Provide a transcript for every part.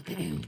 Okay.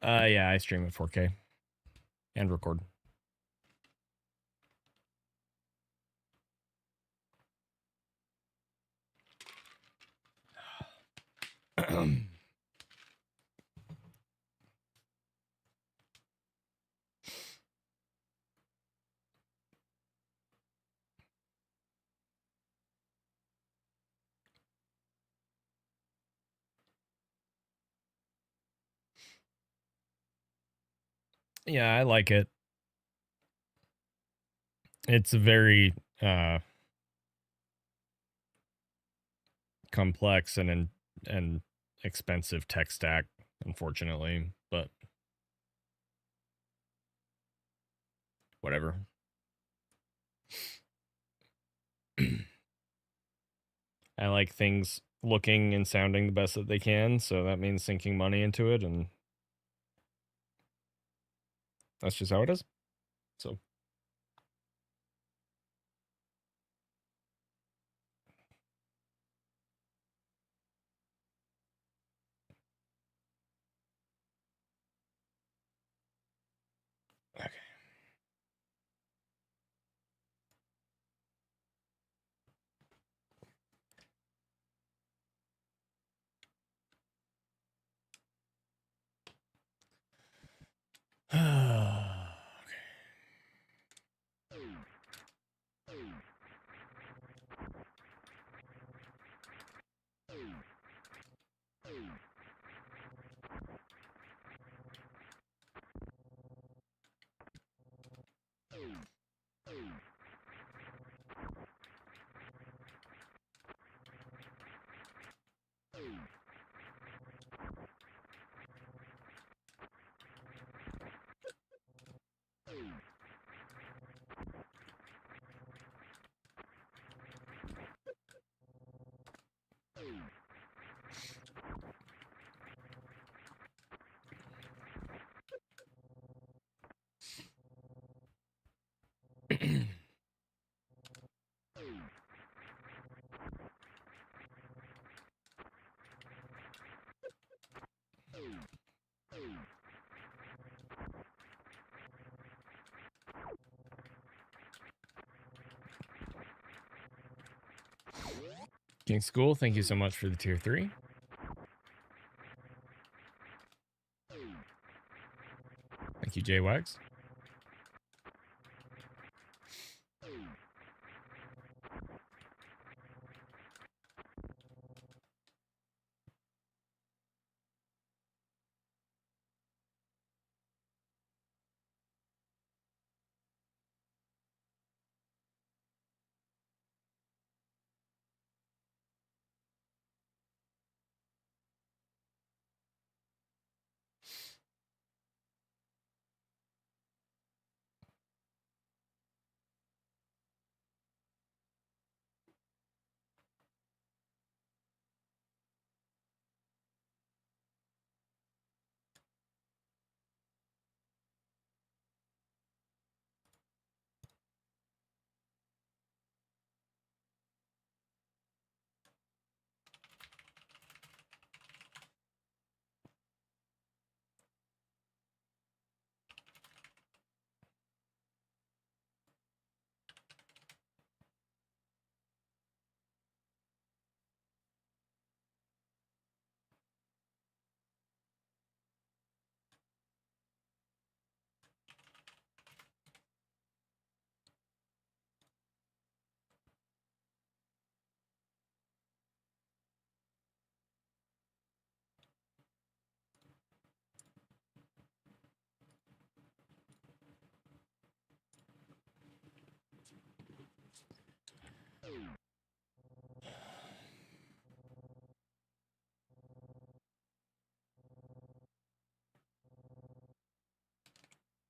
Yeah, I stream at 4K and record. Yeah, I like it. It's a very complex and expensive tech stack, unfortunately, but whatever. I like things looking and sounding the best that they can, so that means sinking money into it, and that's just how it is. So okay. King School, thank you so much for the tier 3. Thank you, J-Wags.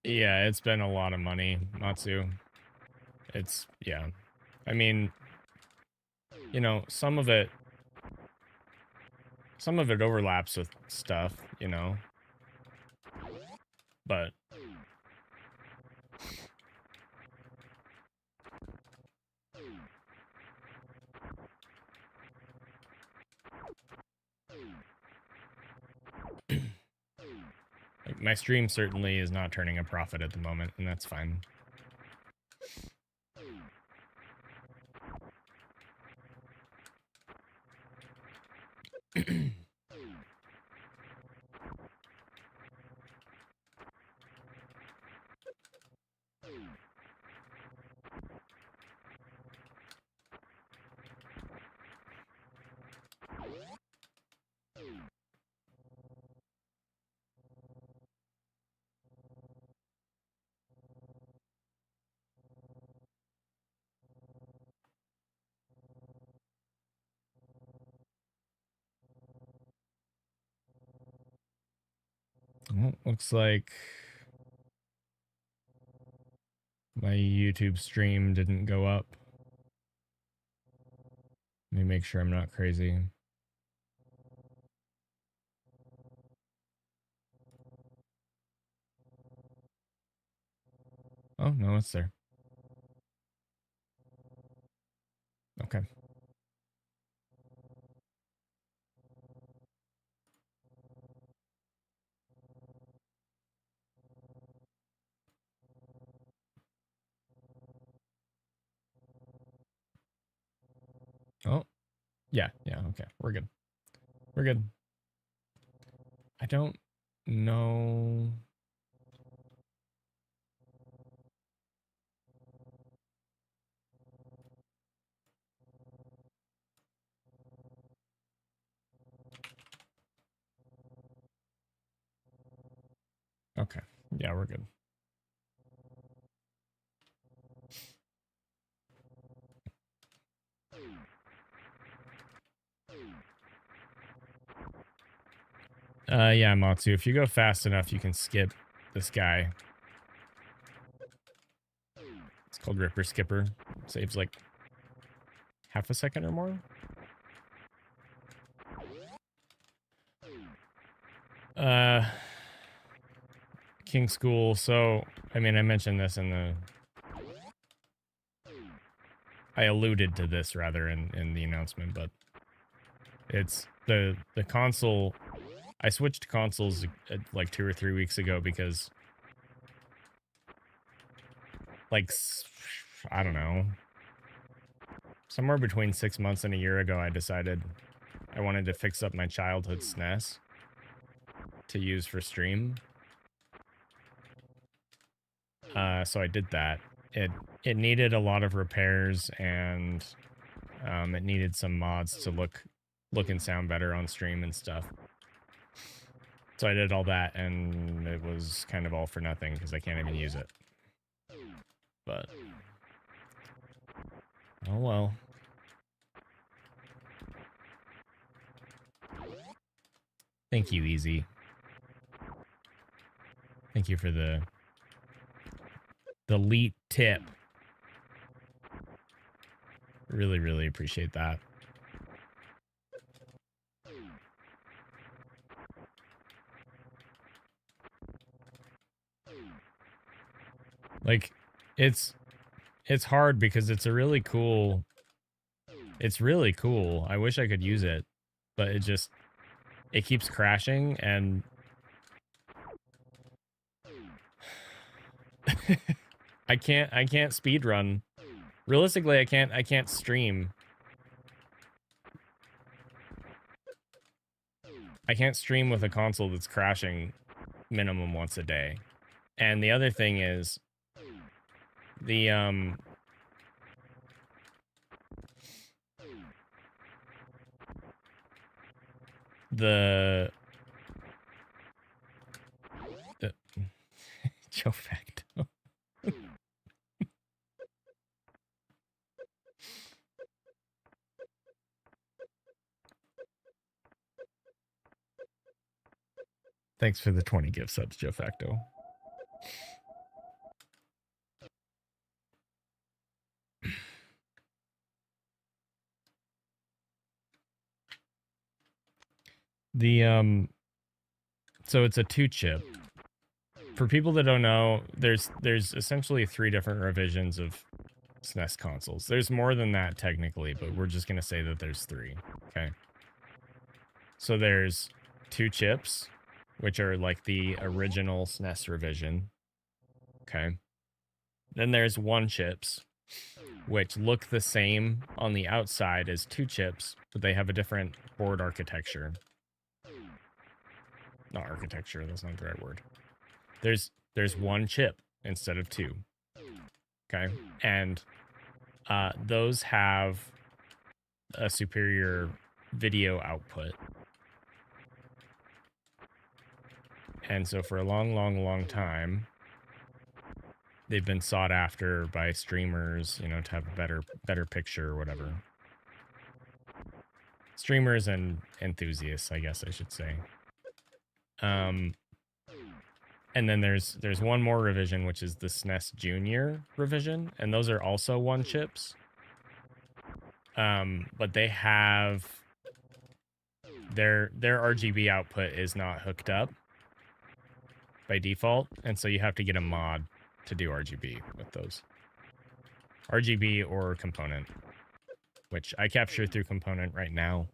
Yeah, it's been a lot of money, Matsu. It's, yeah. I mean, you know, some of it overlaps with stuff, you know, but like, my stream certainly is not turning a profit at the moment, and that's fine. Well, looks like my YouTube stream didn't go up. Let me make sure I'm not crazy. Oh, no, it's there. Okay. Oh, yeah, okay. We're good. We're good. I don't know. Okay. Yeah, we're good. Yeah, Matsu, if you go fast enough, you can skip this guy. It's called Ripper Skipper. Saves like half a second or more. King School. So, I mean, I mentioned this in the... I alluded to this, rather, in the announcement, but it's the console... I switched consoles like 2 or 3 weeks ago because, like, I don't know, somewhere between 6 months and a year ago, I decided I wanted to fix up my childhood SNES to use for stream. So I did that. It needed a lot of repairs, and it needed some mods to look and sound better on stream and stuff. So I did all that, and it was kind of all for nothing because I can't even use it. But oh well. Thank you, Easy. Thank you for the elite tip. Really, really appreciate that. Like, it's hard because it's really cool. It's really cool. I wish I could use it, but it keeps crashing, and I can't speed run. Realistically, I can't stream. I can't stream with a console that's crashing minimum once a day. And the other thing is the the Joe Facto. Thanks for the 20 gift subs, Joe Facto. The so it's a 2-chip. For people that don't know, there's essentially 3 different revisions of SNES consoles. There's more than that technically, but we're just going to say that there's 3. Okay. So there's 2 chips, which are like the original SNES revision. Okay. Then there's 1 chips, which look the same on the outside as 2 chips, but they have a different board architecture. Not architecture, that's not the right word. There's 1 chip instead of 2. Okay. And those have a superior video output. And so for a long time, they've been sought after by streamers, you know, to have a better picture or whatever. Streamers and enthusiasts, I guess I should say. And then there's 1 more revision, which is the SNES Junior revision, and those are also 1 chips. But they have their RGB output is not hooked up by default, and so you have to get a mod to do RGB with those. RGB or component, which I capture through component right now.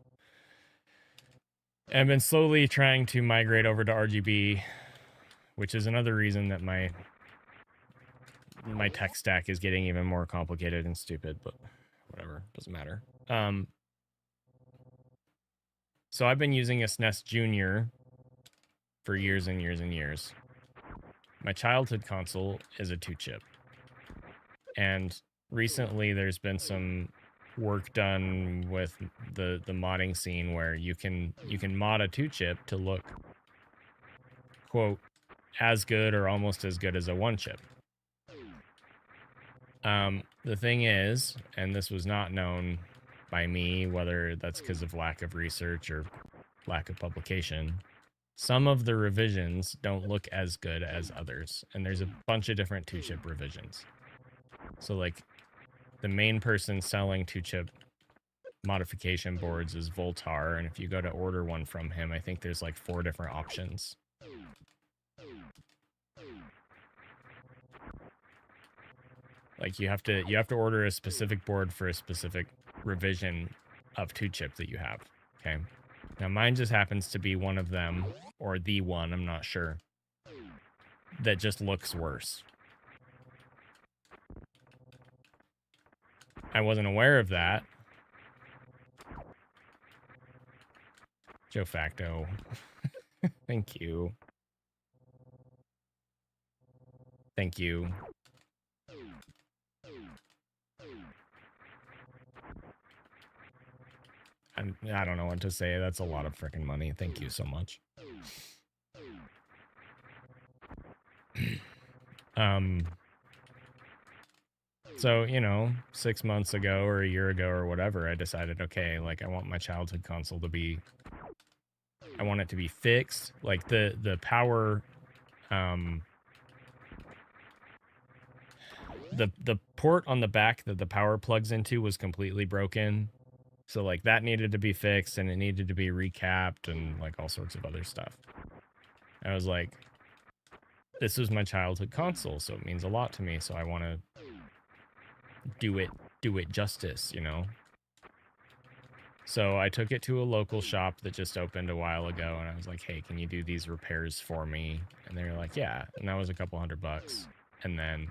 I've been slowly trying to migrate over to RGB, which is another reason that my tech stack is getting even more complicated and stupid, but whatever, doesn't matter. So I've been using a SNES Junior for years and years and years. My childhood console is a 2-chip. And recently there's been some work done with the modding scene where you can mod a 2-chip to look, quote, as good or almost as good as a 1-chip. The thing is, and this was not known by me, whether that's because of lack of research or lack of publication, some of the revisions don't look as good as others. And there's a bunch of different 2-chip revisions. So like the main person selling 2-chip modification boards is Voltar, and if you go to order one from him, I think there's like 4 different options. Like you have to order a specific board for a specific revision of 2-chip that you have. Okay. Now mine just happens to be one of them, or the one, I'm not sure, that just looks worse. I wasn't aware of that. Joe Facto. Thank you. Thank you. I don't know what to say. That's a lot of freaking money. Thank you so much. So, you know, 6 months ago or a year ago or whatever, I decided, okay, like I want my childhood console to be, I want it to be fixed. Like the power, the port on the back that the power plugs into was completely broken. So like that needed to be fixed, and it needed to be recapped and like all sorts of other stuff. I was like, this was my childhood console, so it means a lot to me. So I want to do it justice, you know? So I took it to a local shop that just opened a while ago, and I was like, hey, can you do these repairs for me? And they were like, yeah. And that was a couple $100. And then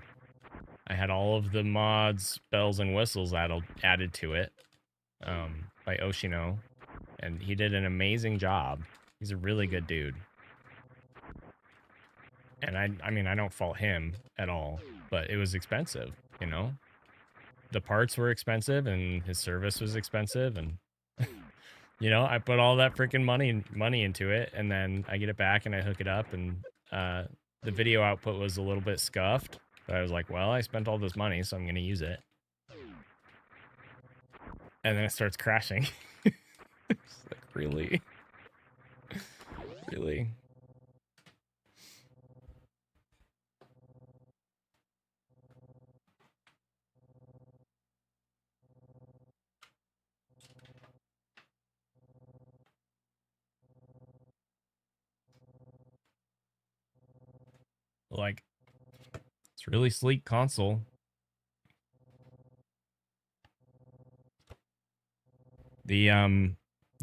I had all of the mods, bells and whistles added to it by Oshino, and he did an amazing job. He's a really good dude. And I mean, I don't fault him at all, but it was expensive, you know? The parts were expensive, and his service was expensive, and you know, I put all that freaking money into it, and then I get it back and I hook it up, and the video output was a little bit scuffed, but I was like, well, I spent all this money, so I'm going to use it. And then it starts crashing. It's like, really? Really? Like, it's a really sleek console. The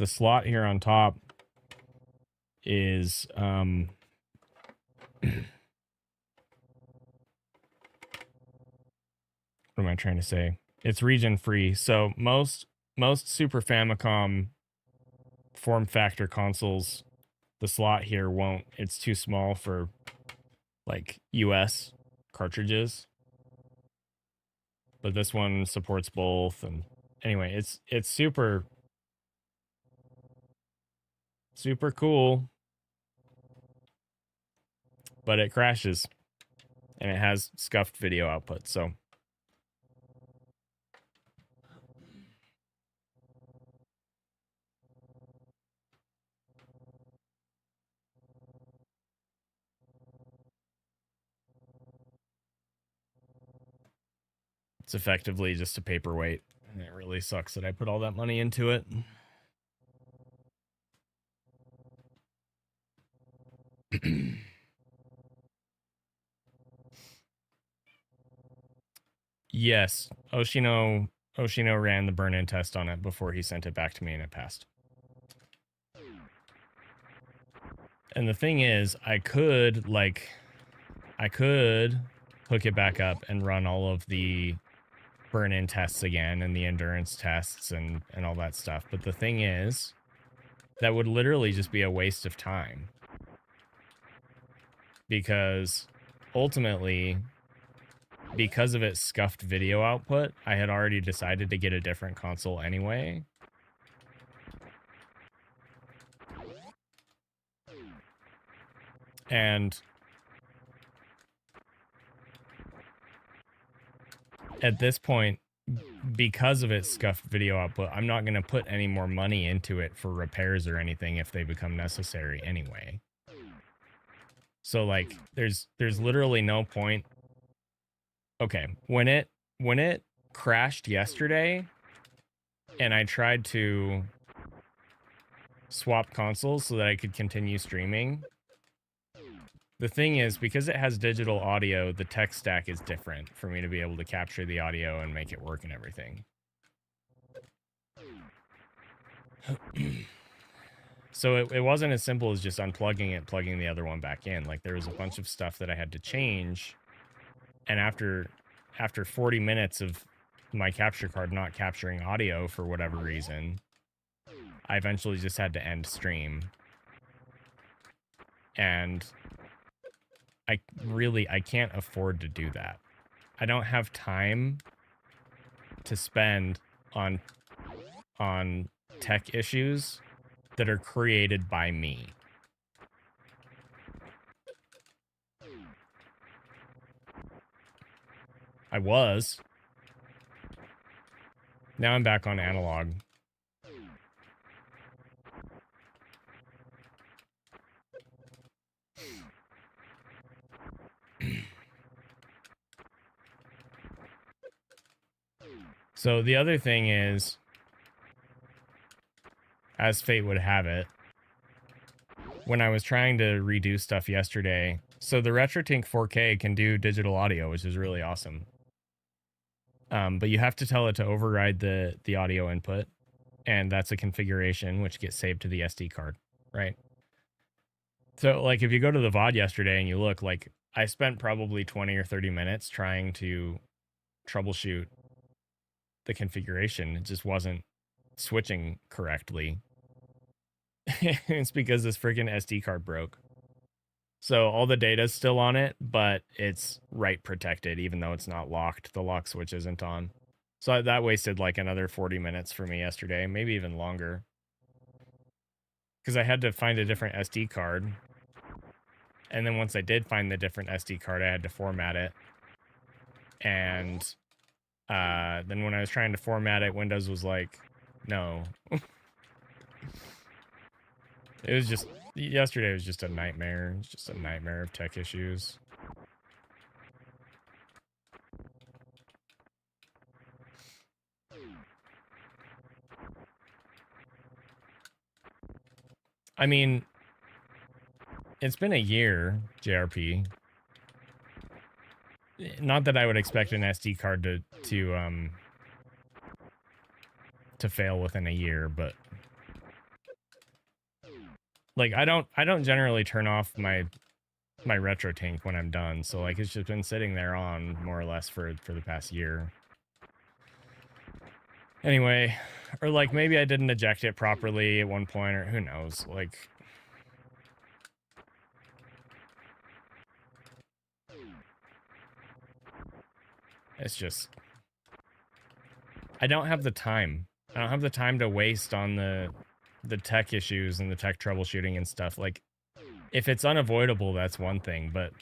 slot here on top is what am I trying to say? It's region free. So most Super Famicom form factor consoles, the slot here won't, it's too small for like US cartridges. But this one supports both, and anyway, it's super cool, but it crashes and it has scuffed video output, so it's effectively just a paperweight, and it really sucks that I put all that money into it. Yes, Oshino ran the burn-in test on it before he sent it back to me, and it passed. And the thing is, I could hook it back up and run all of the burn-in tests again and the endurance tests and all that stuff. But the thing is, that would literally just be a waste of time. Because ultimately, because of its scuffed video output, I had already decided to get a different console anyway. And at this point, because of its scuffed video output, I'm not going to put any more money into it for repairs or anything if they become necessary anyway. So like there's literally no point. Okay, when it crashed yesterday and I tried to swap consoles so that I could continue streaming, the thing is, because it has digital audio, the tech stack is different for me to be able to capture the audio and make it work and everything. So it wasn't as simple as just unplugging it, plugging the other one back in. Like, there was a bunch of stuff that I had to change. And after 40 minutes of my capture card not capturing audio for whatever reason, I eventually just had to end stream. And I can't afford to do that. I don't have time to spend on tech issues that are created by me. I was. Now I'm back on analog. So the other thing is, as fate would have it, when I was trying to redo stuff yesterday, so the RetroTink 4K can do digital audio, which is really awesome. But you have to tell it to override the audio input, and that's a configuration which gets saved to the SD card, right? So, like, if you go to the VOD yesterday and you look, like, I spent probably 20 or 30 minutes trying to troubleshoot the configuration. It just wasn't switching correctly. It's because this freaking SD card broke. So all the data's still on it, but it's write protected, even though it's not locked. The lock switch isn't on. So that wasted like another 40 minutes for me yesterday, maybe even longer. Because I had to find a different SD card. And then once I did find the different SD card, I had to format it. And then when I was trying to format it, Windows was like, no. It was just, yesterday was just a nightmare. It's just a nightmare of tech issues. I mean, it's been a year, JRP. not that I would expect an SD card to fail within a year, but like I don't generally turn off my retro tank when I'm done, so like it's just been sitting there on more or less for the past year. Anyway, or like maybe I didn't eject it properly at one point, or who knows, like it's just I don't have the time. I don't have the time to waste on the tech issues and the tech troubleshooting and stuff. Like if it's unavoidable, that's one thing, but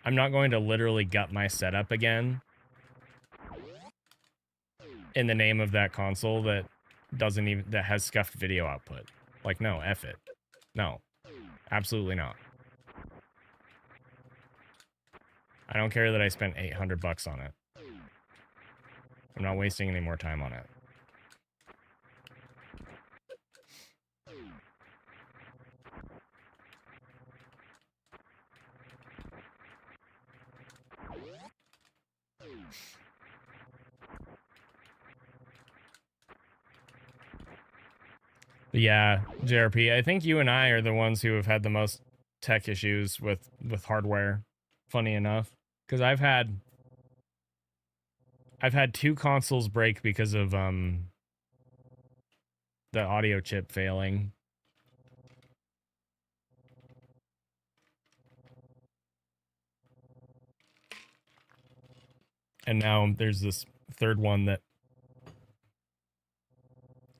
I'm not going to literally gut my setup again in the name of that console that has scuffed video output. Like, no, F it. No, absolutely not. I don't care that I spent $800 on it. I'm not wasting any more time on it. But yeah, JRP, I think you and I are the ones who have had the most tech issues with hardware, funny enough, because I've had 2 consoles break because of the audio chip failing. And now there's this third one that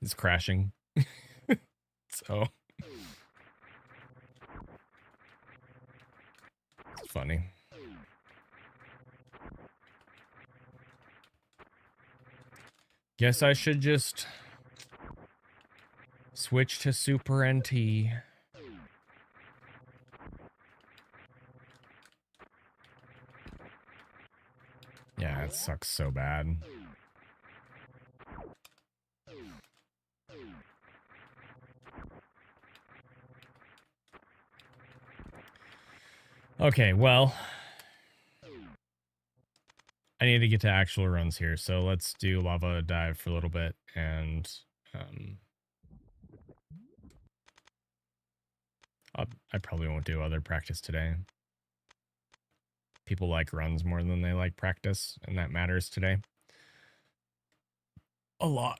is crashing. So it's funny. Guess I should just switch to Super NT. Yeah, it sucks so bad. Okay, well, I need to get to actual runs here, so let's do Lava Dive for a little bit, and I probably won't do other practice today. People like runs more than they like practice, and that matters today a lot.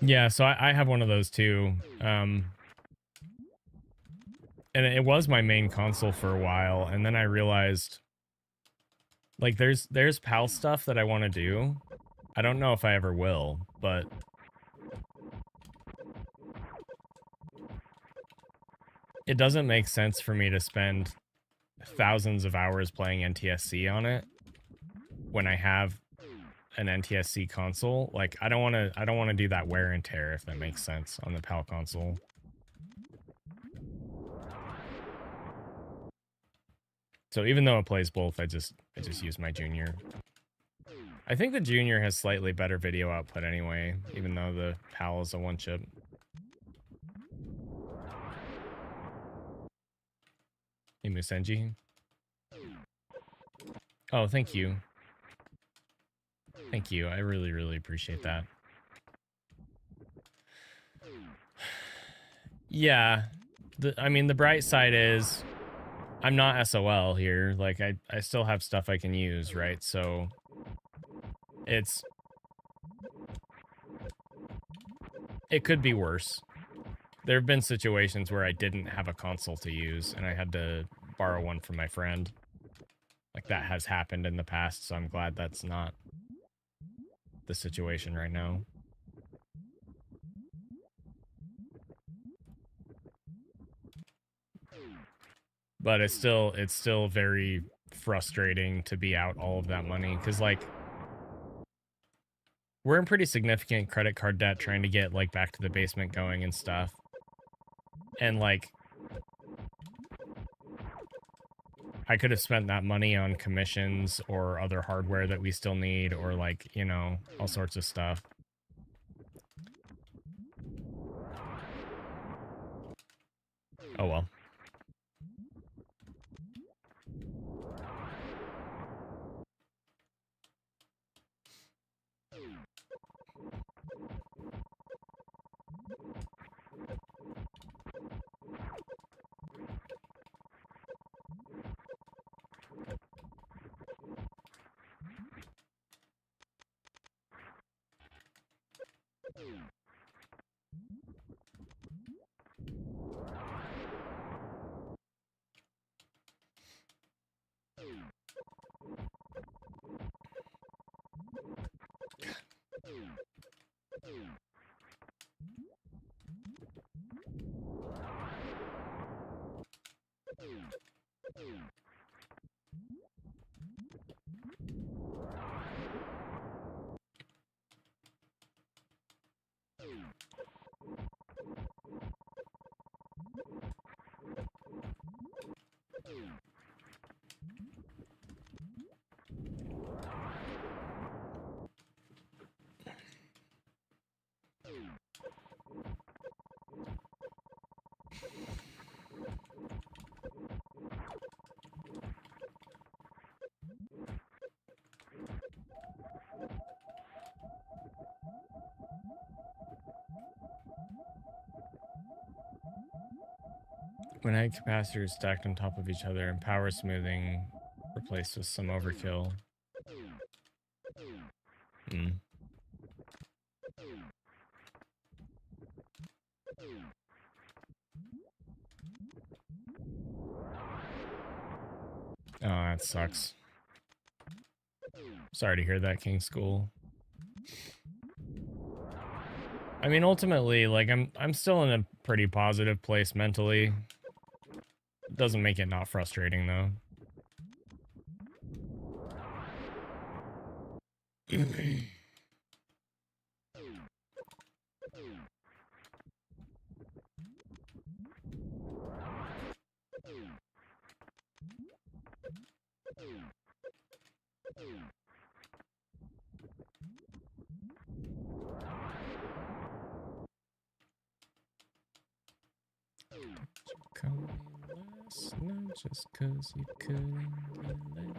Yeah, so I have one of those too. And it was my main console for a while, and then I realized, like, there's PAL stuff that I want to do. I don't know if I ever will, but it doesn't make sense for me to spend thousands of hours playing NTSC on it when I have an NTSC console. Like, I don't want to do that wear and tear, if that makes sense, on the PAL console. So even though it plays both, I just use my Junior. I think the Junior has slightly better video output anyway, even though the PAL is a one chip. Hey, Musenji. Oh, thank you. Thank you. I really, really appreciate that. Yeah. I mean, the bright side is I'm not SOL here. Like, I still have stuff I can use, right? So it could be worse. There have been situations where I didn't have a console to use, and I had to borrow one from my friend. Like, that has happened in the past, so I'm glad that's not the situation right now. But it's still very frustrating to be out all of that money, because, like, we're in pretty significant credit card debt trying to get, like, back to the basement going and stuff. And, like, I could have spent that money on commissions or other hardware that we still need, or, like, you know, all sorts of stuff. Oh well. When head capacitors stacked on top of each other and power smoothing replaced with some overkill. Hmm. Oh, that sucks. Sorry to hear that, King School. I mean, ultimately, like I'm still in a pretty positive place mentally. It doesn't make it not frustrating though. Call me last night just 'cause you couldn't get laid.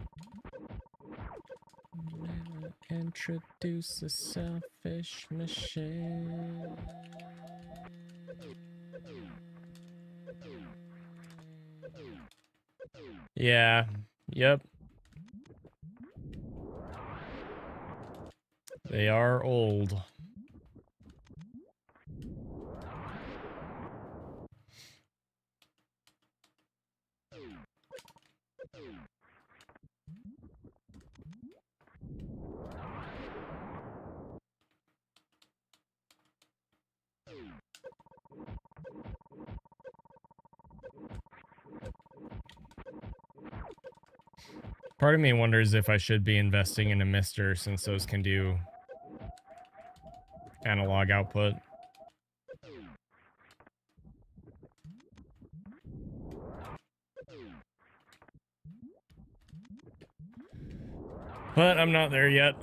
Never introduce a selfish machine. Yeah. Yep. They are old. Part of me wonders if I should be investing in a mister since those can do analog output. But I'm not there yet.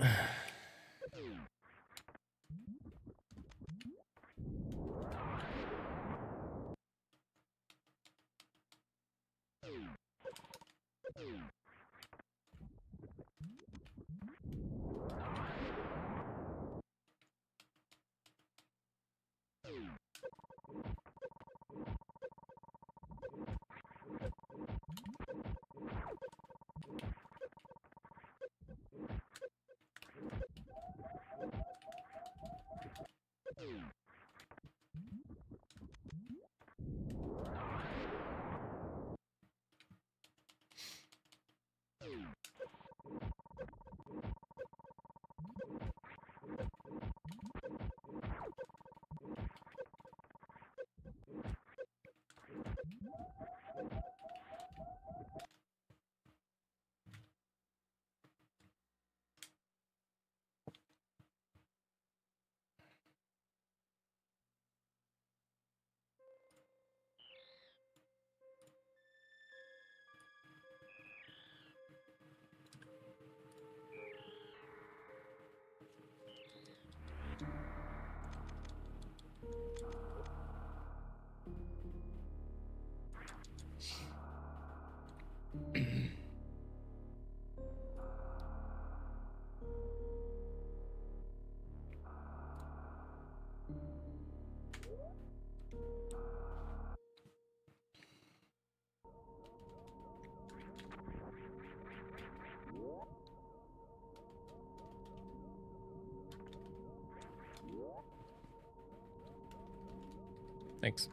Thanks.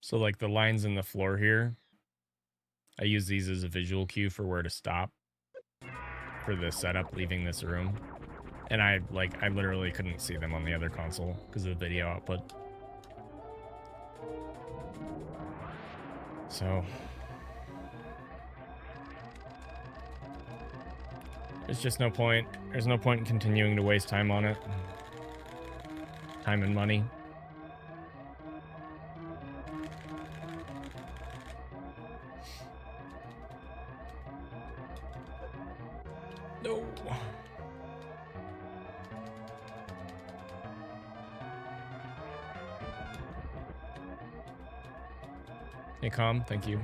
So like the lines in the floor here, I use these as a visual cue for where to stop for the setup leaving this room. And I literally couldn't see them on the other console because of the video output. So there's just no point. There's no point in continuing to waste time on it. Time and money. No. Hey, Calm, thank you.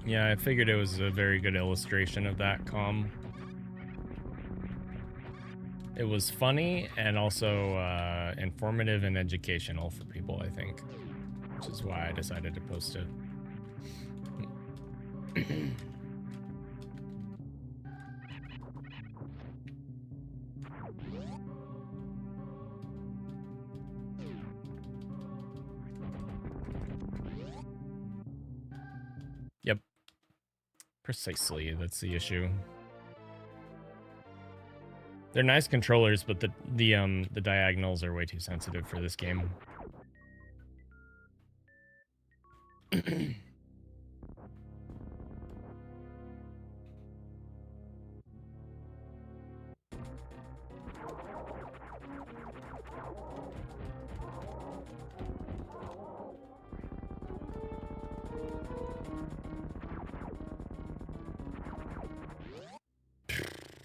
Yeah, I figured it was a very good illustration of that, Calm. It was funny and also informative and educational for people, I think, which is why I decided to post it. Yep. Precisely, that's the issue. They're nice controllers, but the diagonals are way too sensitive for this game.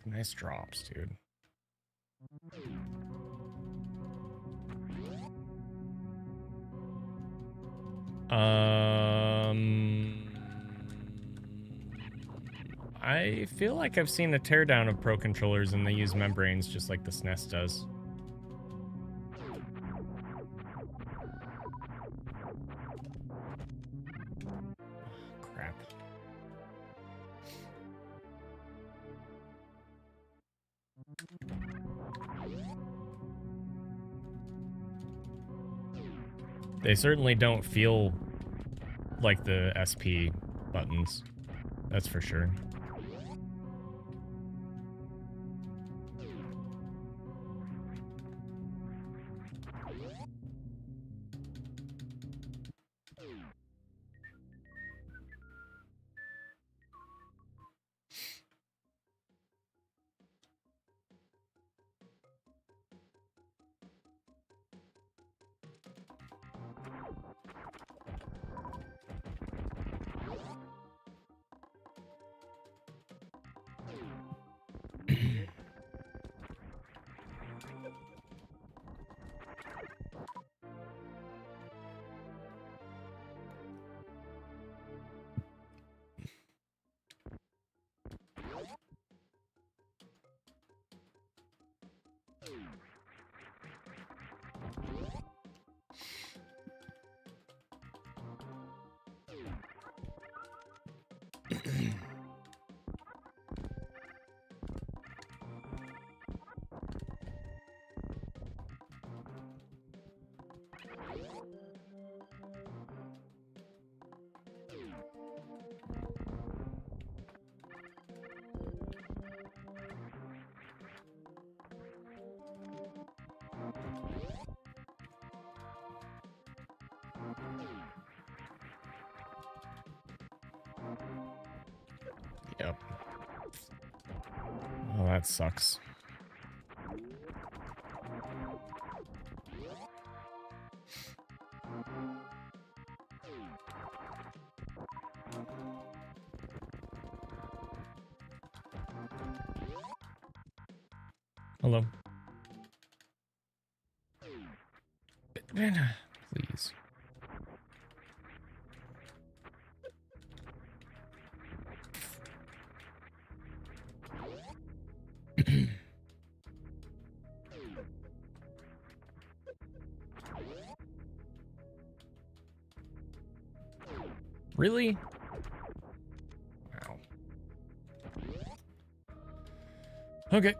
Nice drops, dude. I feel like I've seen a teardown of Pro controllers and they use membranes just like the SNES does. Crap. They certainly don't feel like the SP buttons. That's for sure. Yep. Oh, that sucks. Hello. Banana, please. Really? Wow. Okay.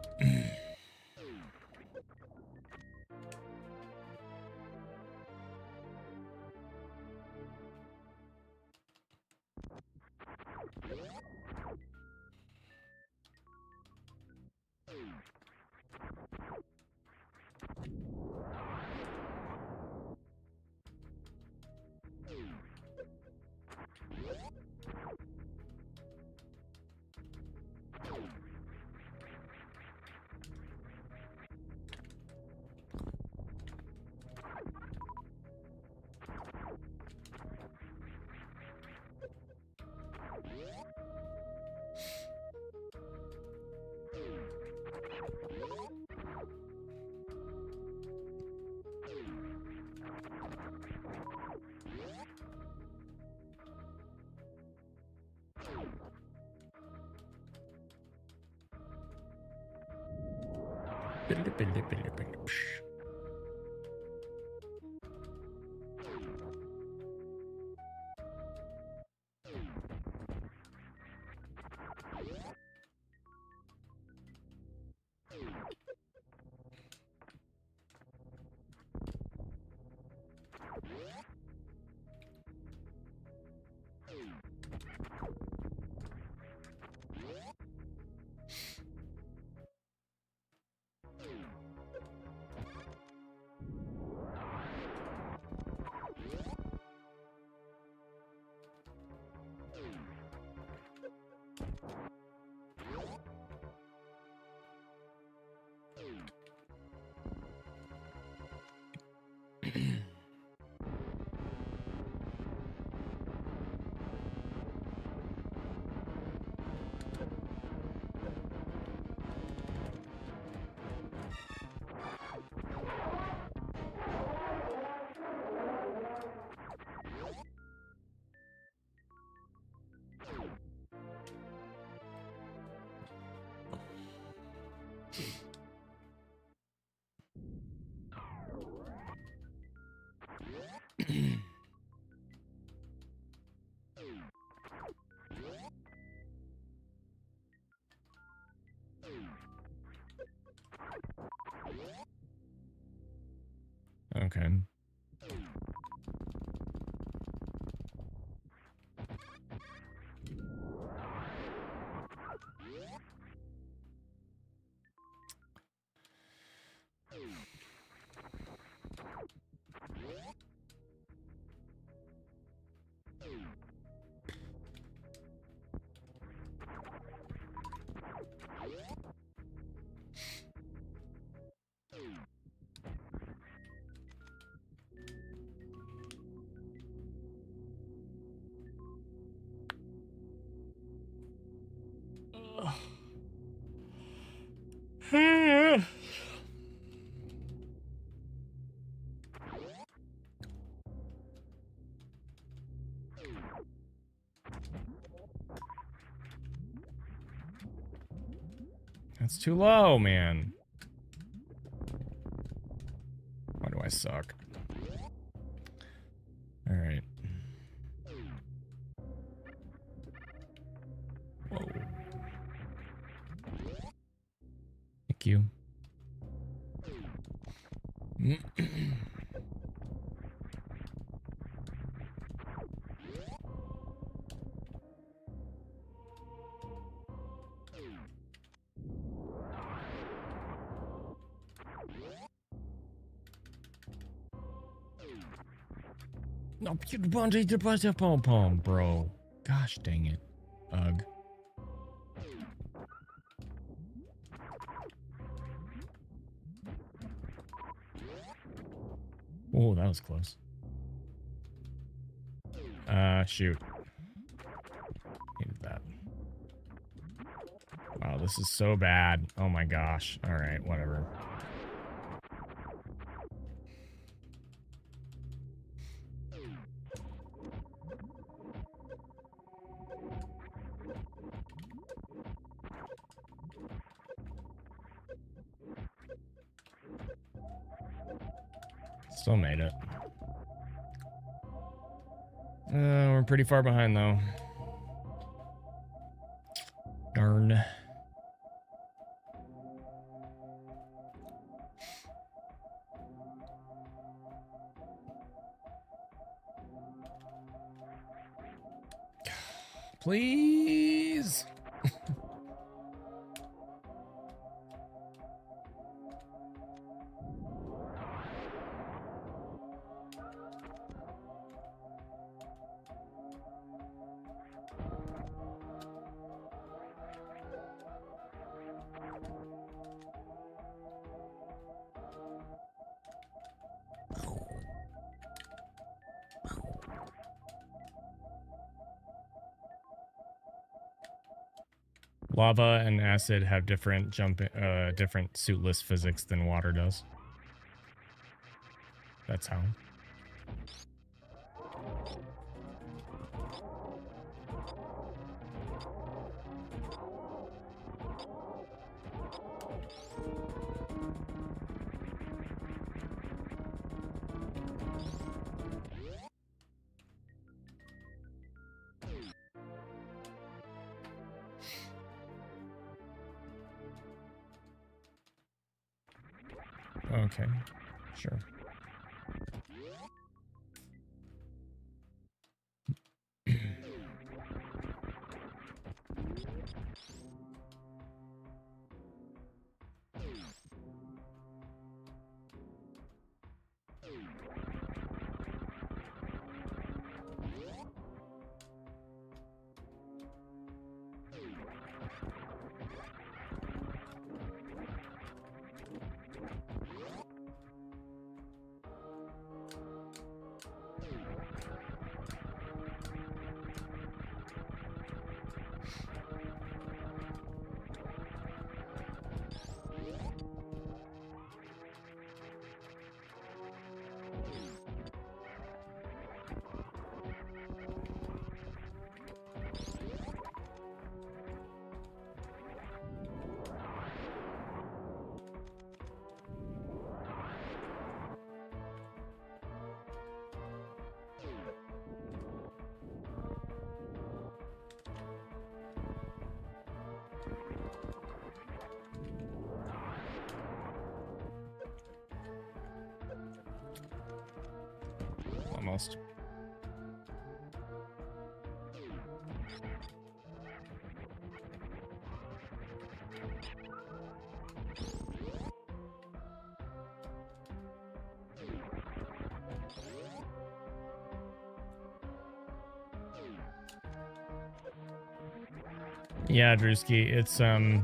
Okay. That's too low, man. Why do I suck? All right. Whoa. Thank you. No, bro. Gosh dang it. Ugh. Oh, that was close. Shoot. Needed that. Wow, this is so bad. Oh my gosh. All right, whatever. Still made it. We're pretty far behind, though. Darn. Please. Lava and acid have different different suitless physics than water does. That's how. Okay, sure. almost. Yeah, Drewski, it's trying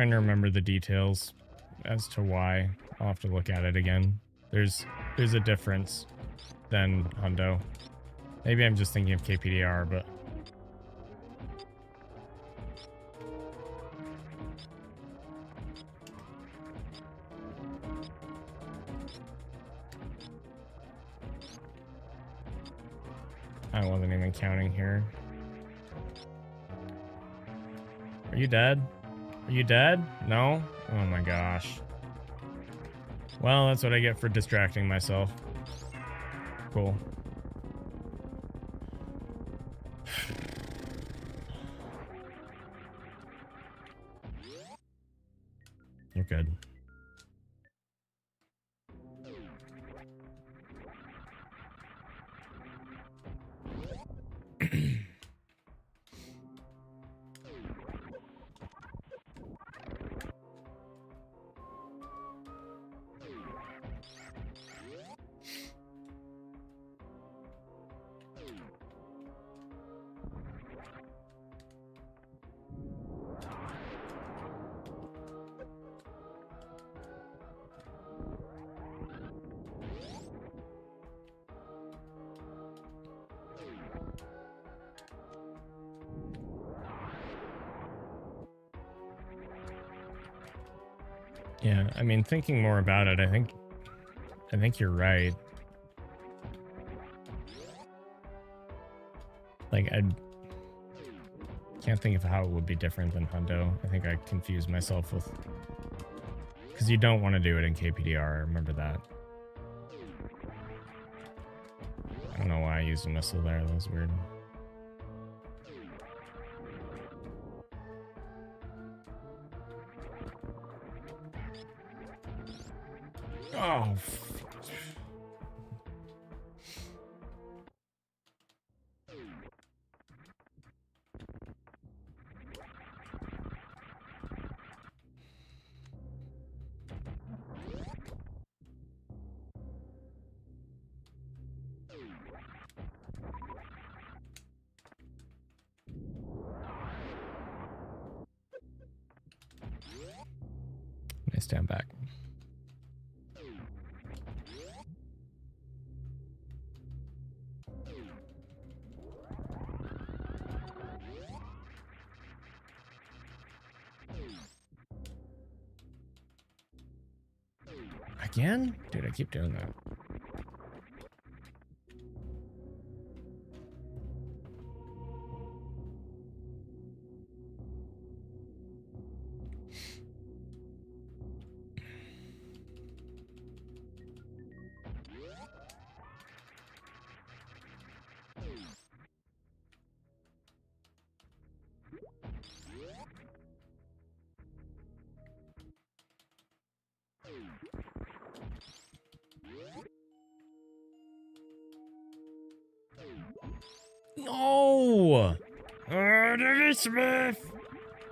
to remember the details as to why. I'll have to look at it again. There's a difference than Hundo. Maybe I'm just thinking of KPDR, but I wasn't even counting here. Are you dead? Are you dead? No? Oh my gosh. Well, that's what I get for distracting myself. Cool. You're good. Yeah, I mean, thinking more about it, I think you're right. Like, I can't think of how it would be different than Hundo. I think I confused myself with... Because you don't want to do it in KPDR, I remember that. I don't know why I used a missile there, that was weird. Oh, I stand back. Again? Dude, I keep doing that. No! Davey Smith!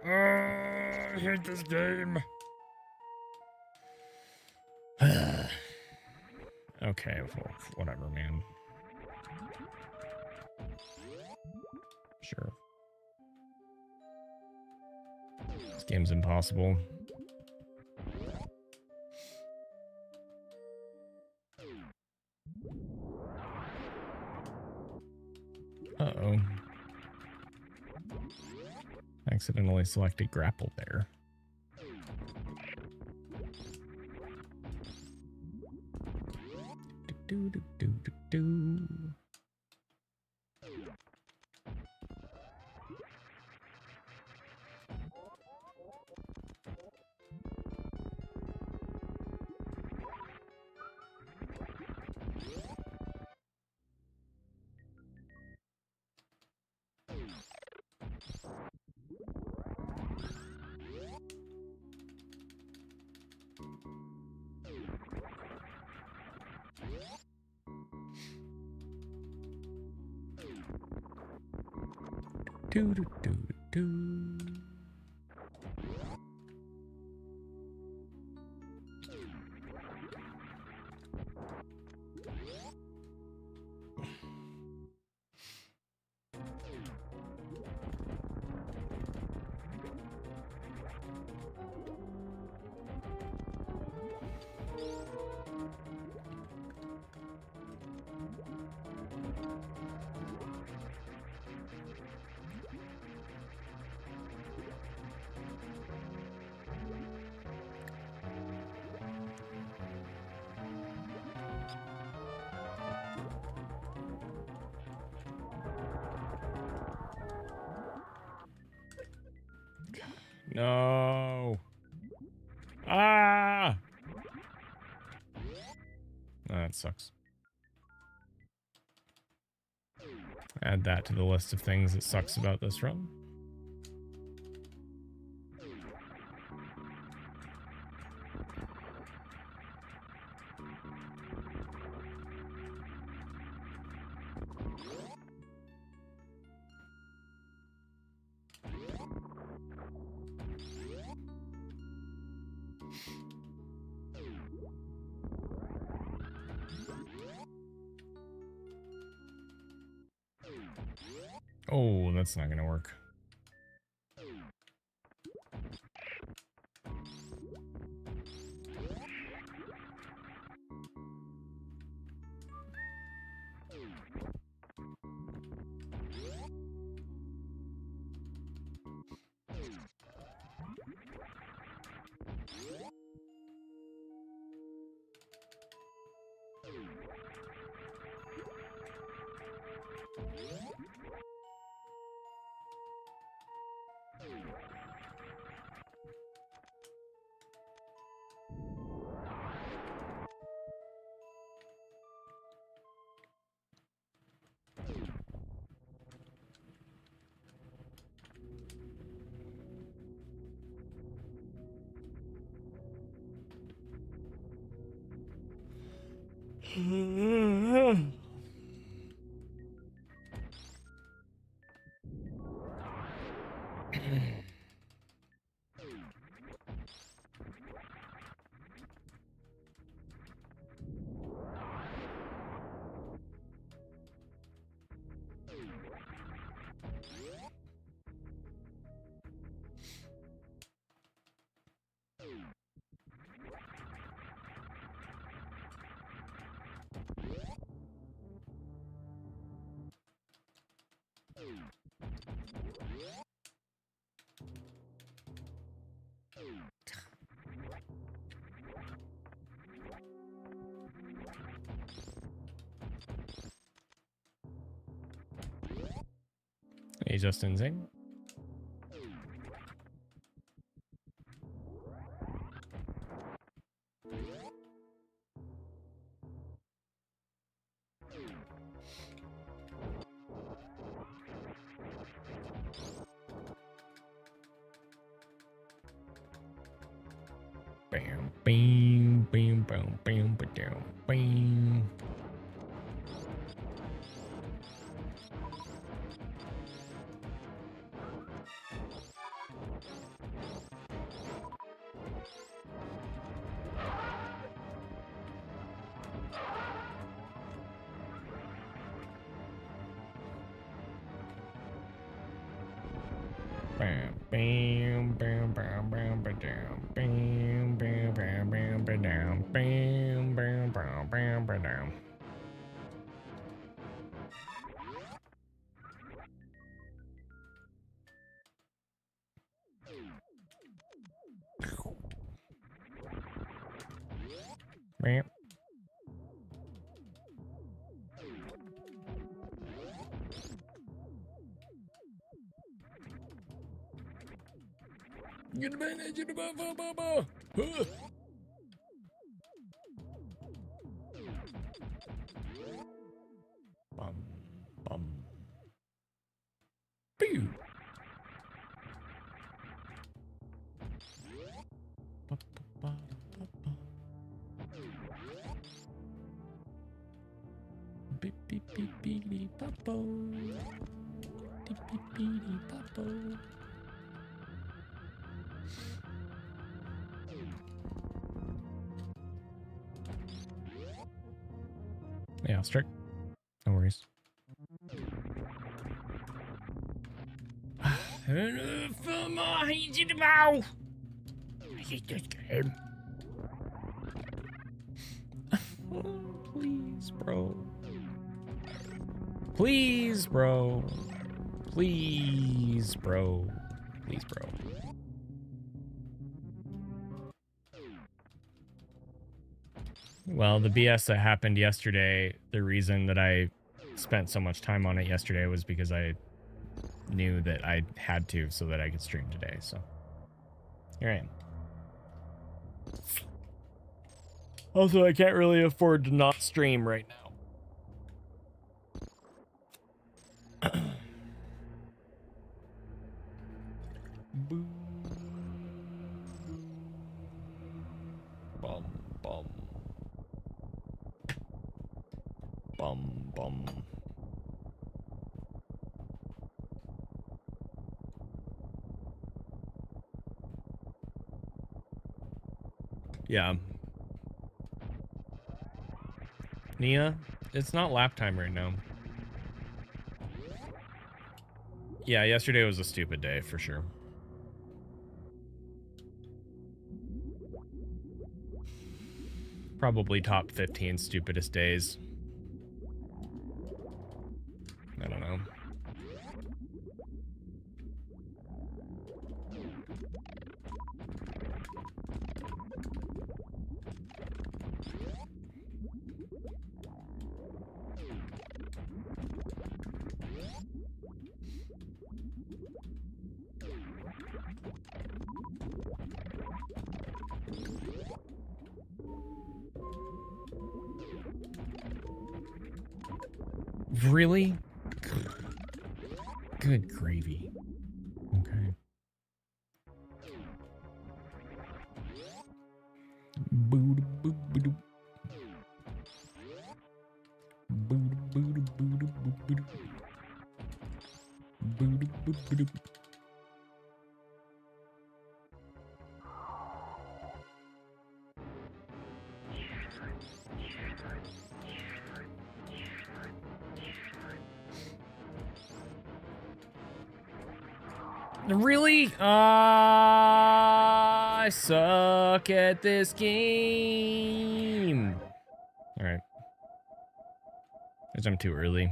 I hate this game. Okay, well, whatever, man. Sure. This game's impossible. Uh-oh. Accidentally selected grapple there. Do do do do do. Do, do, do, do. No. Ah! That sucks. Add that to the list of things that sucks about this run. Oh, that's not gonna work. Hey, Justin Zing. Bam, bam, bam, bam, bam, bam, bam. Bam, bam, bam, bam, bam, ba down. Bam, bam, bam, bam, ba down. Bam, bam, bam, bam, ba down. Bam. Get the man, get the ba. Bum, bum. Pew. Ba, ba, ba, ba, ba. Beep, beep, beep, beep, beep, ba, ba. Yeah, I'll start. No worries. I hate this game. Please, bro. Please, bro. Please, bro. Please, bro. Well, the BS that happened yesterday, the reason that I spent so much time on it yesterday was because I knew that I had to so that I could stream today, so here I am. Also, I can't really afford to not stream right now. Boo. Bum, bum. Bum, bum. Yeah. Nia, it's not lap time right now. Yeah, yesterday was a stupid day for sure. Probably top 15 stupidest days. I don't know. Really? Good gravy. Okay. Really? I suck at this game. All right. I jumped too early.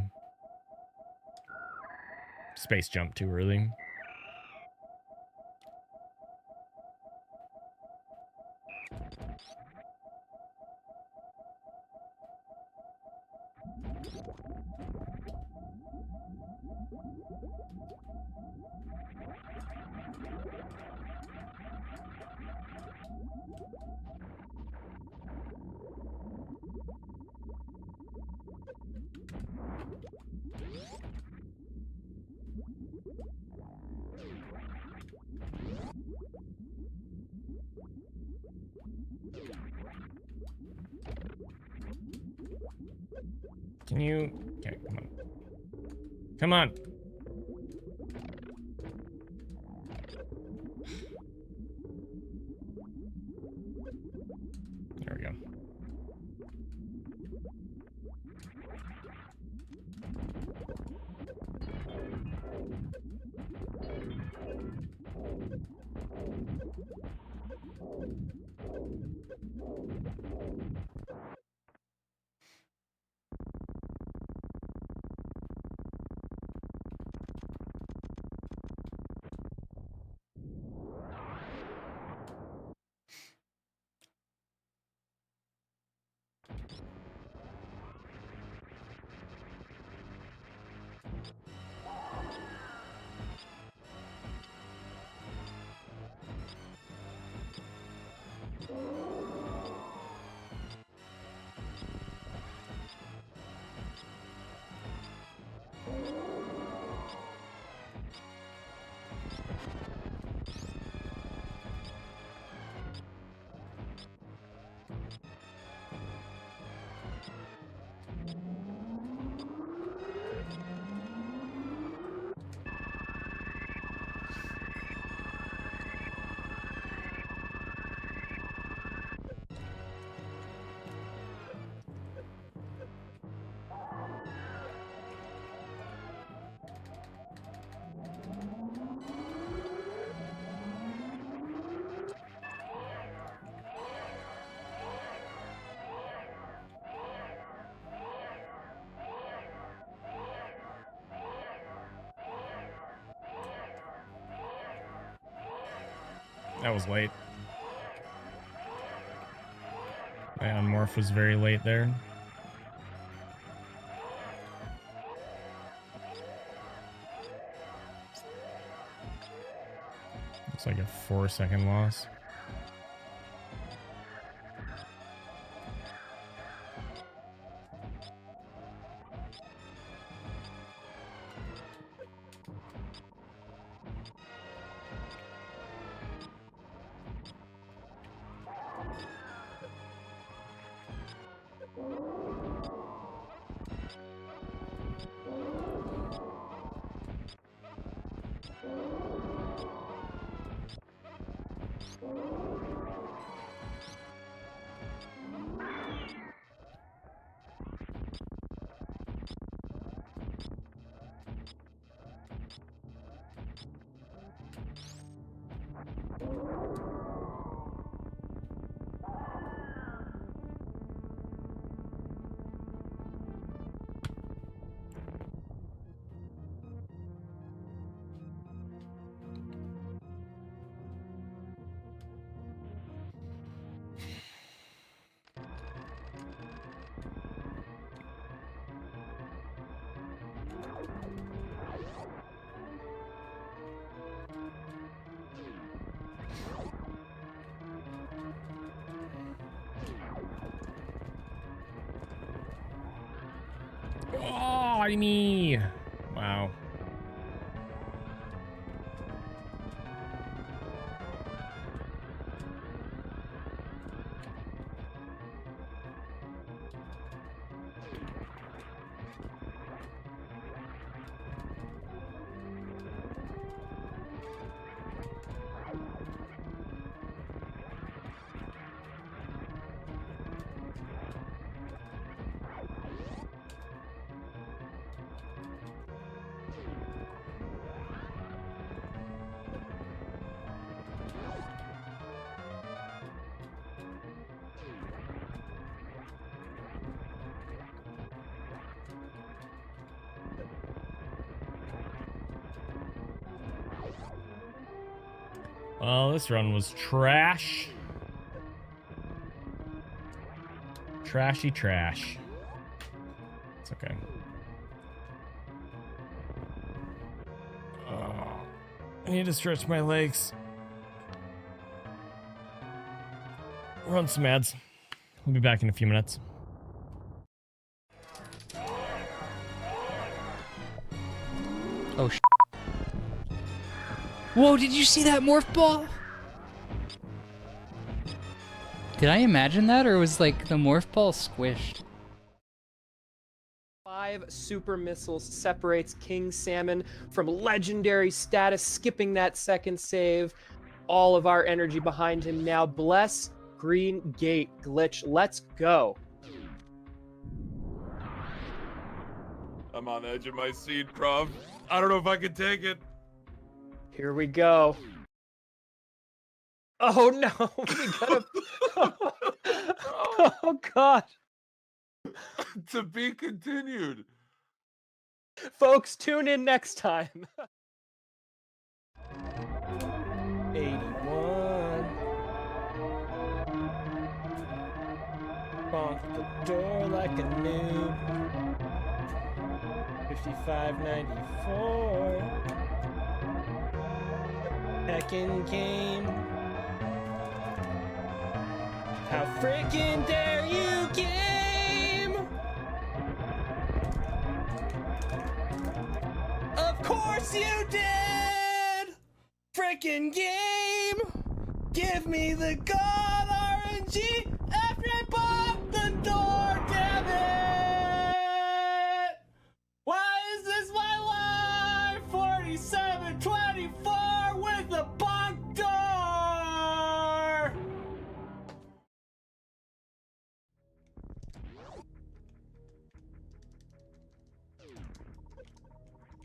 Space jump too early. Can you? Okay, come on. Come on. There we go. That was late. My unmorph was very late there. Looks like a 4-second loss. Oh, me. Wow. Well, this run was trash. Trashy trash. It's okay. I need to stretch my legs. Run some ads. We'll be back in a few minutes. Oh, whoa, did you see that morph ball? Did I imagine that, or was like the morph ball squished? 5 super missiles separates King Salmon from legendary status, skipping that second save. All of our energy behind him now. Bless Green Gate glitch. Let's go. I'm on the edge of my seat, Prof. I don't know if I can take it. Here we go. Oh no, we gotta. Oh god. To be continued. Folks, tune in next time. 81. Bonk the door like a noob. 5594. Heckin' game. How freaking dare you game? Of course you did! Freaking game! Give me the gold RNG after I bought the door, damn it! Why is this my life? 4724 with a bunk door!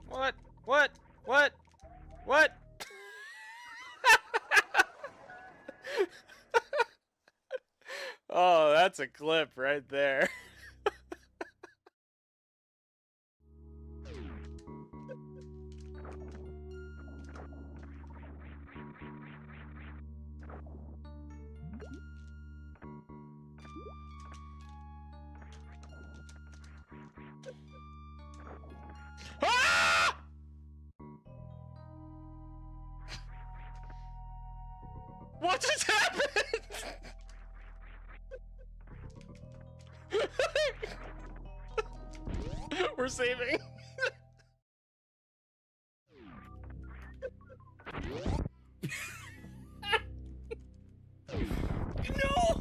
What? What? What? What? Oh, that's a clip right there. just happened? We're saving. No!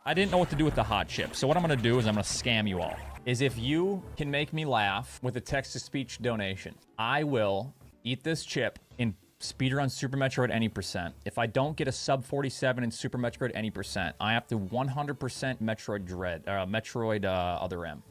I didn't know what to do with the hot chip, so what I'm gonna do is I'm gonna scam you all. Is if you can make me laugh with a text-to-speech donation, I will eat this chip in Speedrun Super Metroid any percent. If I don't get a sub 47 in Super Metroid any percent, I have to 100% Metroid Dread, Metroid Other M.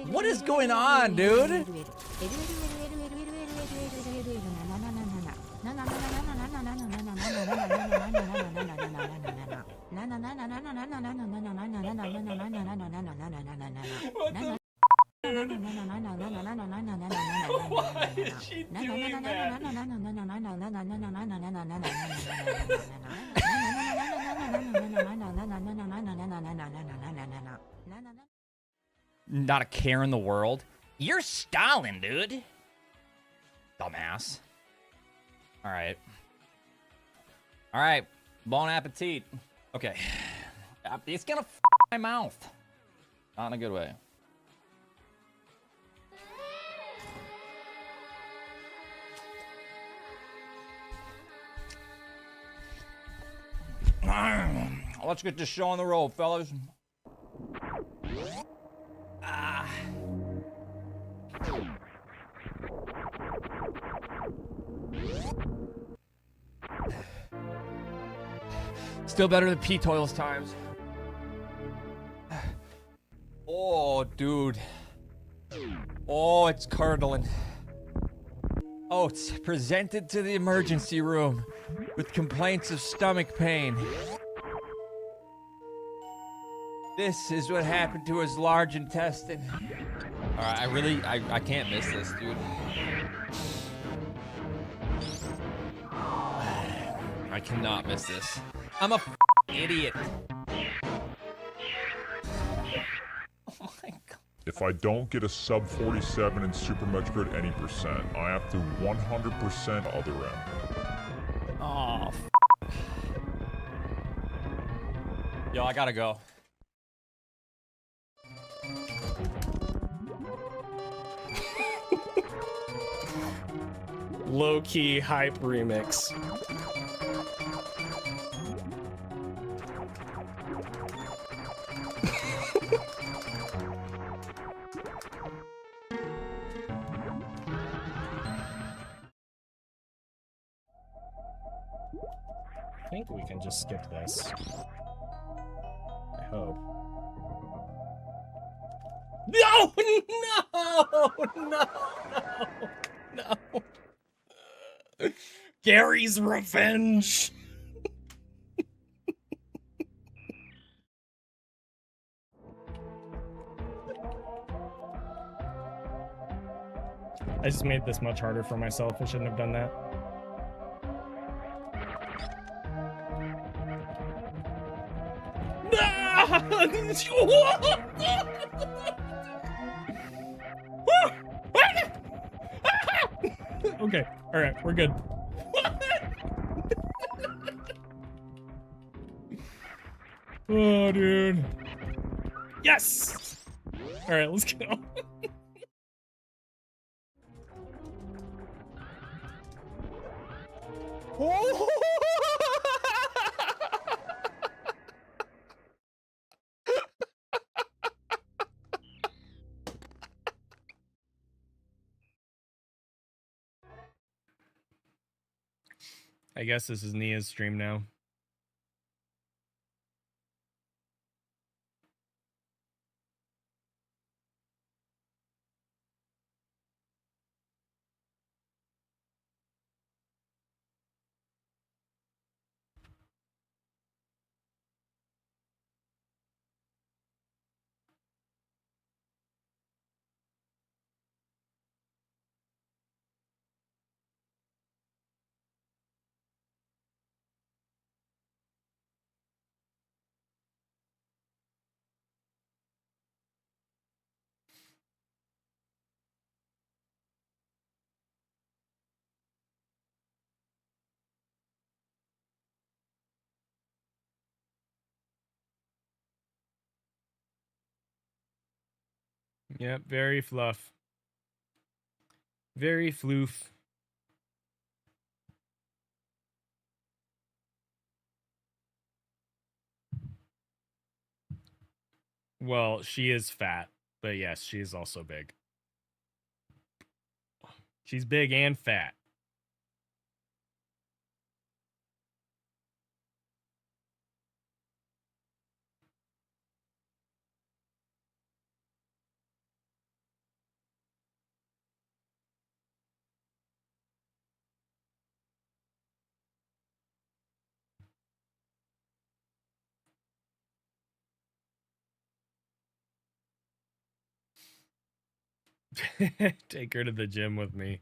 What is going on, dude? Why is she doing that? Not a care in the world. You're stalling, dude. Dumbass. All right. All right. Bon appetit. Okay. It's gonna f my mouth. Not in a good way. Let's get this show on the road, fellas. Still better than P-Toil's times. Oh, dude. Oh, it's curdling. Oh, it's presented to the emergency room with complaints of stomach pain. This is what happened to his large intestine. All right, I can't miss this, dude. I cannot miss this. I'm a idiot. Oh my god. If I don't get a sub 47 in Super Metroid any percent, I have to 100% Other M. Oh, yo, I gotta go. Low-key hype remix. I think we can just skip this. I hope. No! No! No! Gary's revenge! I just made this much harder for myself. I shouldn't have done that. Okay, alright, we're good. Oh, dude. Yes! Alright, let's go. I guess this is Nia's stream now. Yep, very fluff. Very floof. Well, she is fat, but yes, she is also big. She's big and fat. Take her to the gym with me.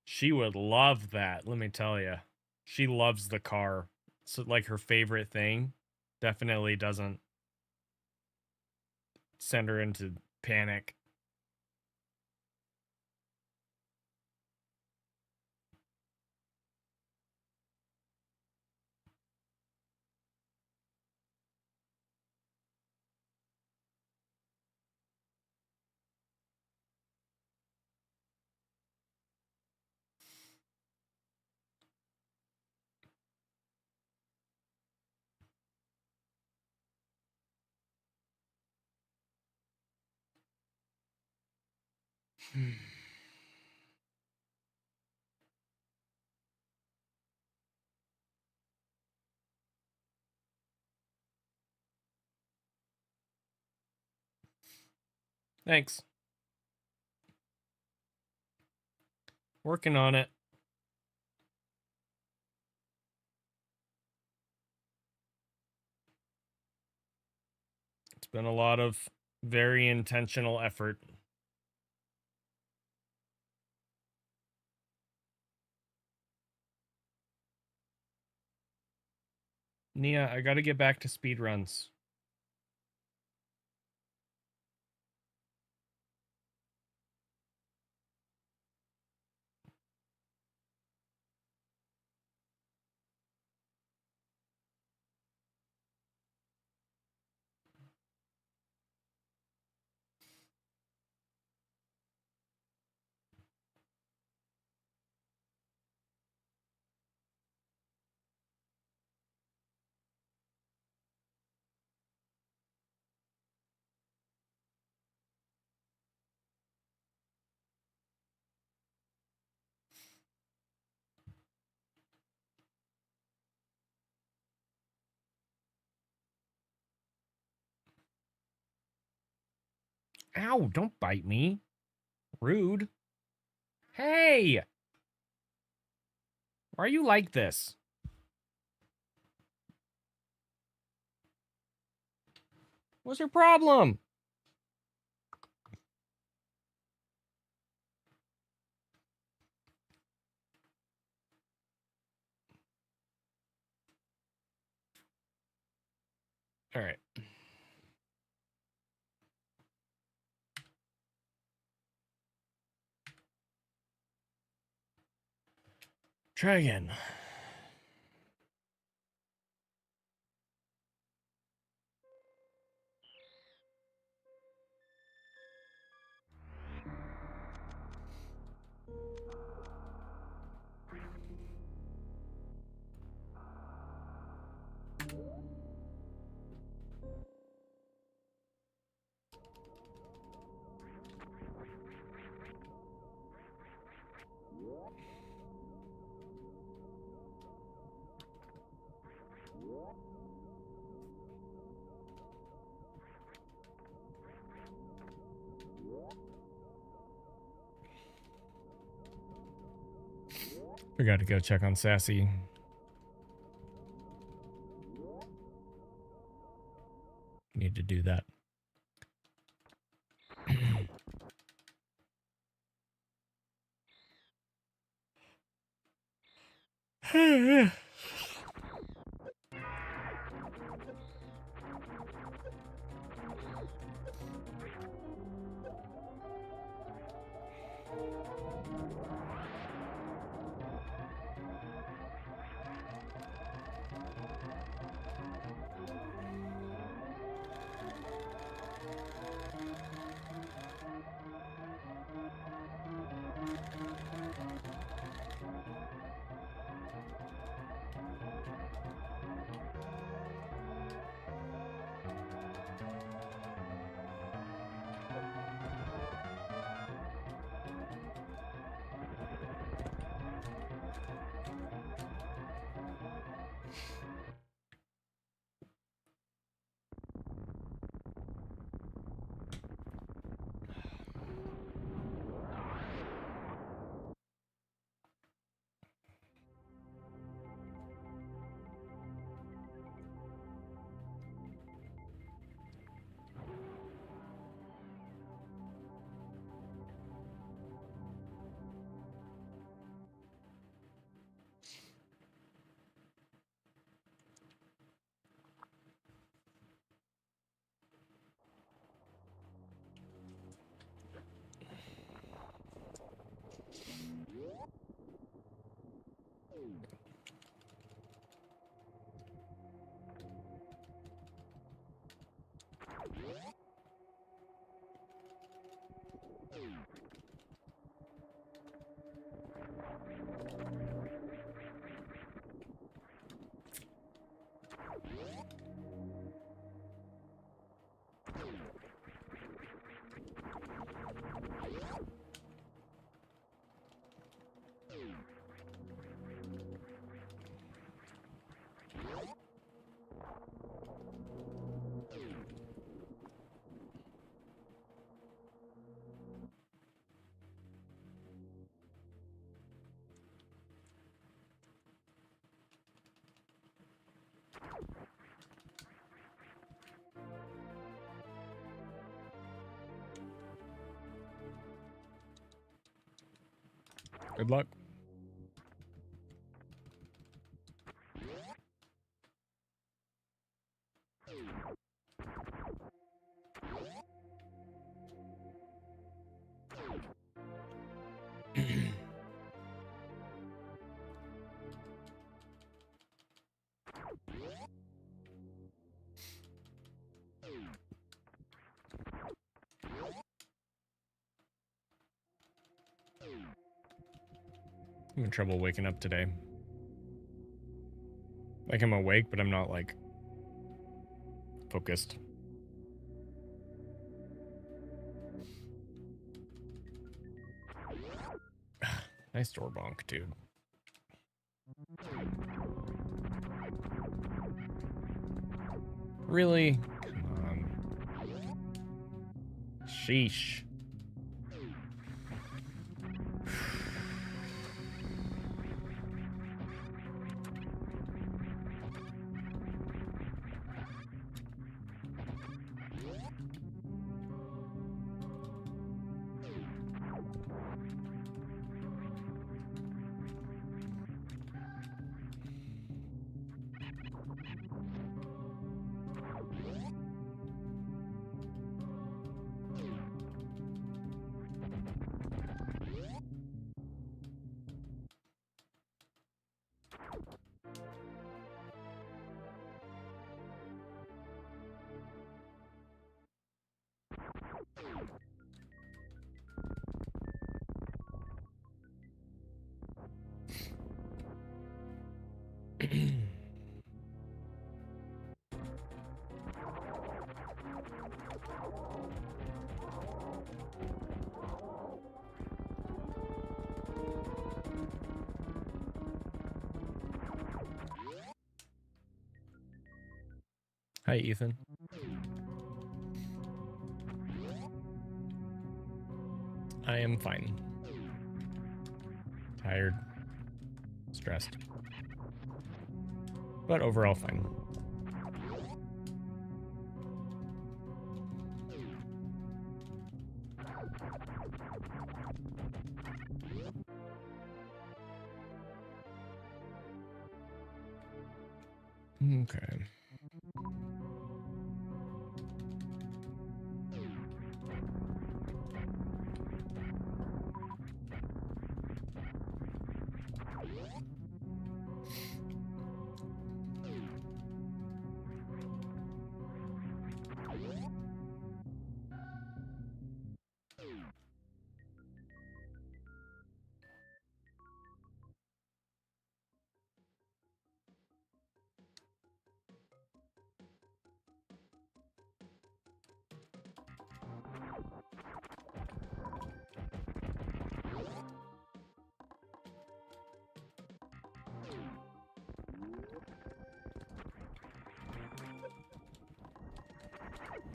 She would love that, let me tell you. She loves the car. So, like, her favorite thing. Definitely doesn't send her into panic. Thanks. Working on it. It's been a lot of very intentional effort. Nia, I gotta get back to speedruns. Ow, don't bite me. Rude. Hey! Why are you like this? What's your problem? All right. Try again. Forgot to go check on Sassy. Need to do that. Good luck. I'm having trouble waking up today. Like I'm awake, but I'm not like focused. Nice door bonk, dude. Really? Come on. Sheesh. Hi, Ethan. I am fine. Tired. Stressed. But overall fine. Okay.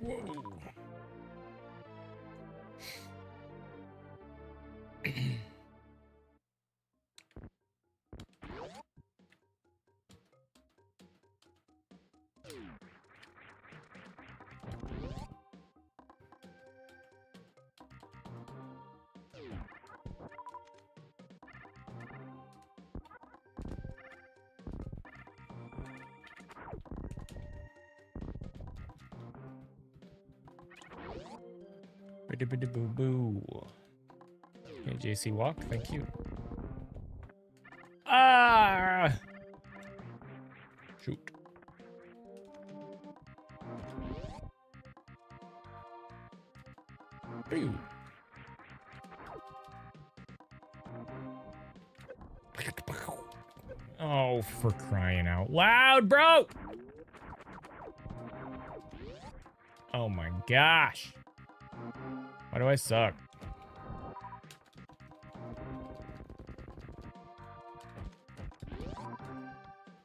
Whoa. Boo boo. Hey, JC Walk, thank you. Ah! Shoot. Boo. Oh, for crying out loud, bro! Oh my gosh. Why do I suck?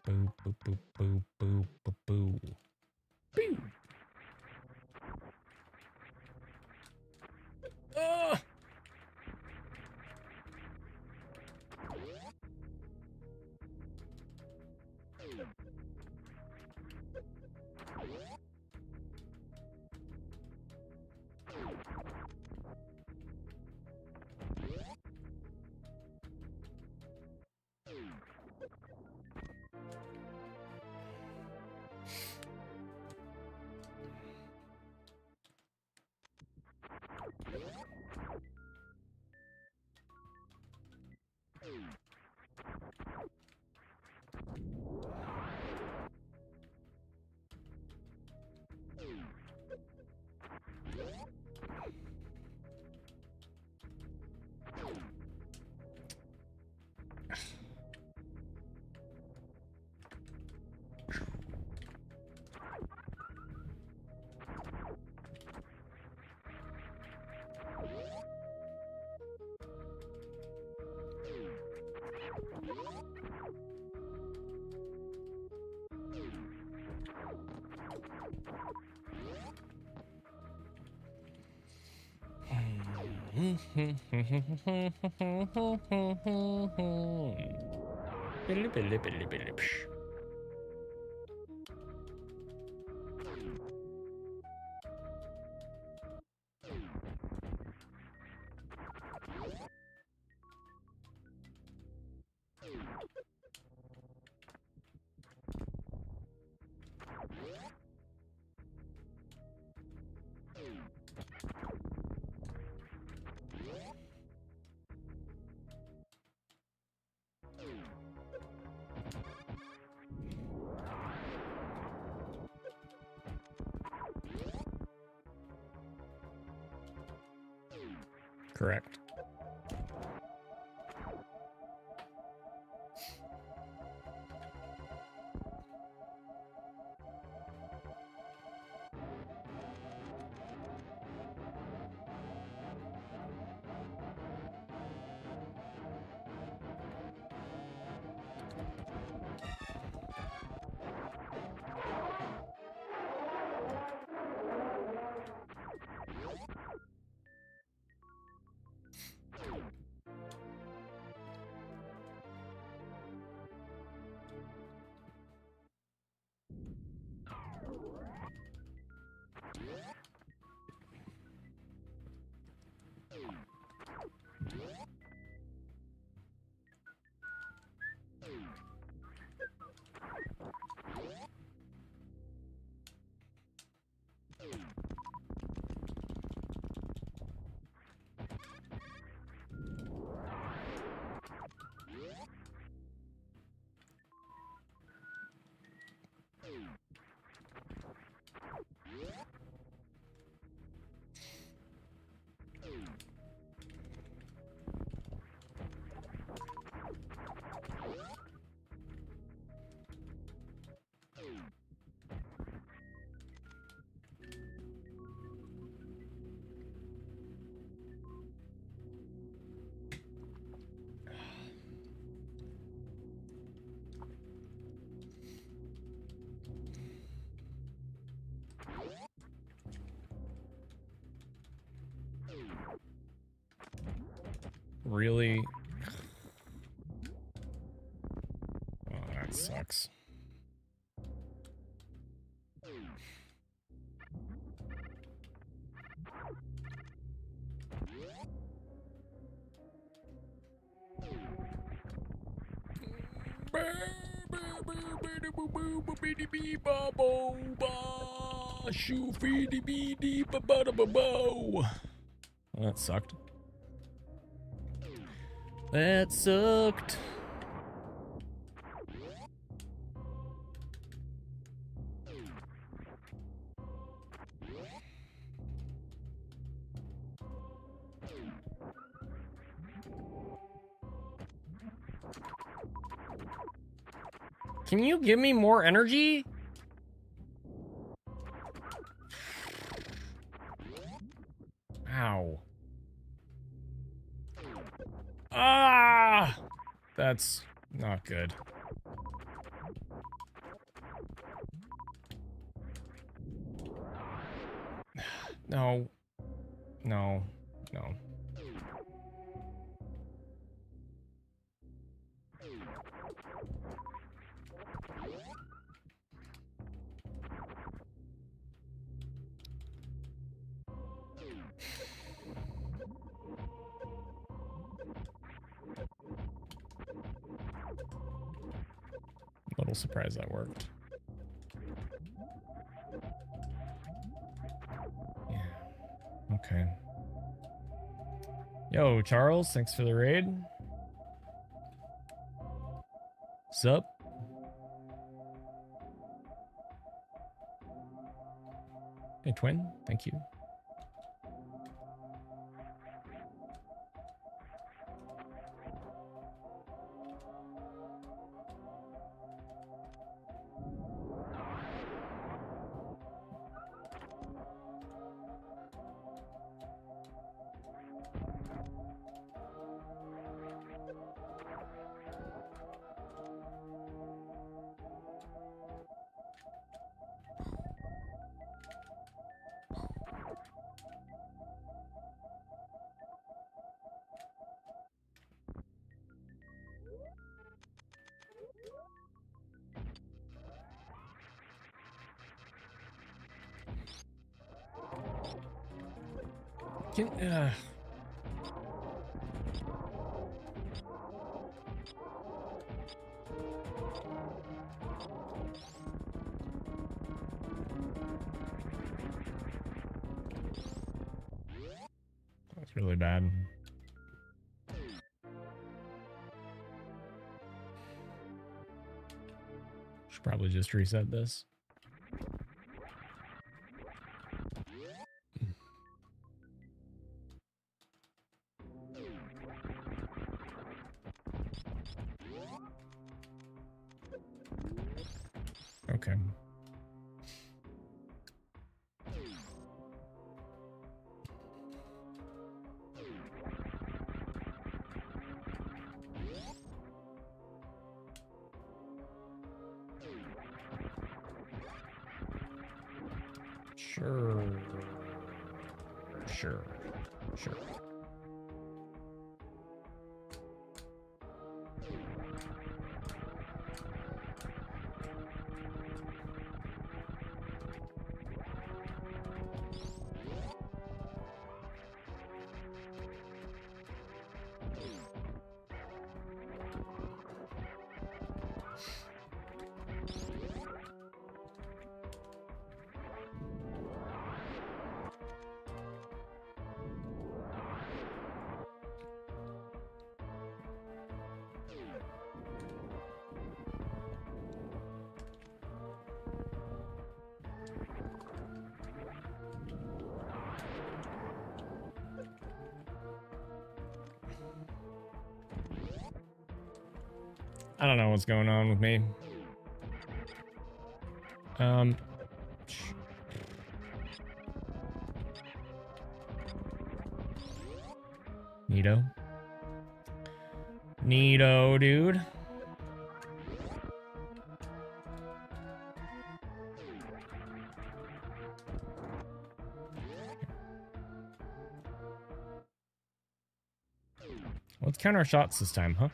Boo, boo, boo, boo, boo, boo, boo. Boo. Ugh. Correct. Really? Oh, that sucks. That sucked. That sucked. Can you give me more energy? Ow. Ah! That's not good. No. No. No. Little surprised that worked. Yeah. Okay. Yo, Charles, thanks for the raid. Sup? Hey, Twin, thank you. Can, That's really bad. Should probably just reset this. Okay. Sure. Sure. Sure. I don't know what's going on with me. Neato. Neato, dude. Let's count our shots this time, huh?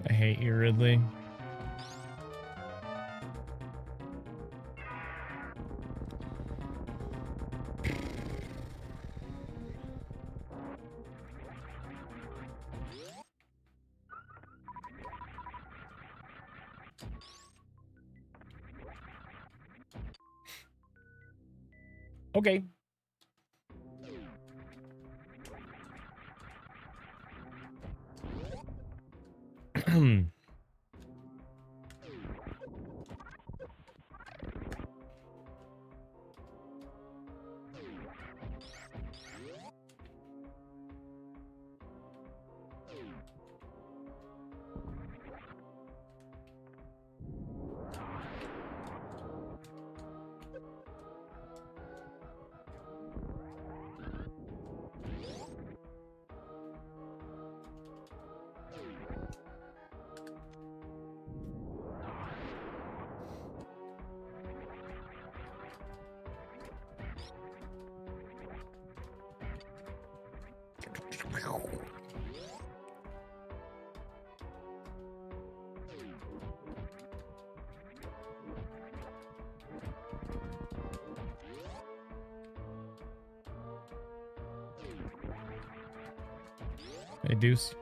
I hate you, Ridley. Okay. Hey, Deuce.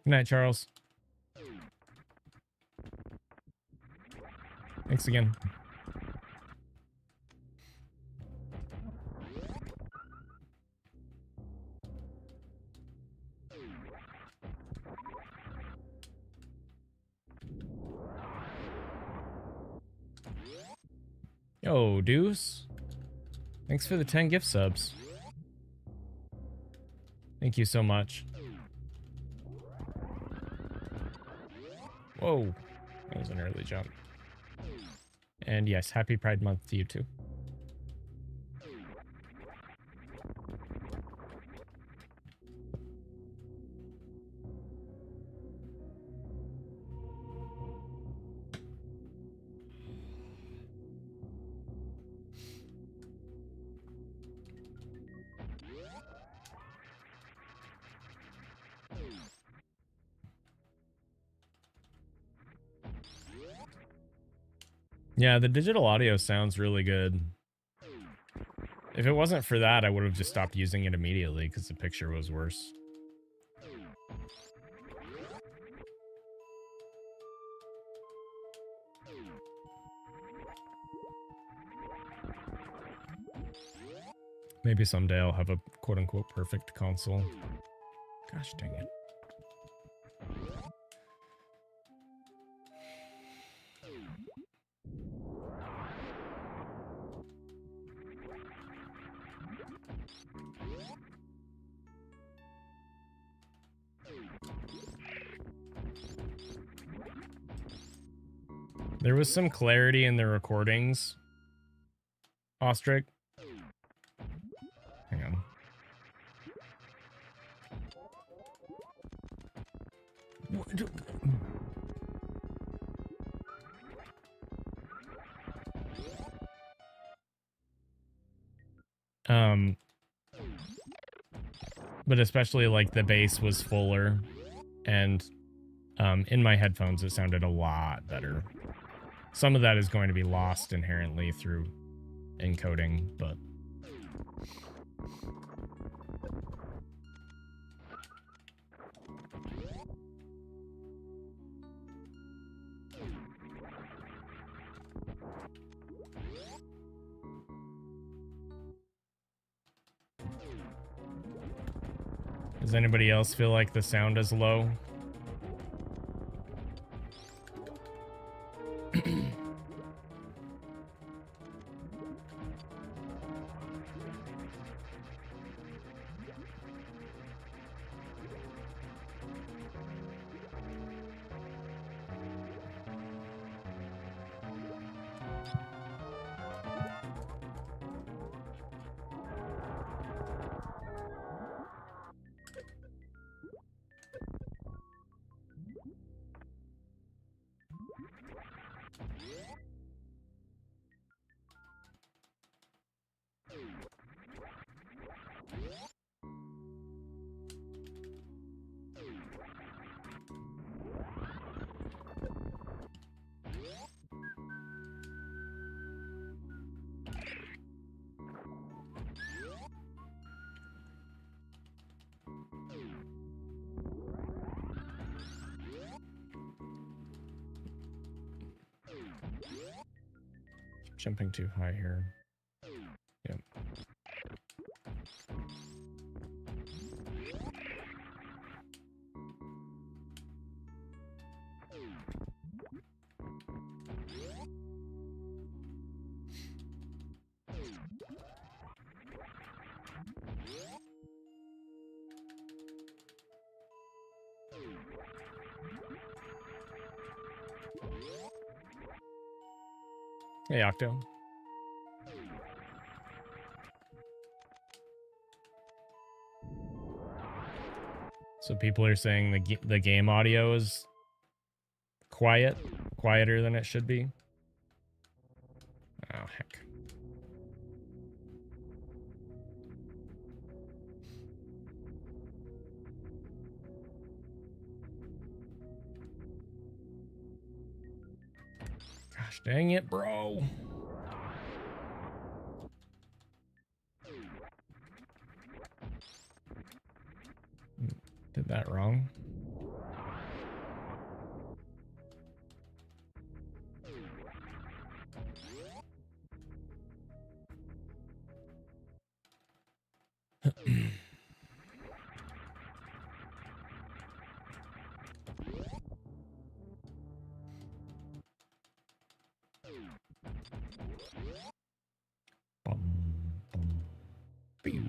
Good night, Charles. Thanks again. Yo, Deuce. Thanks for the 10 gift subs. Thank you so much. Whoa. That was an early jump. And yes, happy Pride Month to you too. Yeah, the digital audio sounds really good. If it wasn't for that, I would have just stopped using it immediately because the picture was worse. Maybe someday I'll have a quote-unquote perfect console. Gosh dang it. There was some clarity in the recordings. Ostrich. Hang on. But especially like the bass was fuller, and in my headphones it sounded a lot better. Some of that is going to be lost inherently through encoding, but does anybody else feel like the sound is low? Jumping too high here. Yep. Hey, Octo. So people are saying the game audio is quieter than it should be. Oh, heck. Gosh dang it, bro. Did that wrong. Bum, bum, pew.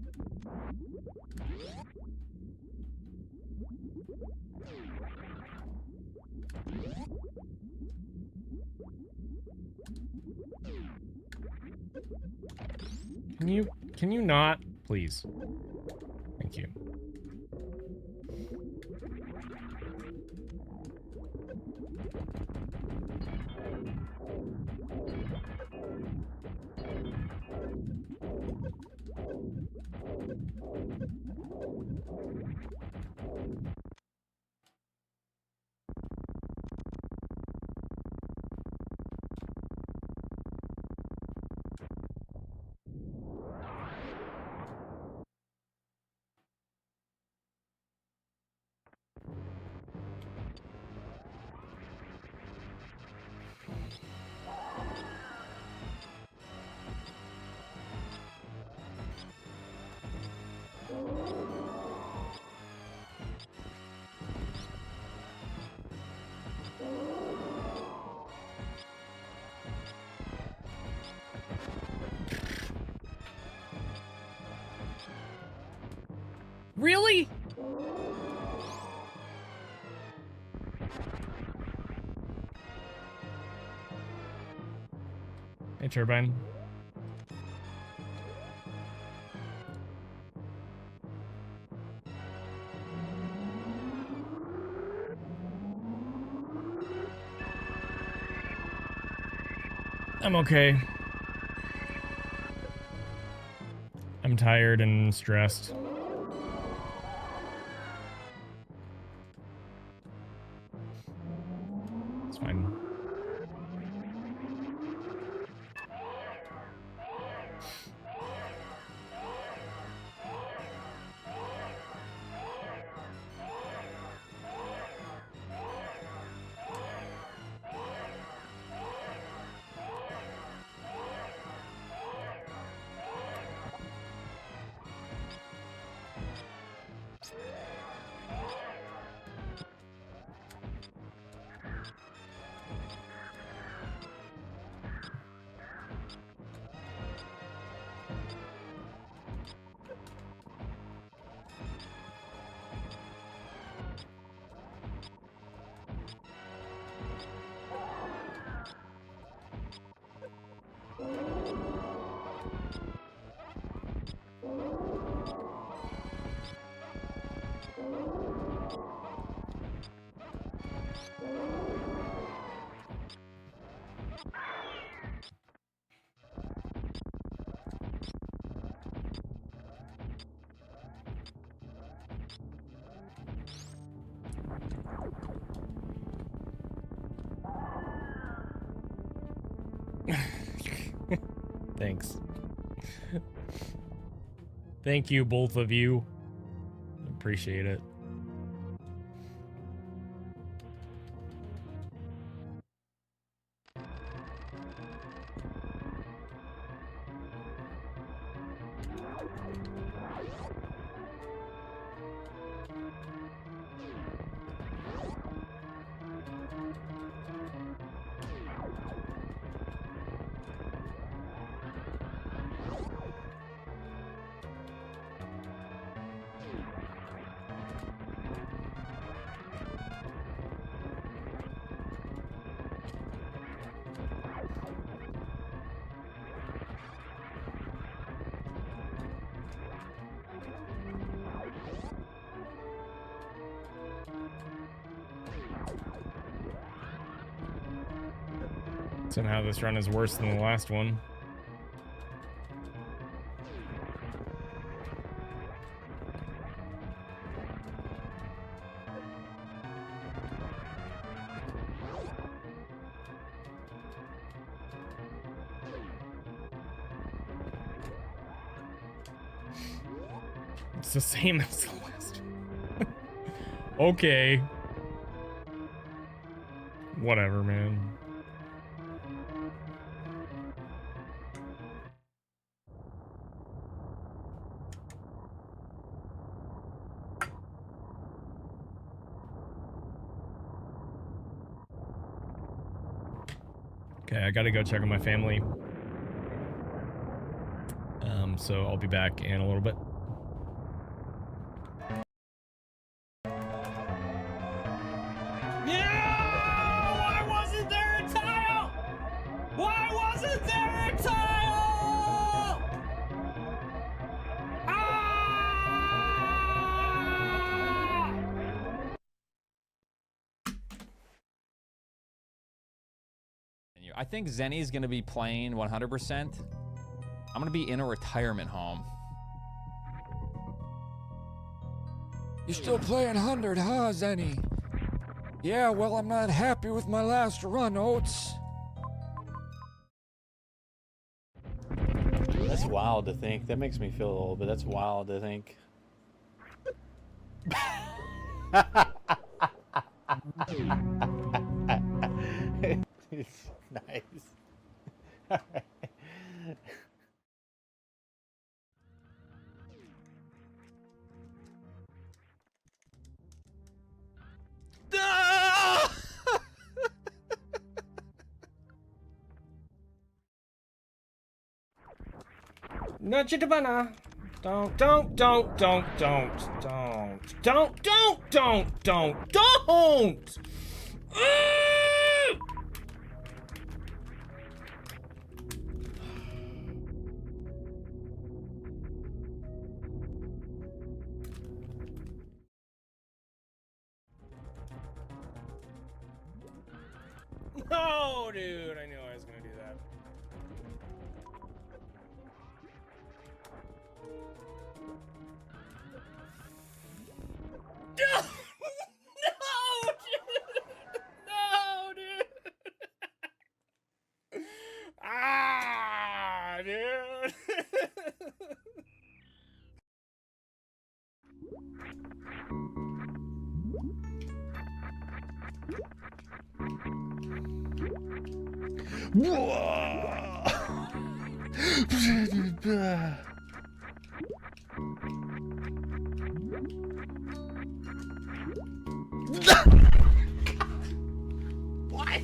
Can you not? Please. Thank you. Really? Hey, Turbine. I'm okay. I'm tired and stressed. It's fine. Thanks. Thank you, both of you. Appreciate it. Somehow this run is worse than the last one. It's the same as the last one. Okay. Whatever, man. Okay, I gotta go check on my family. So I'll be back in a little bit. Why wasn't there a tile? Why wasn't there a tile? I think Zenny's gonna be playing 100%. I'm gonna be in a retirement home. You're still playing 100, huh, Zenny? Yeah, well, I'm not happy with my last run, Oats. That's wild to think. That makes me feel old, but that's wild to think. It's nice. Noche de bana. Don't. No, dude, I knew I was gonna do that. No! No, dude! No, dude! Ah, dude! What?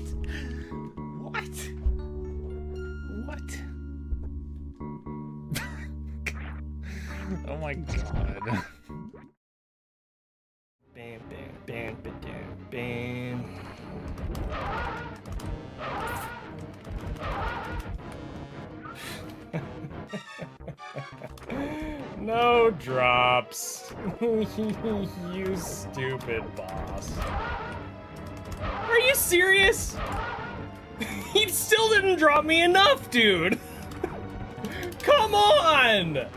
Oh my god. Bam, bam, bam, bam, bam. No drops. You stupid boss. Are you serious? He still didn't drop me enough, dude. Come on.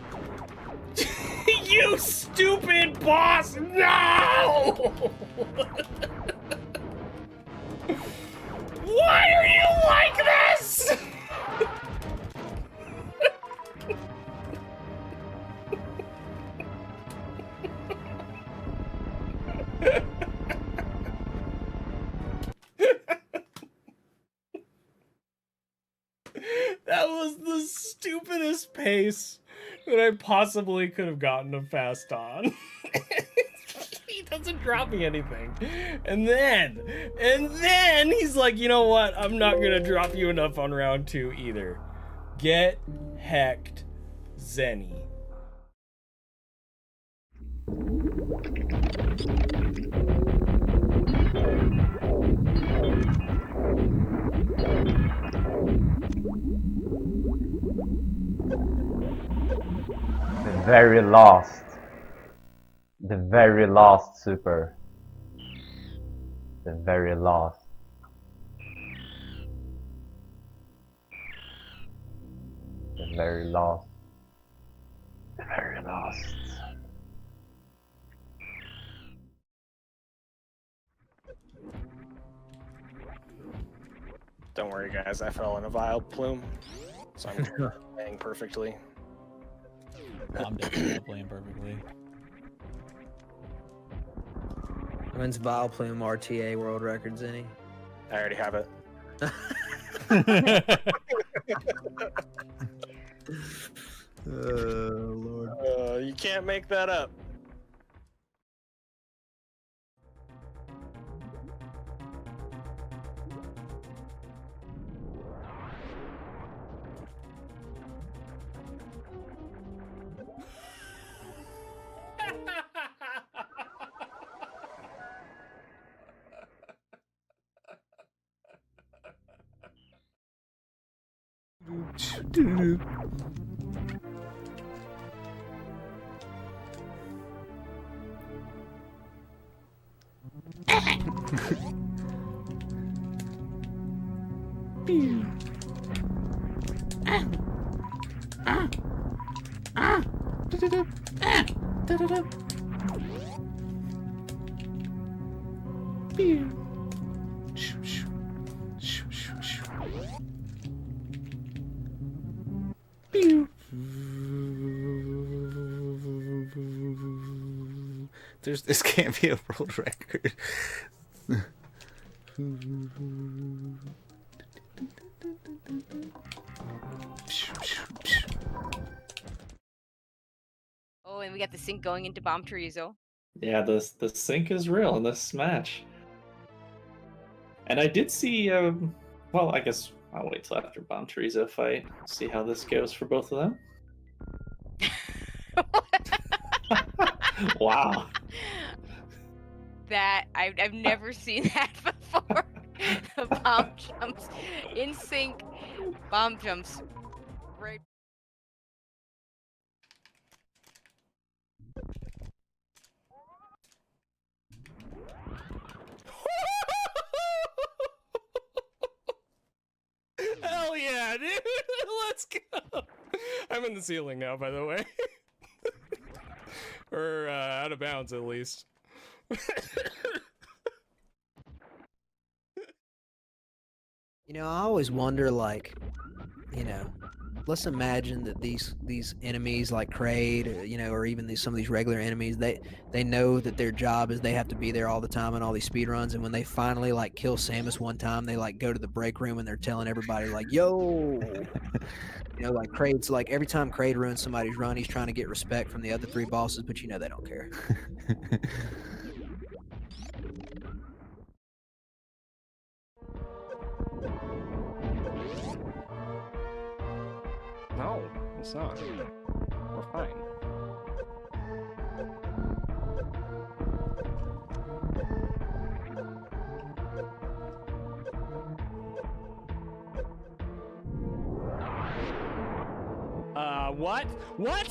You stupid boss. No. Why are you like this? That was the stupidest pace that I possibly could have gotten him fast on. He doesn't drop me anything. And then he's like, you know what? I'm not gonna drop you enough on round 2 either. Get hecked, Zenny. The very last. The very last super. The very last. The very last. The very last. Don't worry, guys. I fell in a vile plume, so I'm playing perfectly. I'm definitely not playing perfectly. When's Vile Plume RTA world records any? I already have it. Lord. You can't make that up. Pew. This can't be a world record. Oh, and we got the sync going into Bomb Chorizo. Yeah, the sync is real in this match. And I did see, well, I guess I'll wait till after Bomb Chorizo fight, see how this goes for both of them. Wow. That I've never seen that before. The bomb jumps in sync. Bomb jumps right. Hell yeah, dude! Let's go! I'm in the ceiling now, by the way. Or out of bounds, at least. You know, I always wonder, like, you know, let's imagine that these enemies like Kraid, you know, or even some of these regular enemies, they know that their job is they have to be there all the time in all these speedruns, and when they finally like kill Samus one time, they like go to the break room and they're telling everybody like, yo, you know, like Kraid's like every time Kraid ruins somebody's run, he's trying to get respect from the other 3 bosses, but you know they don't care. No, it's not. We're fine. What? What?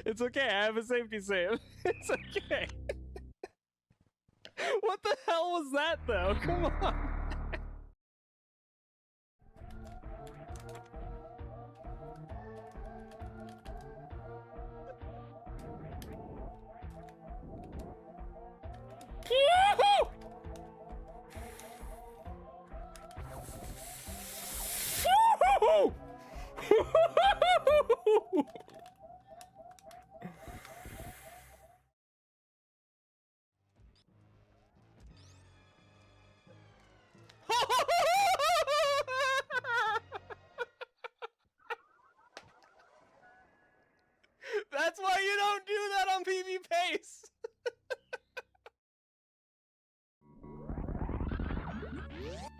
It's okay, I have a safety save. It's okay. What the hell was that, though? Come on. That's why you don't do that on PB Pace.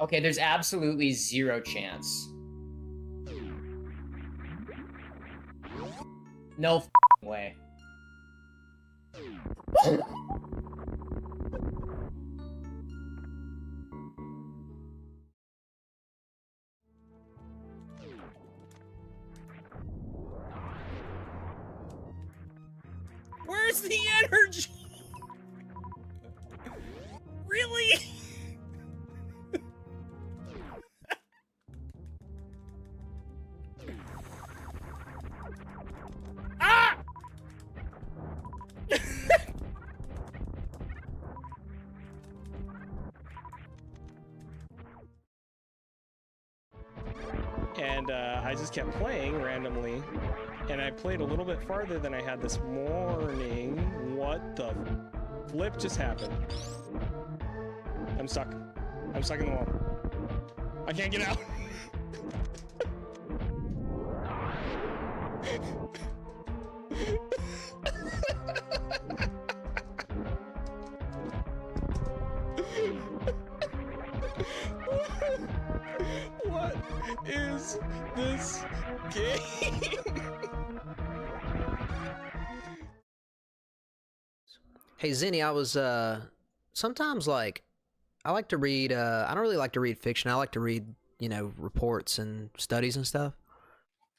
Okay, there's absolutely zero chance. No f***ing way. Where's the energy? Really? Ah! And I just kept playing randomly, and I played a little bit farther than I had this morning. What the flip just happened? I'm stuck. I'm stuck in the wall. I can't get out. What is this game? Hey Zenny, I was sometimes like I like to read I don't really like to read fiction. I like to read, you know, reports and studies and stuff.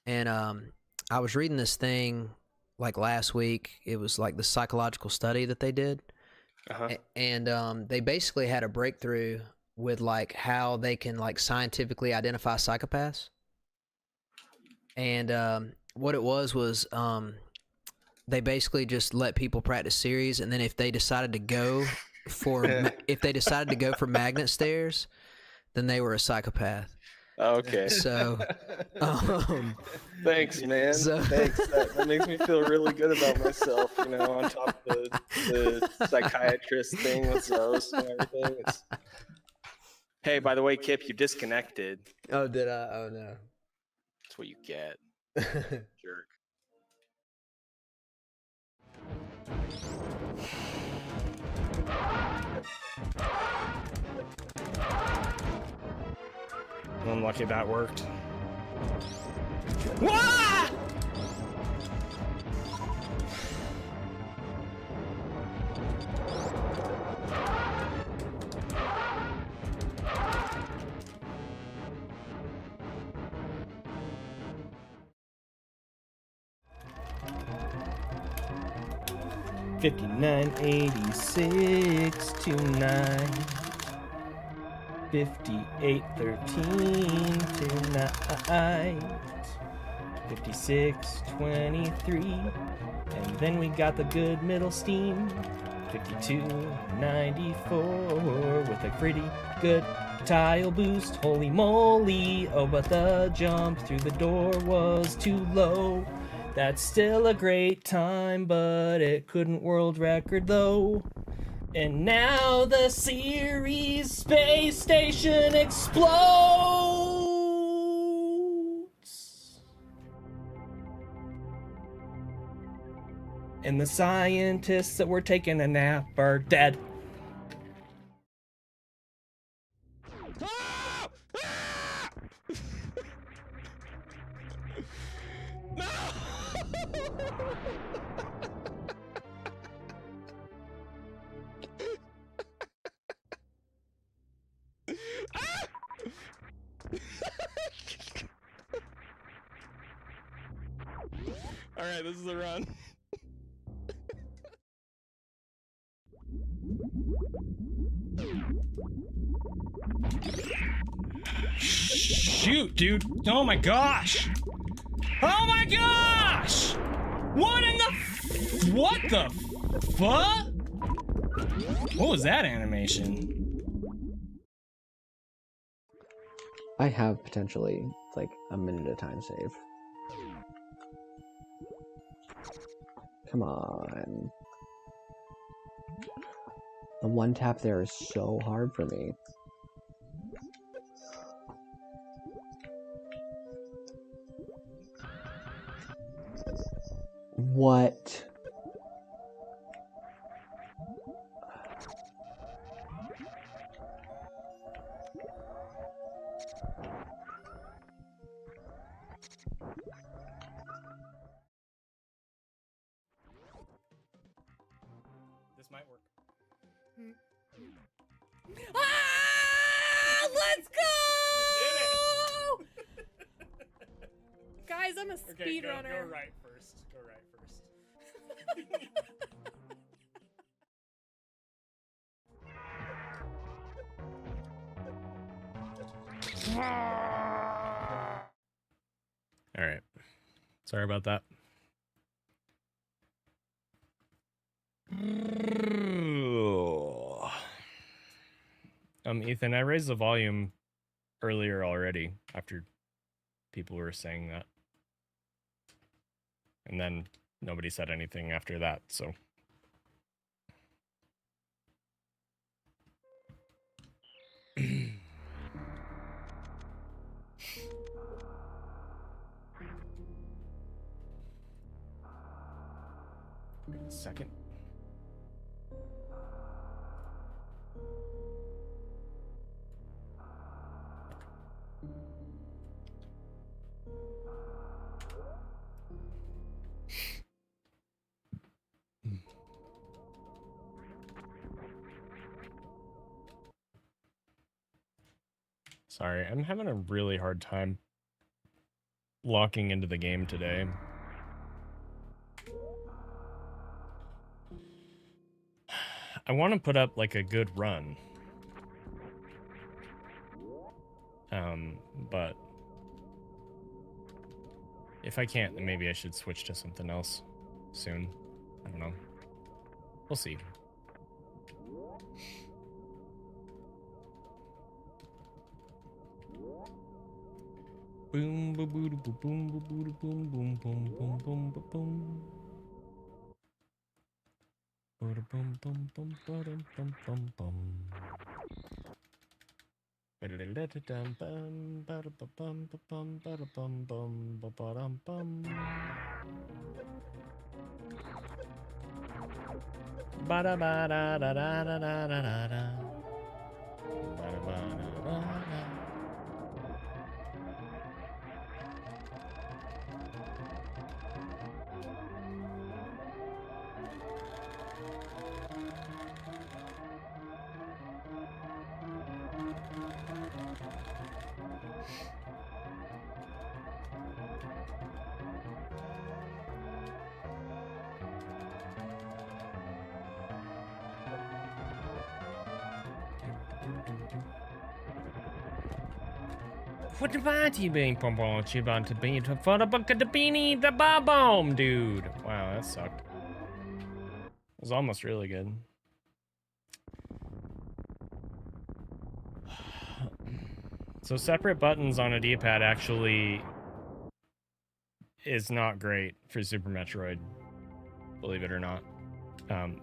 And I was reading this thing like last week. It was like the psychological study that they did. And they basically had a breakthrough with like how they can like scientifically identify psychopaths. And what it was they basically just let people practice series, and then if they decided to go for magnet stairs, then they were a psychopath. Okay. So, thanks, man. Thanks. That makes me feel really good about myself. You know, on top of the psychiatrist thing with those and everything. Hey, by the way, Kip, you disconnected. Oh, did I? Oh no. That's what you get. Jerk. I'm lucky that worked. Wah! $59, 86, 29. 58, 13, tonight. 56, 23. And then we got the good middle steam. 52, 94 with a pretty good tile boost. Holy moly, oh, but the jump through the door was too low. That's still a great time, but it couldn't world record though. And now the Ceres space station explodes. And the scientists that were taking a nap are dead. Alright, this is the run. Shoot, dude. Oh my gosh. Oh my gosh! What in the what the fuck? What was that animation? I have potentially like a minute of time save. Come on. The one tap there is so hard for me. What? This might work. Ah! Let's go! Guys, I'm a speedrunner. Go right first. Go right first. All right. Sorry about that. Ethan, I raised the volume earlier already after people were saying that. And then nobody said anything after that, so. Wait a second. Sorry, I'm having a really hard time locking into the game today. I want to put up like a good run. But if I can't, then maybe I should switch to something else soon. I don't know. We'll see. Boom, boom, boom, boom, boom, boom, boom, boom, boom, boom, boom, boom. Boom, boom, boom, boom, boom, boom, boom, boom. What the party being pom pom chibon to be to for the bucket the beanie the bomb, dude. Wow, that sucked. It was almost really good. So separate buttons on a D-pad actually is not great for Super Metroid, believe it or not.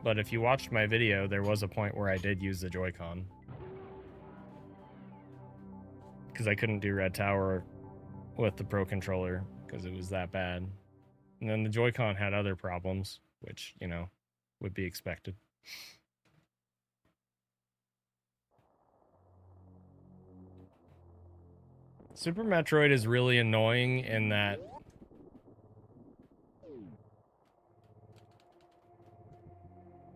But if you watched my video, there was a point where I did use the Joy-Con. Because I couldn't do Red Tower with the Pro Controller, because it was that bad. And then the Joy-Con had other problems, which, you know, would be expected. Super Metroid is really annoying in that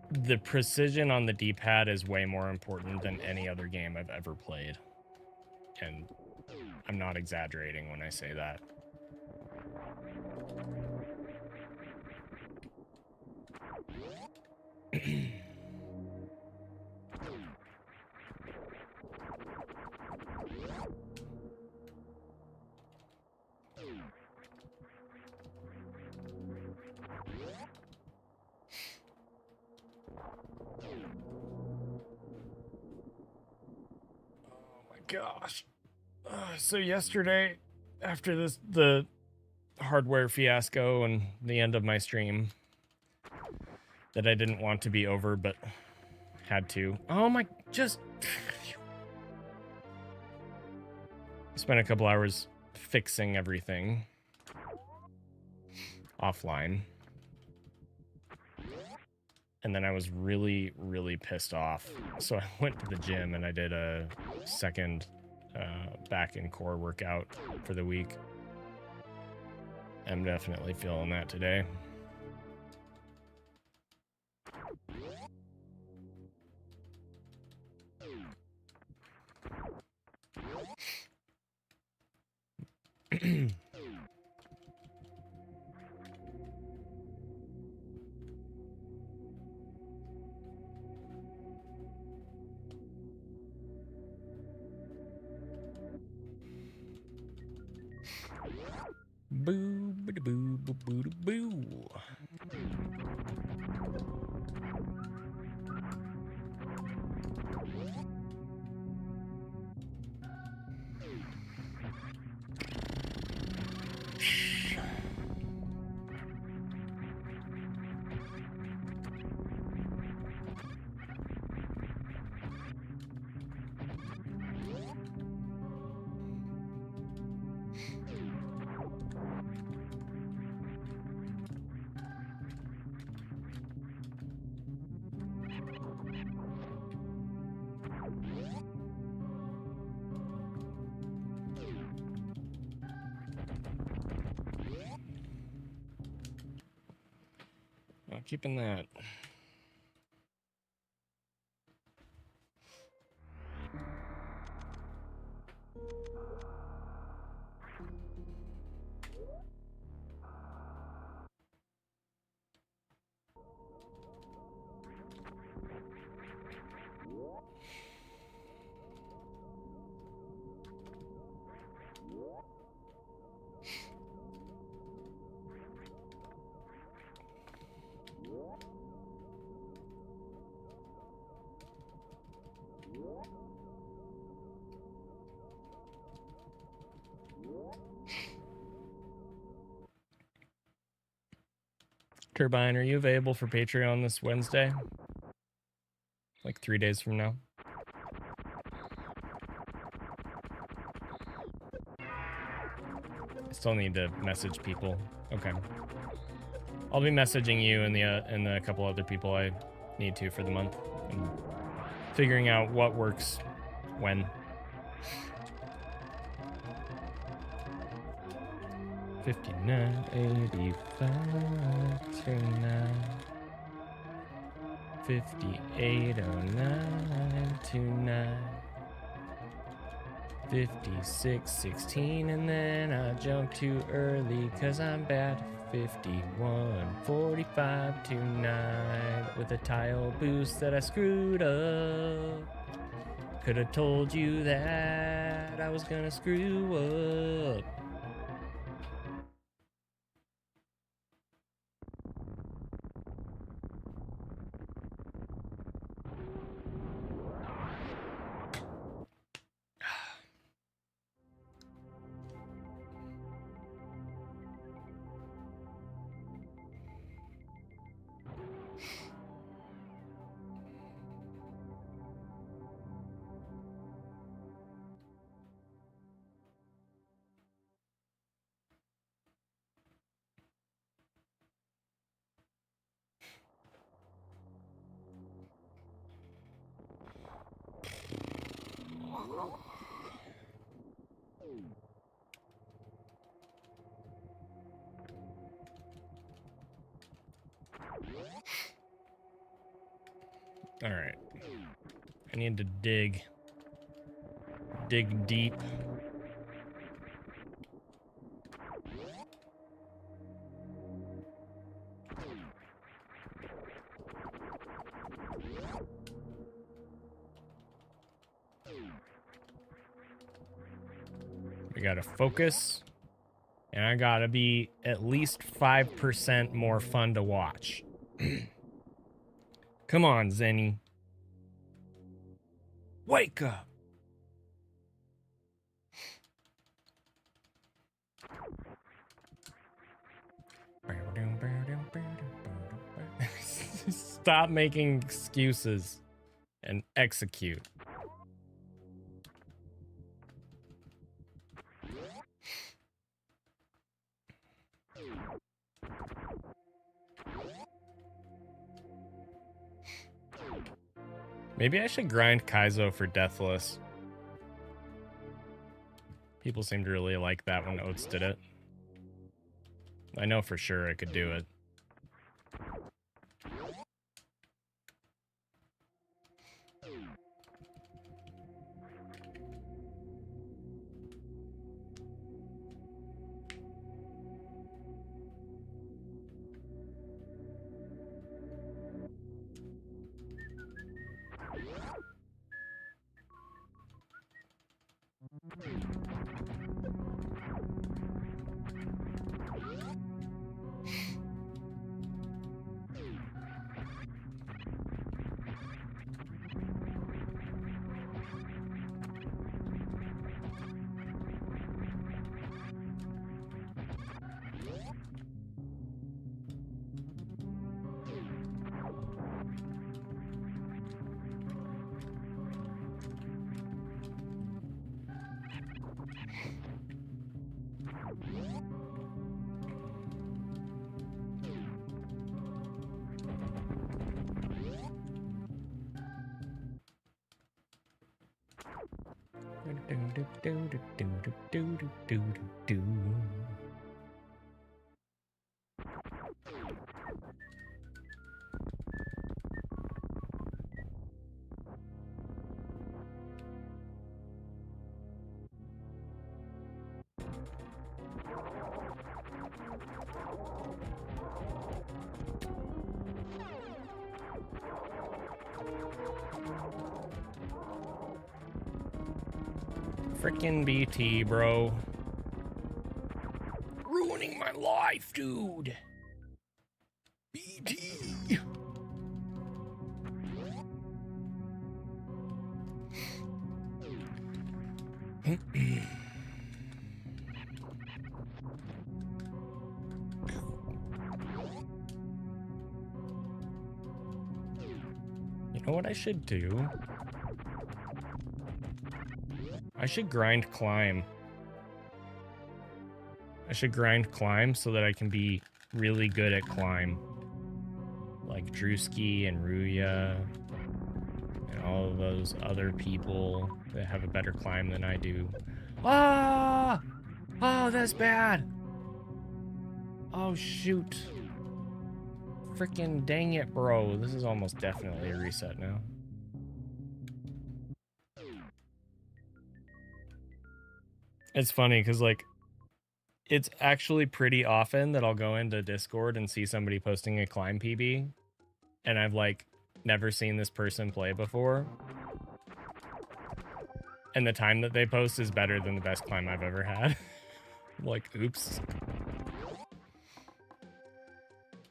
the precision on the D-pad is way more important than any other game I've ever played. And I'm not exaggerating when I say that. Gosh. So yesterday, after the hardware fiasco and the end of my stream that I didn't want to be over, but had to. Oh my, just spent a couple hours fixing everything offline. And then I was really, really pissed off. So I went to the gym and I did a second back and core workout for the week. I'm definitely feeling that today. Boo, boo, boo, boo, boo, boo. Not keeping that. Turbine, are you available for Patreon this Wednesday? Like 3 days from now? I still need to message people. Okay. I'll be messaging you and the couple other people I need to for the month. And figuring out what works when. $59.85 tonight. $58.09 tonight. 56.16 and then I jumped too early cause I'm bad. 51.45 tonight with a tile boost that I screwed up. Could have told you that I was gonna screw up. All right. I need to dig deep. We gotta focus, and I gotta be at least 5% more fun to watch. Come on, Zenny. Wake up. Stop making excuses and execute. Maybe I should grind Kaizo for Deathless. People seem to really like that when Oats did it. I know for sure I could do it. Frickin' BT, bro. Ruining my life, dude. BT. what I should do? I should grind climb. I should grind climb so that I can be really good at climb. Like Drewski and Ruya and all of those other people that have a better climb than I do. Ah! Oh, that's bad. Oh, shoot. Freaking dang it, bro. This is almost definitely a reset now. It's funny because, like, it's actually pretty often that I'll go into Discord and see somebody posting a climb PB, and I've, like, never seen this person play before. And the time that they post is better than the best climb I've ever had. Like, oops.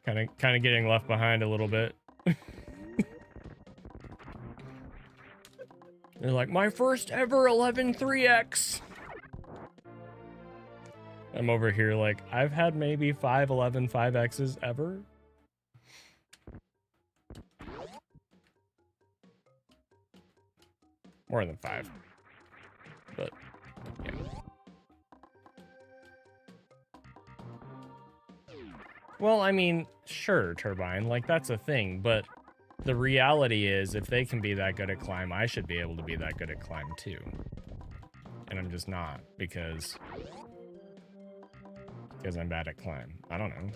Kind of getting left behind a little bit. They're like, my first ever 11-3X. I'm over here like, I've had maybe 5-11 5Xs ever. More than 5. But, yeah. Well, I mean, sure, Turbine, like, that's a thing, but the reality is, if they can be that good at climb, I should be able to be that good at climb, too. And I'm just not, because I'm bad at climb. I don't know.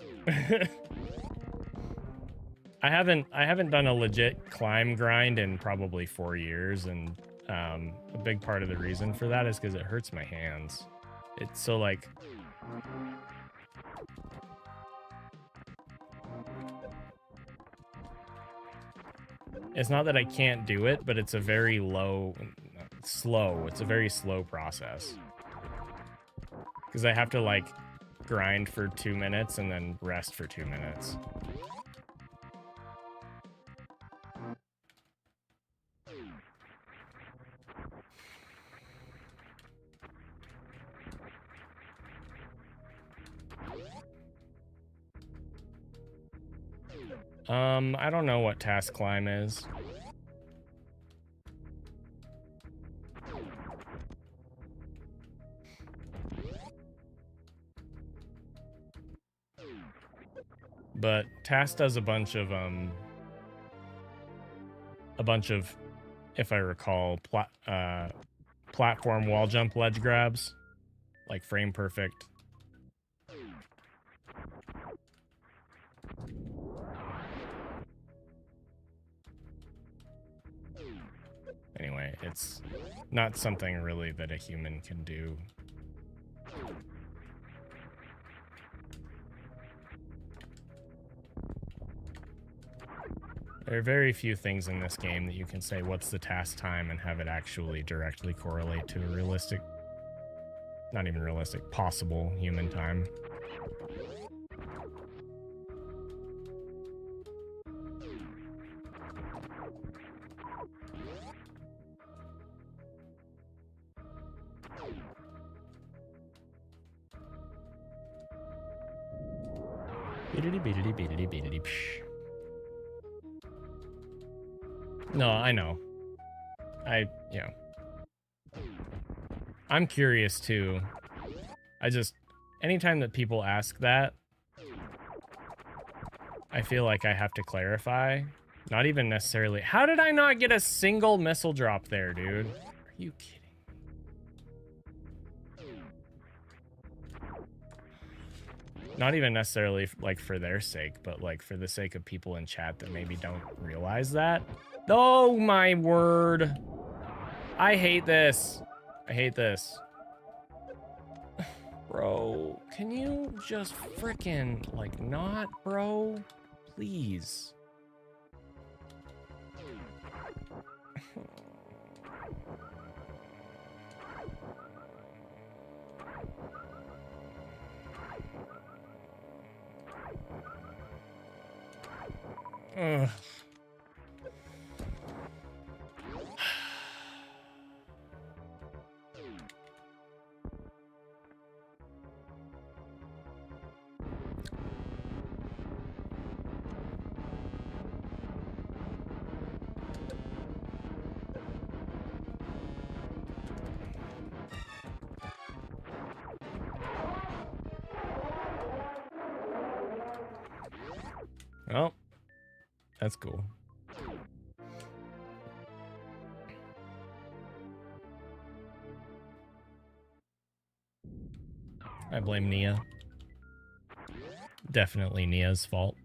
I haven't done a legit climb grind in probably 4 years, and a big part of the reason for that is because it hurts my hands. It's so, like, it's not that I can't do it, but it's a very slow. It's a very slow process. Because I have to, like, grind for 2 minutes and then rest for 2 minutes. I don't know what task climb is. But task does a bunch of, if I recall, platform wall jump ledge grabs, like frame perfect. Anyway, it's not something really that a human can do. There are very few things in this game that you can say what's the task time and have it actually directly correlate to a realistic, not even realistic, possible human time. No, I know. I'm curious too. Anytime that people ask that, I feel like I have to clarify. Not even necessarily. How did I not get a single missile drop there, dude? Are you kidding? Not even necessarily like for their sake, but like for the sake of people in chat that maybe don't realize that. Oh my word. I hate this. I hate this. Bro, can you just frickin' like not, bro? Please. Ugh. That's cool. I blame Nia. Definitely Nia's fault.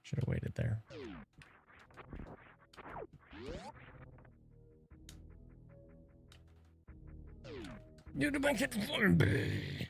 Should have waited there. You do make it for me.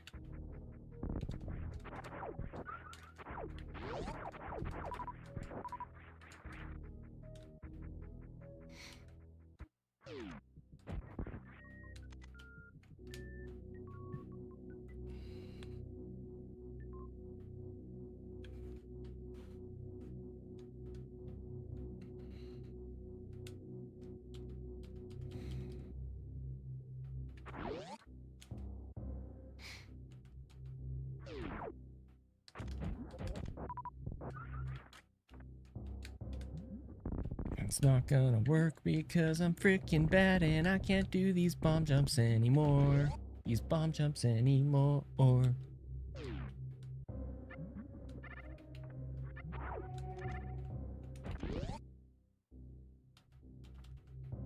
It's not gonna work because I'm freaking bad and I can't do these bomb jumps anymore. These bomb jumps anymore.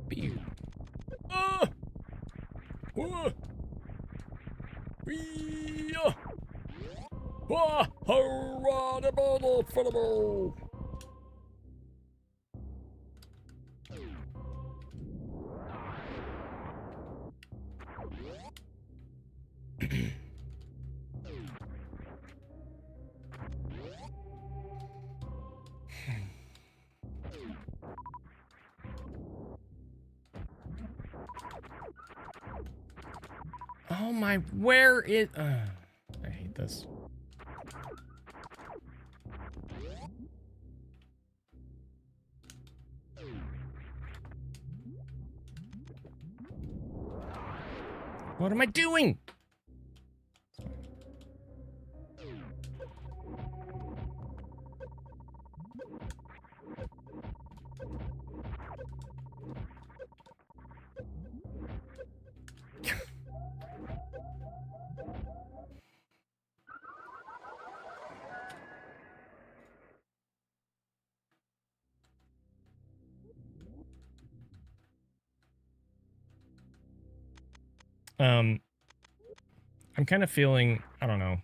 Pew. Ah! Whoa! Wee-ah! Ah! Hurrah! The ball, the Oh my, where is... I hate this. What am I doing? I'm kind of feeling, I don't know.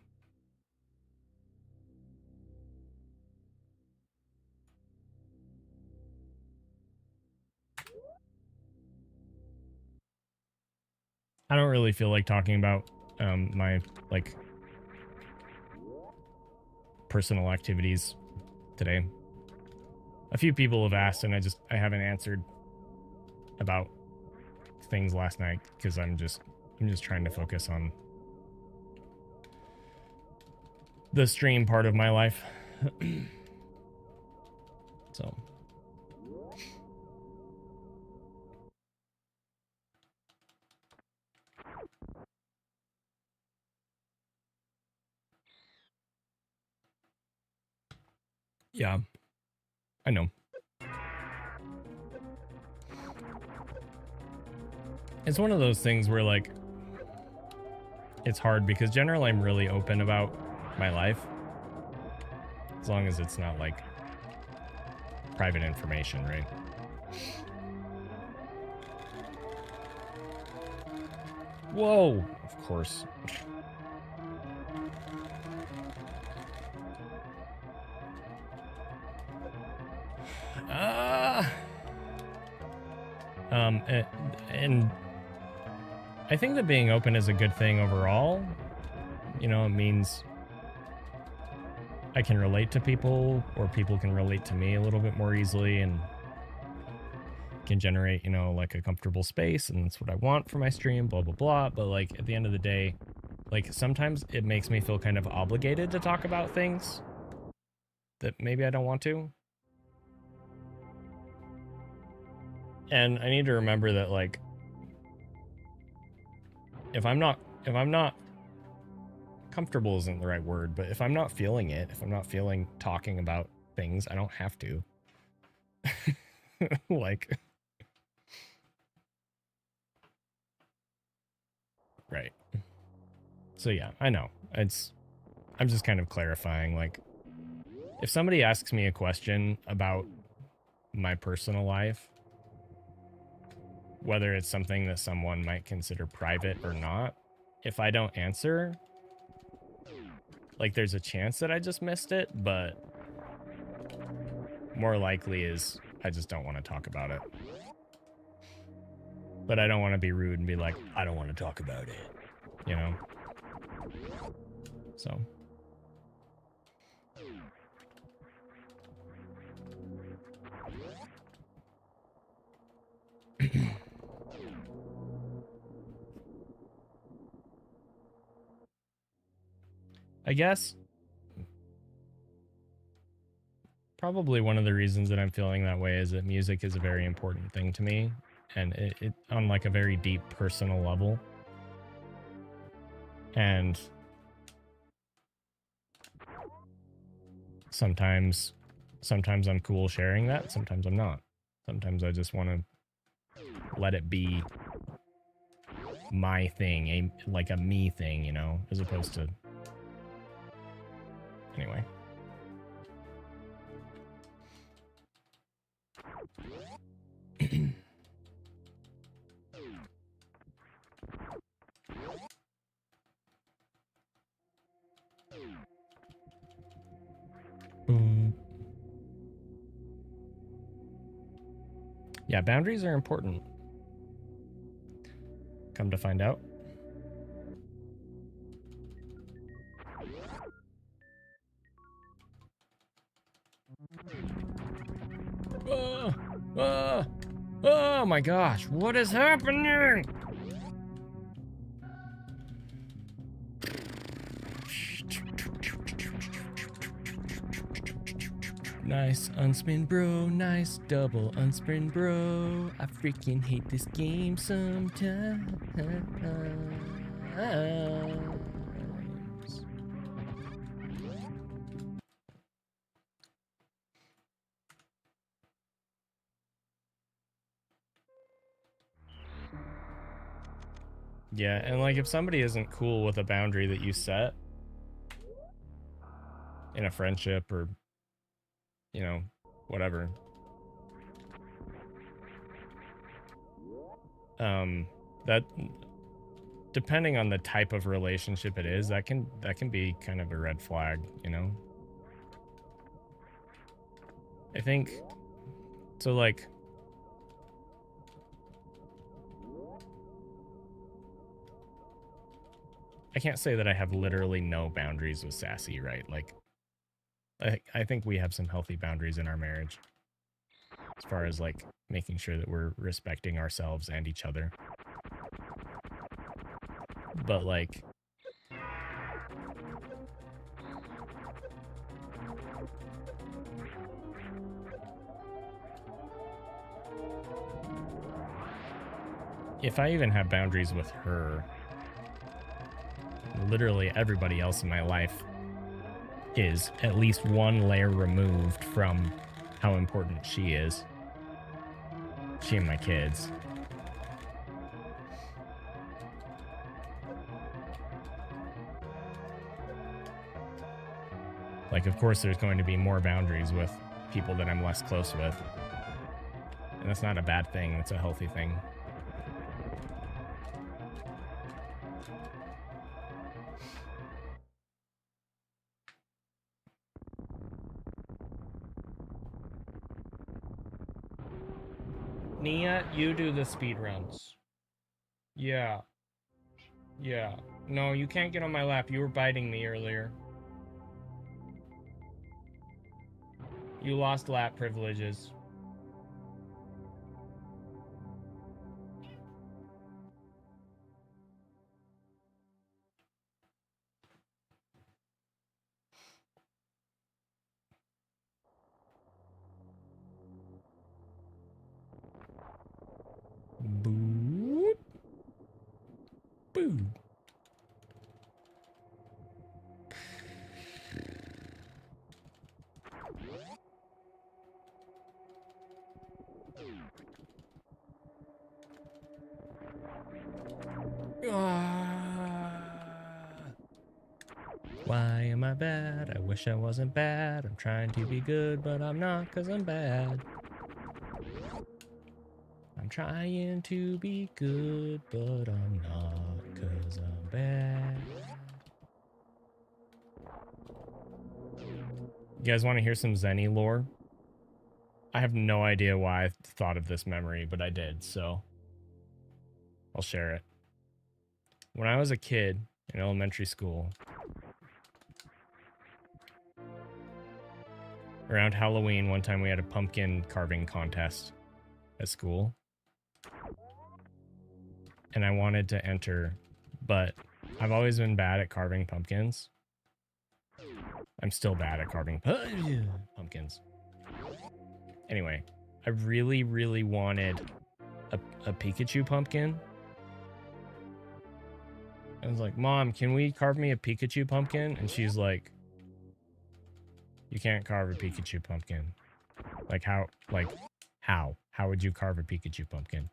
I don't really feel like talking about my like personal activities today. A few people have asked and I haven't answered about things last night because I'm just trying to focus on the stream part of my life. So yeah, I know. It's one of those things where like it's hard because generally I'm really open about my life. As long as it's not like private information, right? Whoa, of course. And I think that being open is a good thing overall. You know, it means I can relate to people, or people can relate to me a little bit more easily, and can generate, you know, like a comfortable space, and that's what I want for my stream, blah, blah, blah. But like at the end of the day, like sometimes it makes me feel kind of obligated to talk about things that maybe I don't want to. And I need to remember that like if I'm not comfortable isn't the right word, but if I'm not feeling it, if I'm not feeling talking about things, I don't have to. Like, right. So yeah, I know. I'm just kind of clarifying, like, if somebody asks me a question about my personal life, whether it's something that someone might consider private or not, if I don't answer, like, there's a chance that I just missed it, but more likely is I just don't want to talk about it. But I don't want to be rude and be like, I don't want to talk about it, you know? So. I guess probably one of the reasons that I'm feeling that way is that music is a very important thing to me, and it on like a very deep personal level. And sometimes I'm cool sharing that, sometimes I'm not. Sometimes I just want to let it be my thing, like a me thing, you know, as opposed to... Anyway. Boom. Yeah, boundaries are important. Come to find out. Oh my gosh, what is happening? Nice unspin, bro. Nice double unspin, bro. I freaking hate this game sometimes. Yeah, and like if somebody isn't cool with a boundary that you set in a friendship or, you know, whatever, that, depending on the type of relationship it is, that can be kind of a red flag, you know? I think, so like, I can't say that I have literally no boundaries with Sassy, right? Like, I think we have some healthy boundaries in our marriage. As far as, like, making sure that we're respecting ourselves and each other. But, like... if I even have boundaries with her, literally everybody else in my life is at least one layer removed from how important she is. She and my kids. Like, of course, there's going to be more boundaries with people that I'm less close with. And that's not a bad thing, it's a healthy thing. Nia, you do the speedruns. Yeah. Yeah. No, you can't get on my lap. You were biting me earlier. You lost lap privileges. Boop. Boo. Why am I bad? I wish I wasn't bad. I'm trying to be good, but I'm not because I'm bad. I'm trying to be good, but I'm not because I'm bad. You guys want to hear some Zenny lore? I have no idea why I thought of this memory, but I did, so I'll share it. When I was a kid in elementary school, around Halloween, one time we had a pumpkin carving contest at school. And I wanted to enter, but I've always been bad at carving pumpkins. I'm still bad at carving pumpkins. Anyway, I really, really wanted a Pikachu pumpkin. I was like, Mom, can we carve me a Pikachu pumpkin? And she's like, you can't carve a Pikachu pumpkin. Like how? How would you carve a Pikachu pumpkin?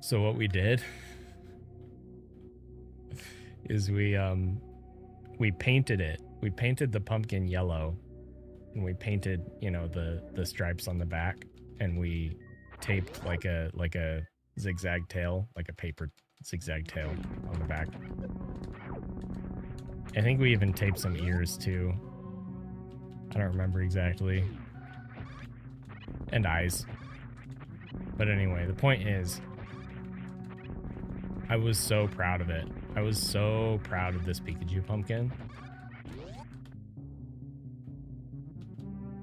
So what we did is we painted it. We painted the pumpkin yellow, and we painted, you know, the stripes on the back, and we taped like a zigzag tail, like a paper zigzag tail on the back. I think we even taped some ears too. I don't remember exactly. And eyes. But anyway, the point is, I was so proud of it. I was so proud of this Pikachu pumpkin.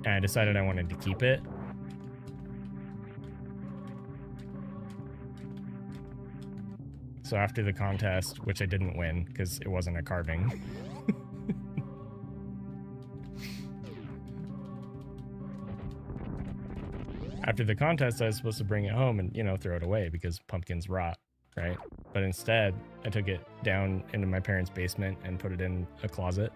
And I decided I wanted to keep it. So after the contest, which I didn't win because it wasn't a carving. After the contest, I was supposed to bring it home and, you know, throw it away because pumpkins rot, right? But instead, I took it down into my parents' basement and put it in a closet.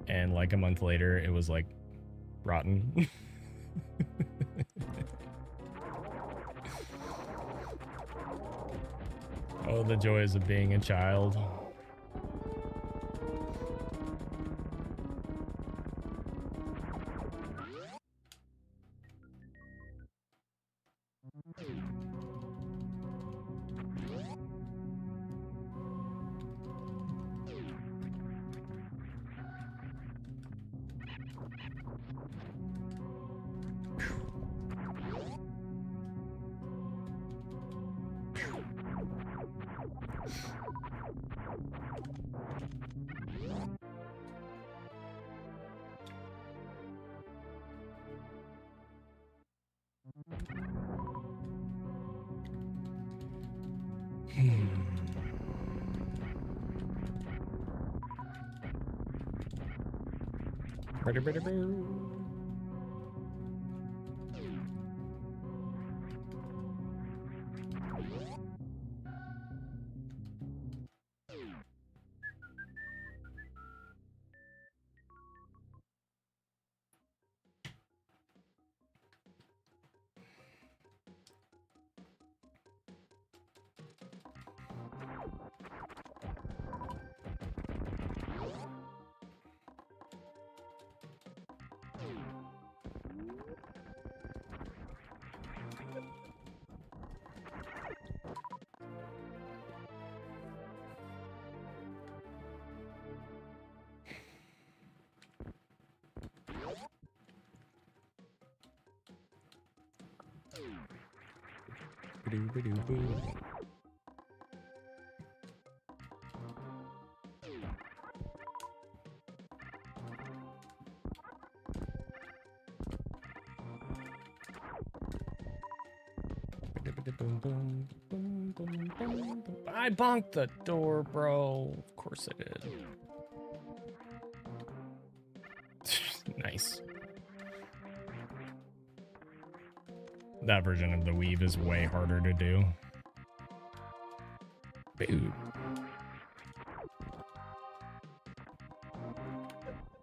And like a month later, it was like rotten. Oh, the joys of being a child. I bonked the door, bro. Of course I did. Nice. That version of the weave is way harder to do. Dude.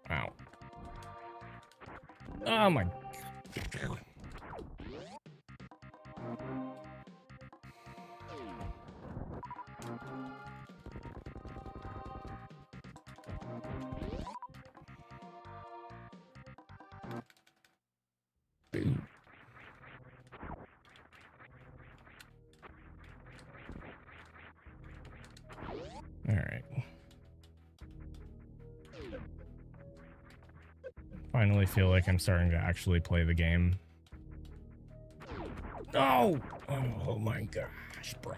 Wow. Oh my. All right. Finally feel like I'm starting to actually play the game. No! Oh my gosh, bro.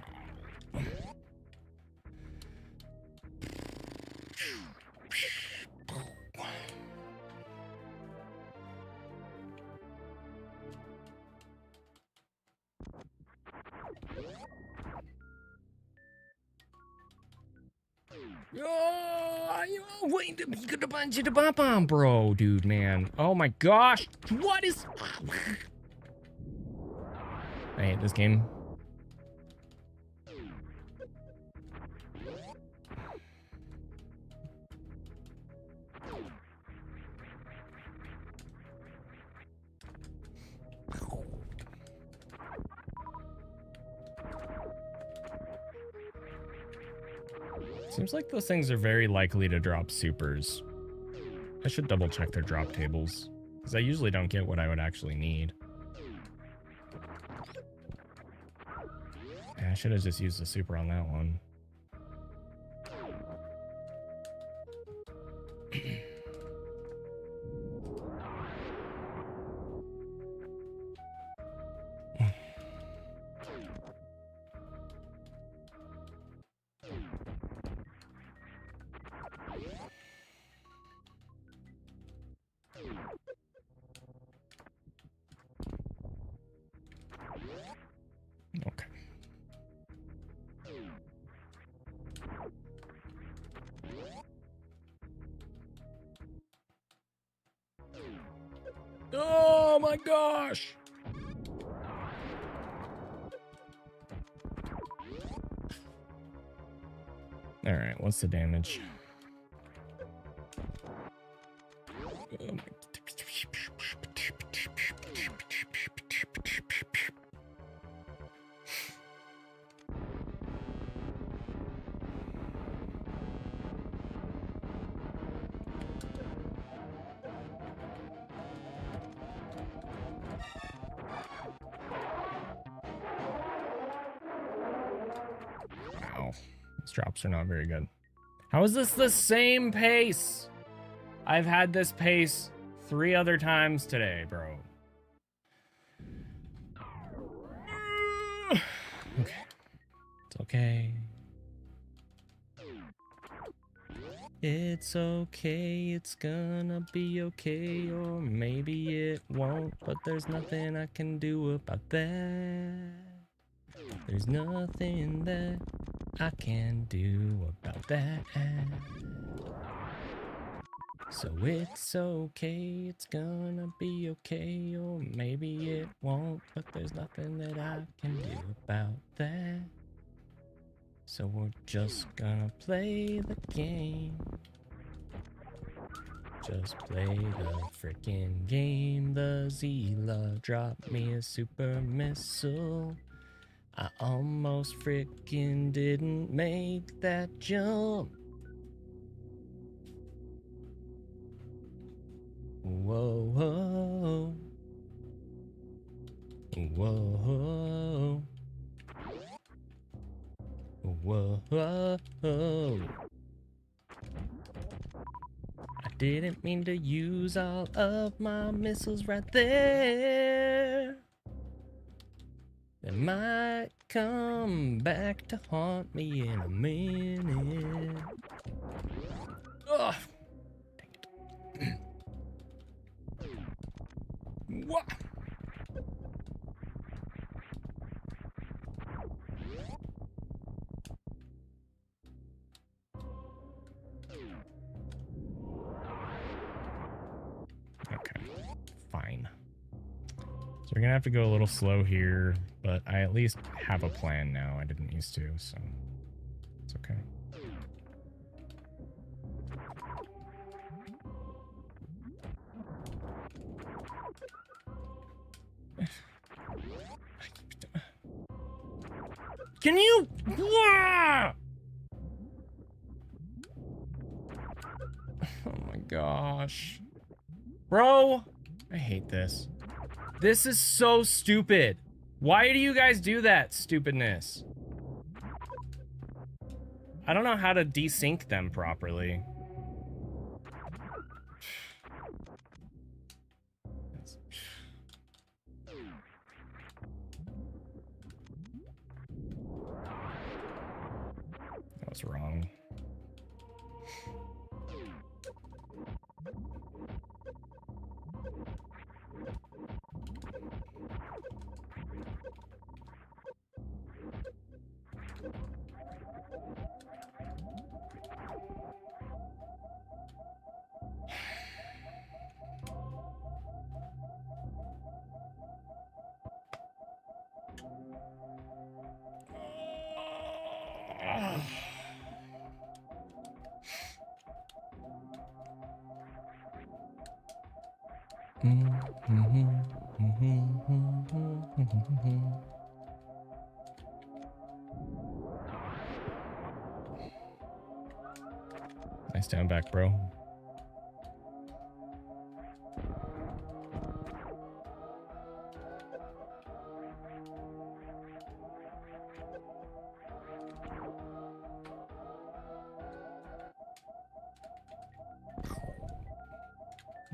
Oh, wait, you could have bunch of the bomb, bro, dude, man. Oh my gosh, what is? I hate this game. Seems like those things are very likely to drop supers. I should double check their drop tables, because I usually don't get what I would actually need. Yeah, I should have just used a super on that one. Okay. Oh my gosh! All right, what's the damage? Oh my. Wow, these drops are not very good. How is this the same pace? I've had this pace 3 other times today, bro. Okay. It's okay. It's okay, it's gonna be okay, or maybe it won't, but there's nothing I can do about that. There's nothing that I can do about that. So it's okay, it's gonna be okay, or maybe it won't, but there's nothing that I can do about that. So we're just gonna play the game. Just play the freaking game. The Zila dropped me a super missile. I almost freaking didn't make that jump. Whoa, whoa. Whoa. Whoa. I didn't mean to use all of my missiles right there. They might come back to haunt me in a minute. Ugh. Dang it. What? Okay, fine. So we're gonna have to go a little slow here, but I at least have a plan now. I didn't used to, so it's okay. Can you? Oh my gosh. Bro, I hate this. This is so stupid. Why do you guys do that stupidness? I don't know how to desync them properly. That was wrong. Nice down back, bro.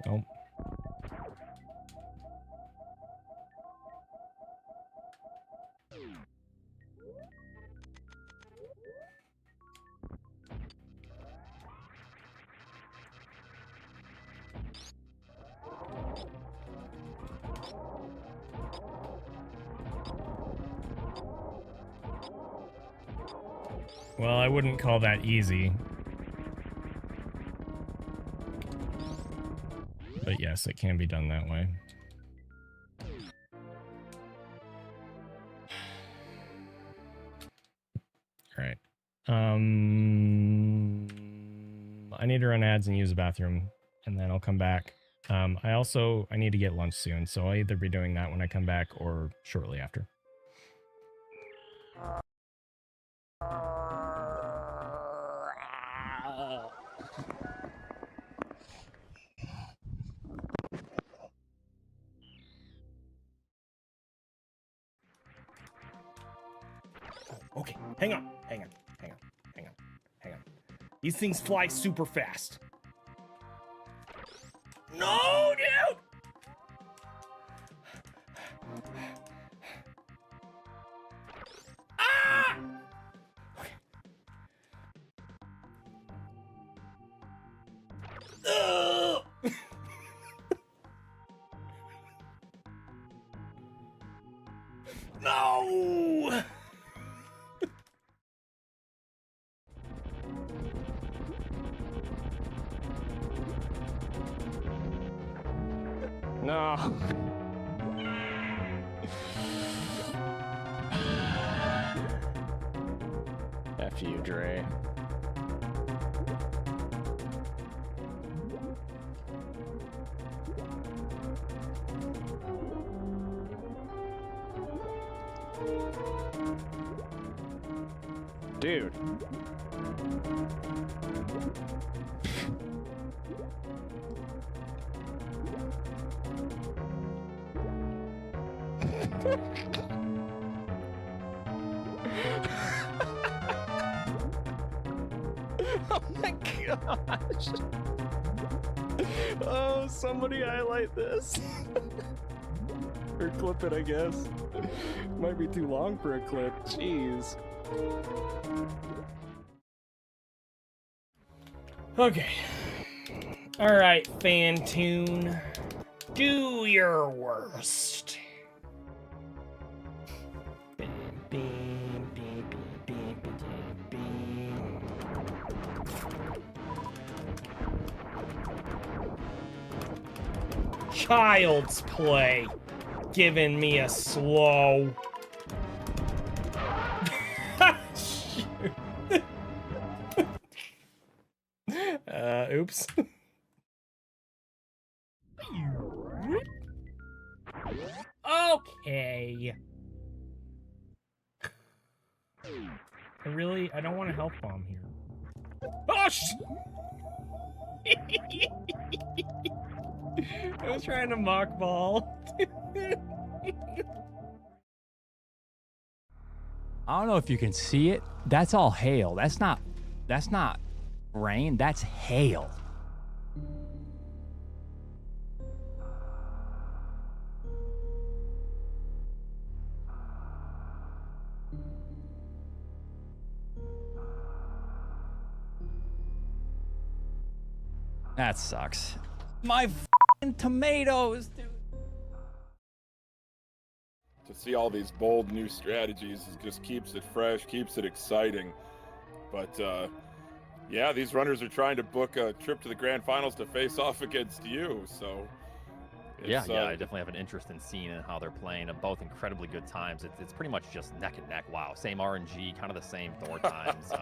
Nope. Well, I wouldn't call that easy. But yes, it can be done that way. Alright. I need to run ads and use the bathroom, and then I'll come back. I need to get lunch soon, so I'll either be doing that when I come back or shortly after. Okay, hang on. These things fly super fast. No, dude! Ah! Okay. Ugh! No! No. F you, Dre. Dude. Oh my gosh. Oh, somebody highlight this. Or clip it, I guess. Might be too long for a clip. Jeez. Okay. Alright, Fantune. Do your worst. Child's play. Giving me a slow. Oops. Okay. I don't want to health bomb here. Oh, I was trying to mock ball. I don't know if you can see it. That's all hail. That's not rain. That's hail. That sucks. My f***ing tomatoes, dude. To see all these bold new strategies just keeps it fresh, keeps it exciting. But yeah, these runners are trying to book a trip to the grand finals to face off against you. So Yeah, I definitely have an interest in seeing how they're playing. Both incredibly good times. It's pretty much just neck and neck. Wow, same RNG, kind of the same Thor times.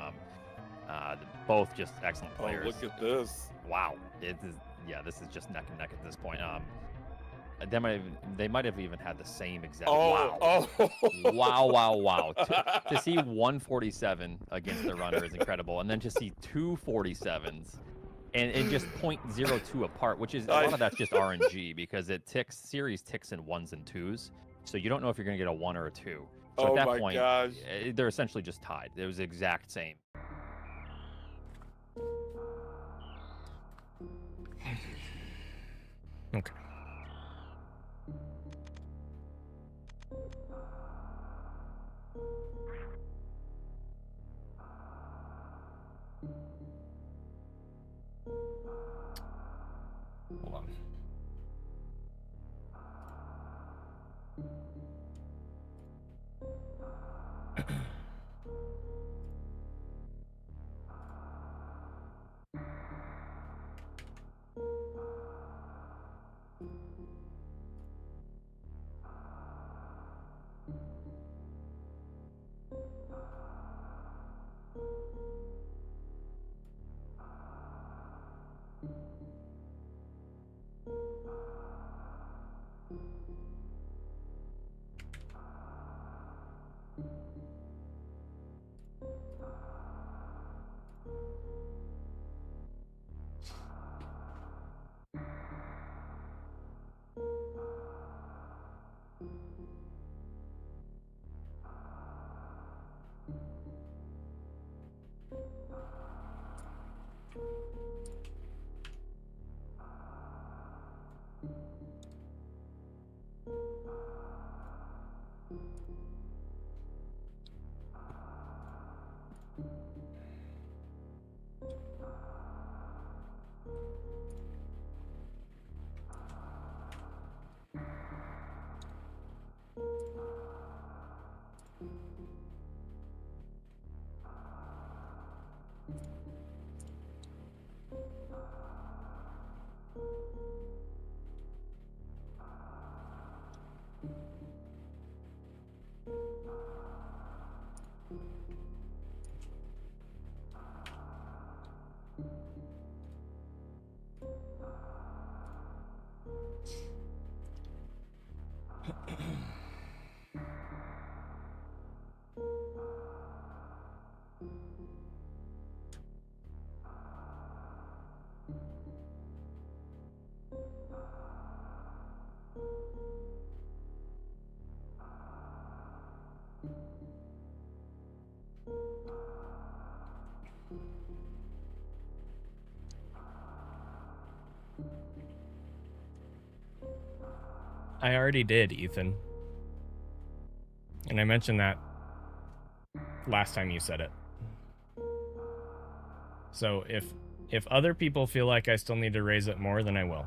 Both just excellent players. Oh, look at this! Wow, it is. Yeah, this is just neck and neck at this point. They might have even had the same exact. Wow. Wow. To see 147 against the runner is incredible, and then to see 247s. And just 0.02 apart, which is a lot of that's just RNG because series ticks in 1s and 2s, so you don't know if you're gonna get a 1 or a 2. So at that point, they're essentially just tied. It was the exact same. Okay. Hold on. I already did, Ethan. And I mentioned that last time you said it. So if other people feel like I still need to raise it more, then I will.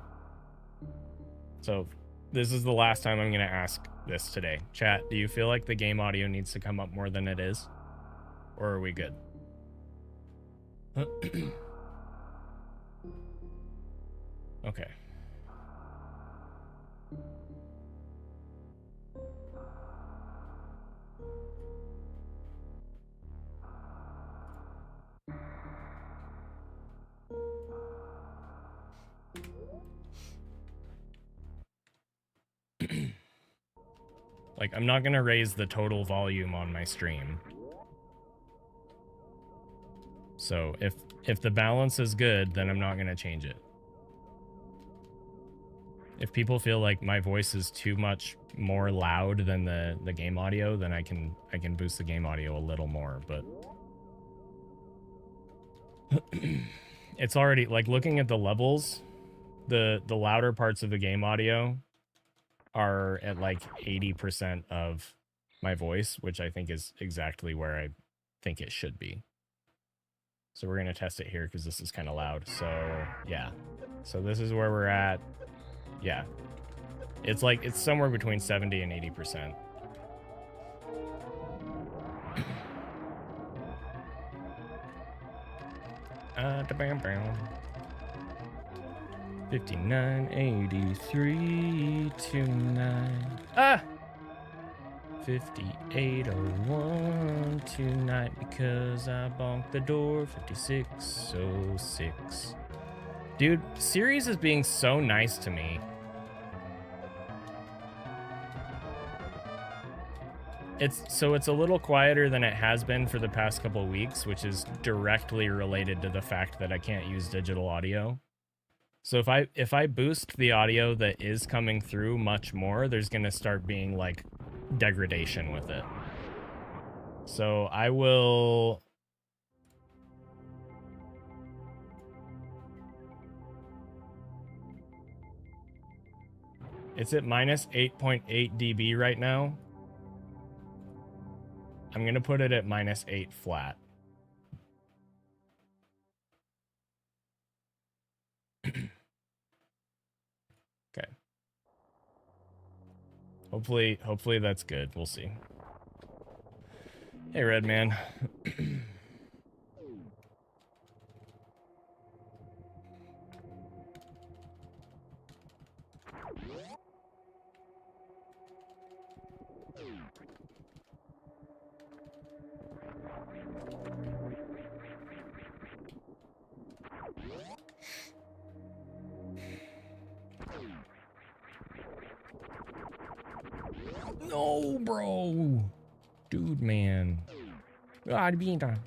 So this is the last time I'm going to ask this today. Chat, do you feel like the game audio needs to come up more than it is? Or are we good? Okay. Like, I'm not going to raise the total volume on my stream. So if the balance is good, then I'm not going to change it. If people feel like my voice is too much more loud than the game audio, then I can boost the game audio a little more, but it's already like looking at the levels, the louder parts of the game audio are at like 80% of my voice, which I think is exactly where I think it should be. So we're going to test it here because this is kind of loud. So yeah, so this is where we're at. Yeah, it's like it's somewhere between 70 and 80%. Bam bam. 5983 29. 5801 tonight because I bonked the door. 5606. Dude, Series is being so nice to me. It's a little quieter than it has been for the past couple of weeks, which is directly related to the fact that I can't use digital audio. So if I boost the audio that is coming through much more, there's going to start being like degradation with it. So I will It's at minus 8.8 dB right now. I'm going to put it at minus 8 flat. Okay. Hopefully that's good. We'll see. Hey, Redman. No, bro. Dude, man. God, be done.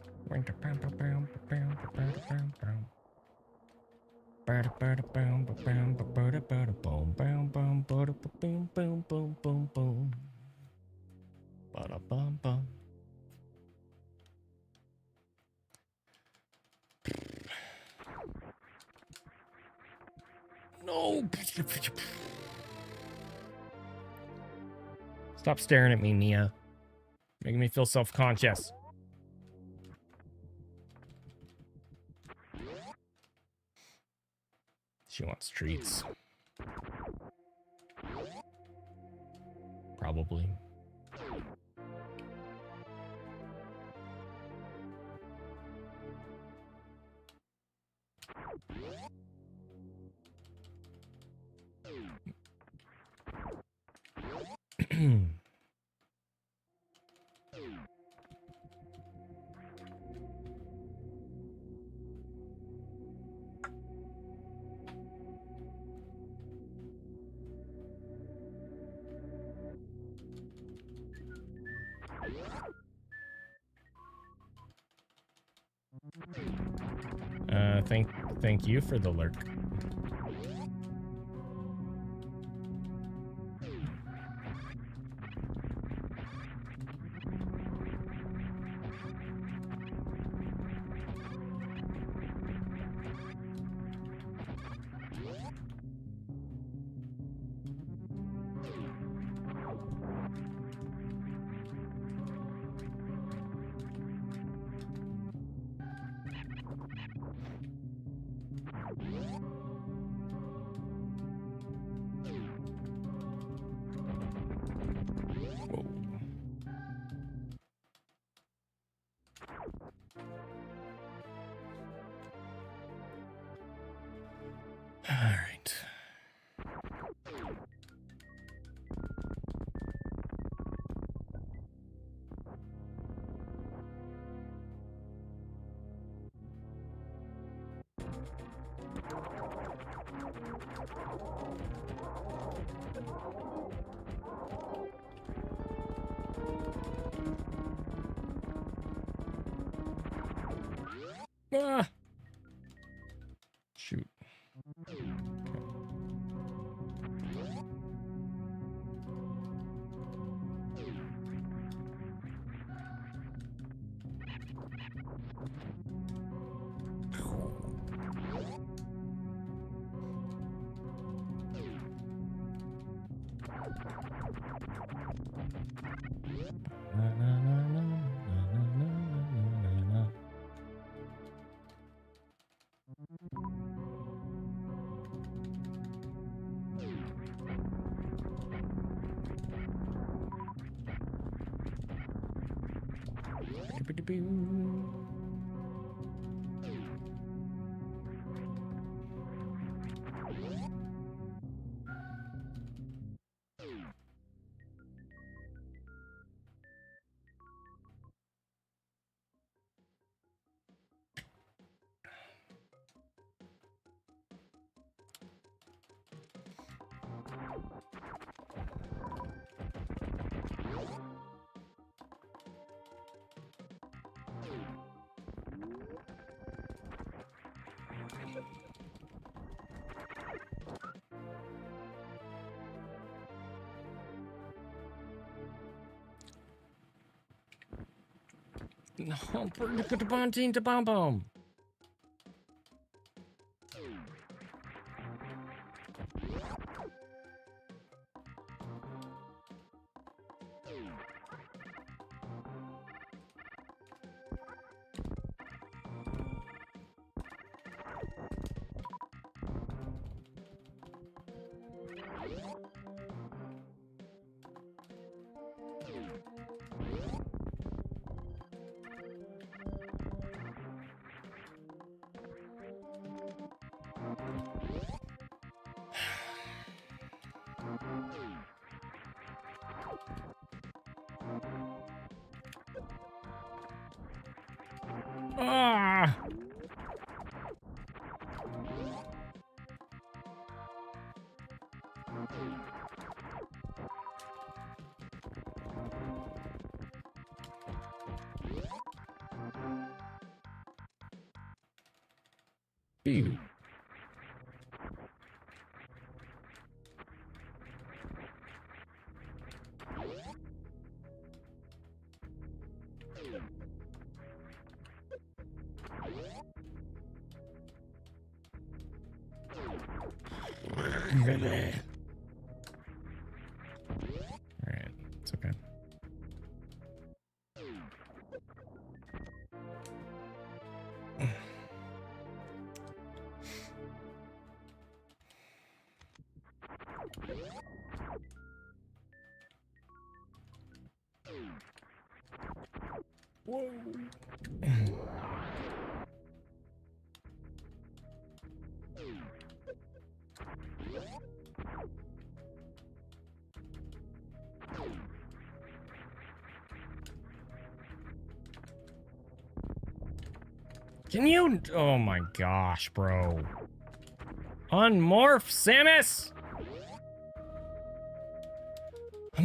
No. Stop staring at me, Nia. Making me feel self-conscious. She wants treats. Probably. Thank you for the lurk. All right. Ah! Shoot. No, put the bomb team to bomb bomb. Ah! Ew. Alright, it's okay. Whoa. Can you? Oh my gosh, bro. Unmorph, Samus! Okay.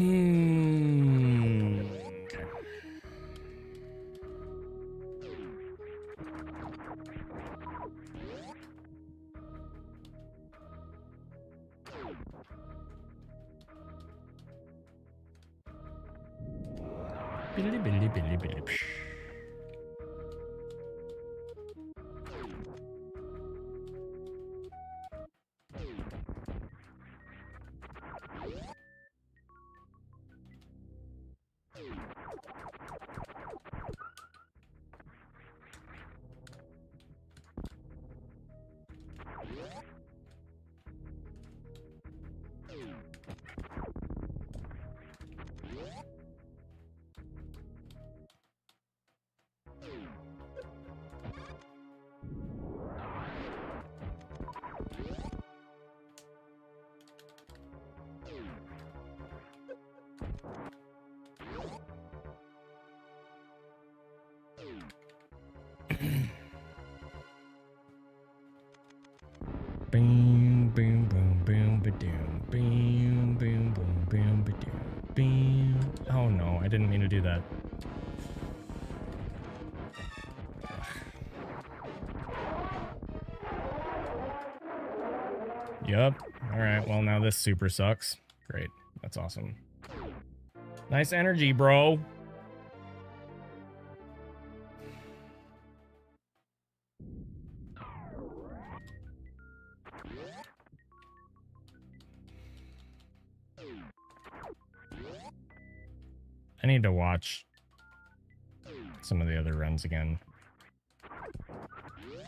Billy, billy, billy, billy. Psh. Boom, boom, boom, boom, ba-doom. Boom, boom, boom, boom, ba-doom. Boom. Oh no, I didn't mean to do that. Yup. Alright, well now this super sucks. Great. That's awesome. Nice energy, bro. I need to watch some of the other runs again.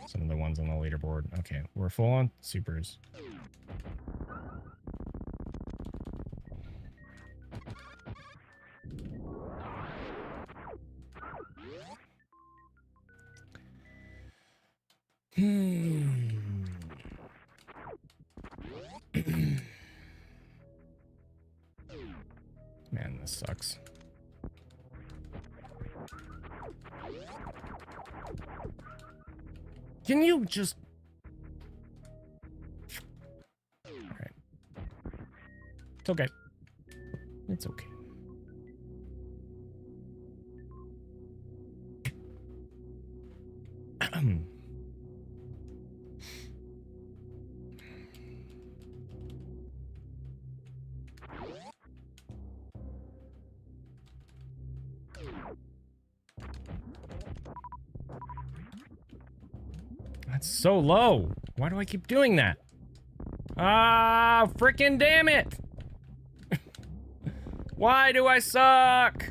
Some of the ones on the leaderboard. Okay, we're full on supers. Man, this sucks. Can you just... Alright. It's okay. It's okay. That's so low. Why do I keep doing that? Ah, frickin' damn it! Why do I suck?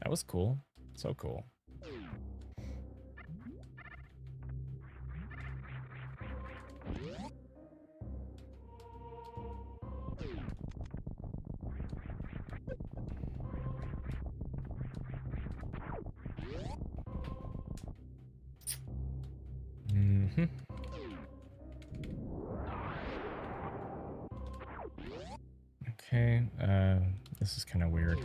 That was cool. So cool. Mm-hmm. Okay, this is kind of weird.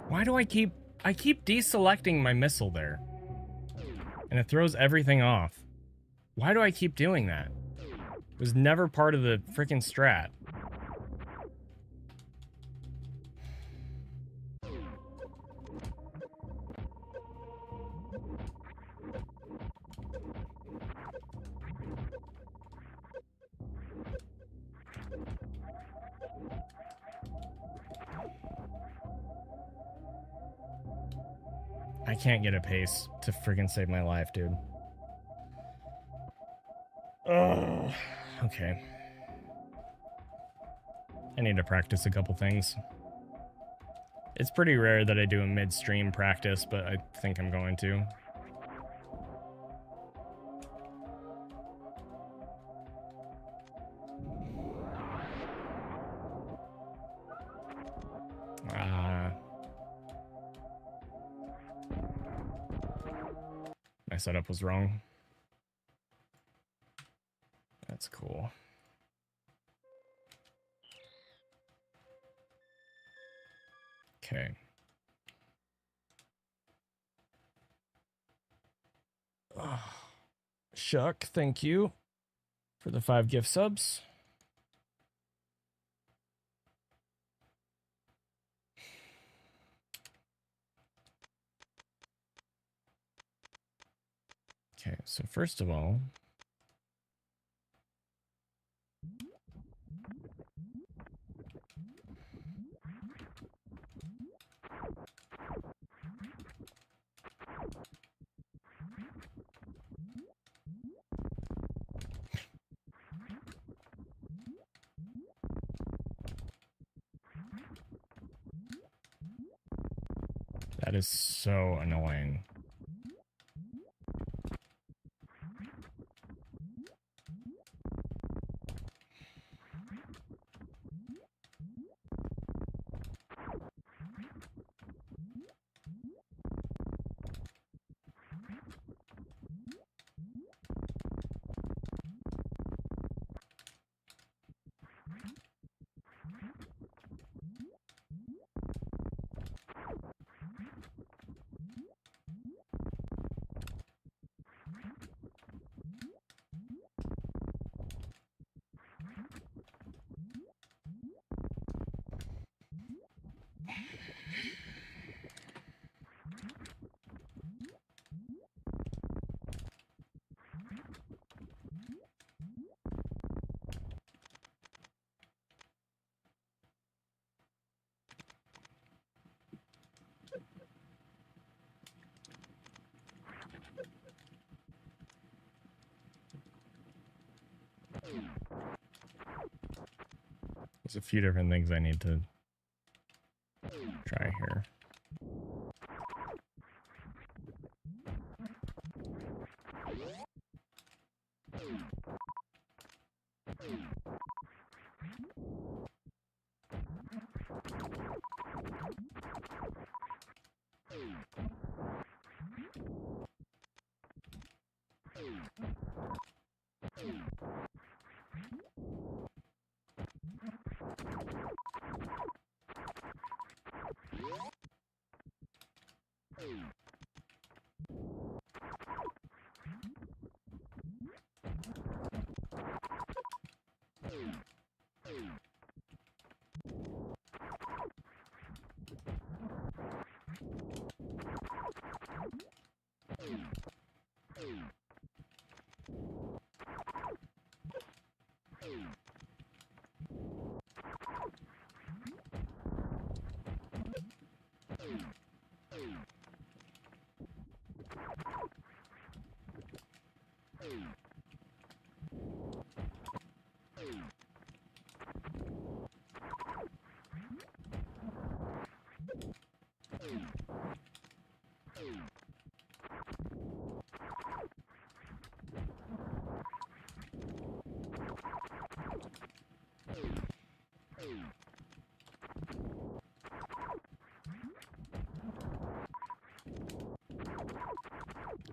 Why do I keep deselecting my missile there? And it throws everything off. Why do I keep doing that? It was never part of the freaking strat. I can't get a pace to friggin' save my life, dude. Oh, okay. I need to practice a couple things. It's pretty rare that I do a mid-stream practice, but I think I'm going to. My setup was wrong. That's cool. Okay. Oh, Shuck, thank you for the 5 gift subs. Okay, so first of all, that is so annoying. There's a few different things I need to try here.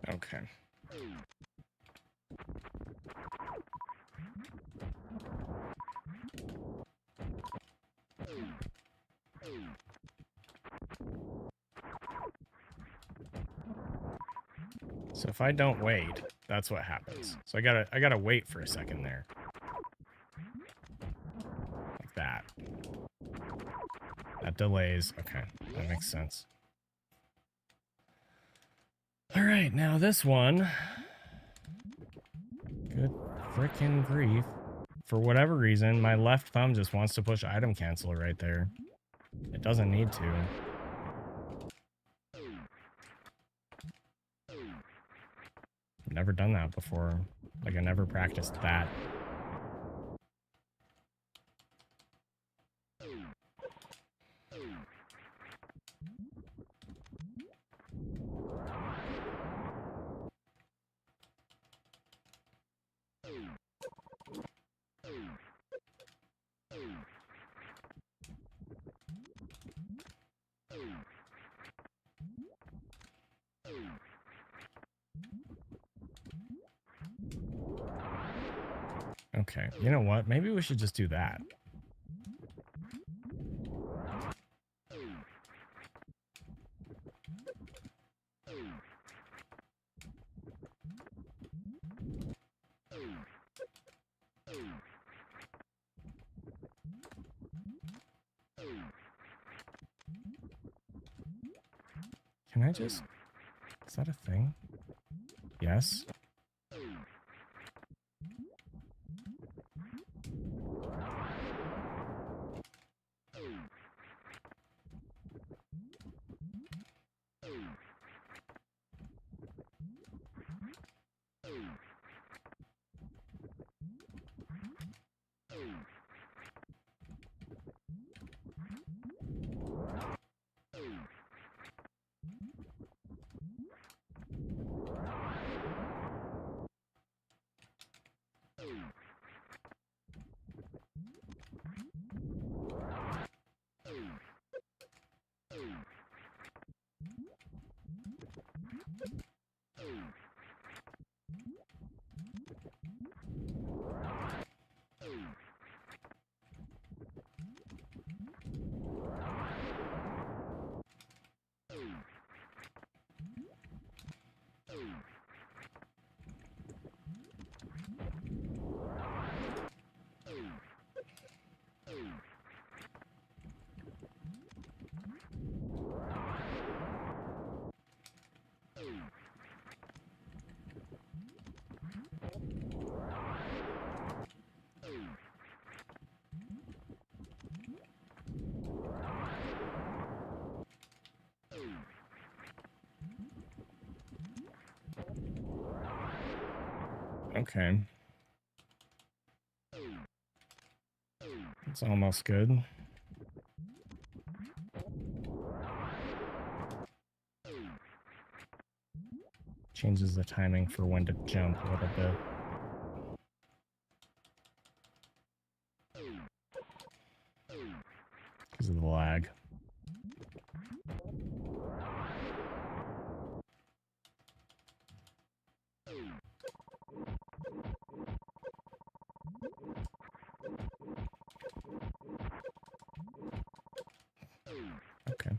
Okay. So if I don't wait, that's what happens. So I gotta wait for a second there. Like that. That delays. Okay, that makes sense. Alright, now this one. Good frickin' grief. For whatever reason, my left thumb just wants to push item cancel right there. It doesn't need to. Never done that before. Like, I never practiced that. Okay, you know what? Maybe we should just do that. Can I just... Is that a thing? Yes. Okay. It's almost good. Changes the timing for when to jump a little bit. Because of the lag. Okay.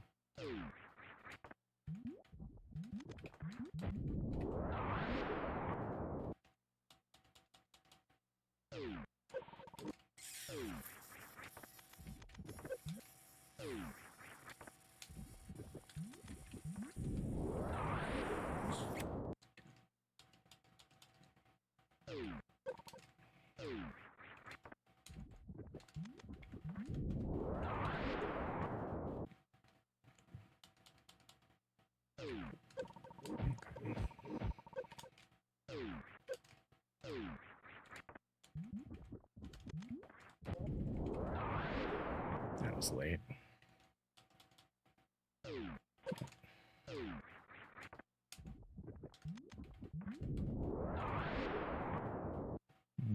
That was late.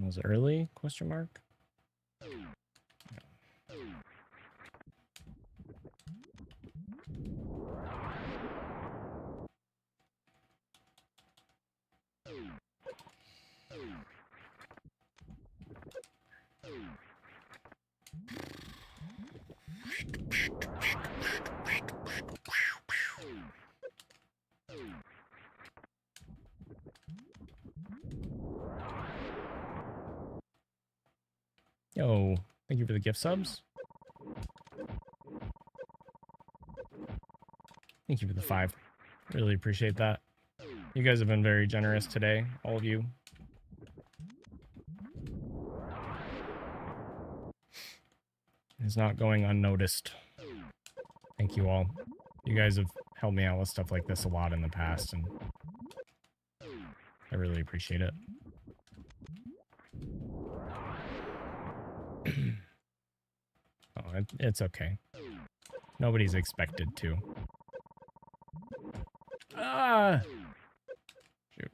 Was it early? Question mark. Yo, thank you for the gift subs. Thank you for the 5. Really appreciate that. You guys have been very generous today, all of you. It's not going unnoticed. Thank you all. You guys have helped me out with stuff like this a lot in the past, and I really appreciate it. Oh, it's okay. Nobody's expected to. Ah! Shoot.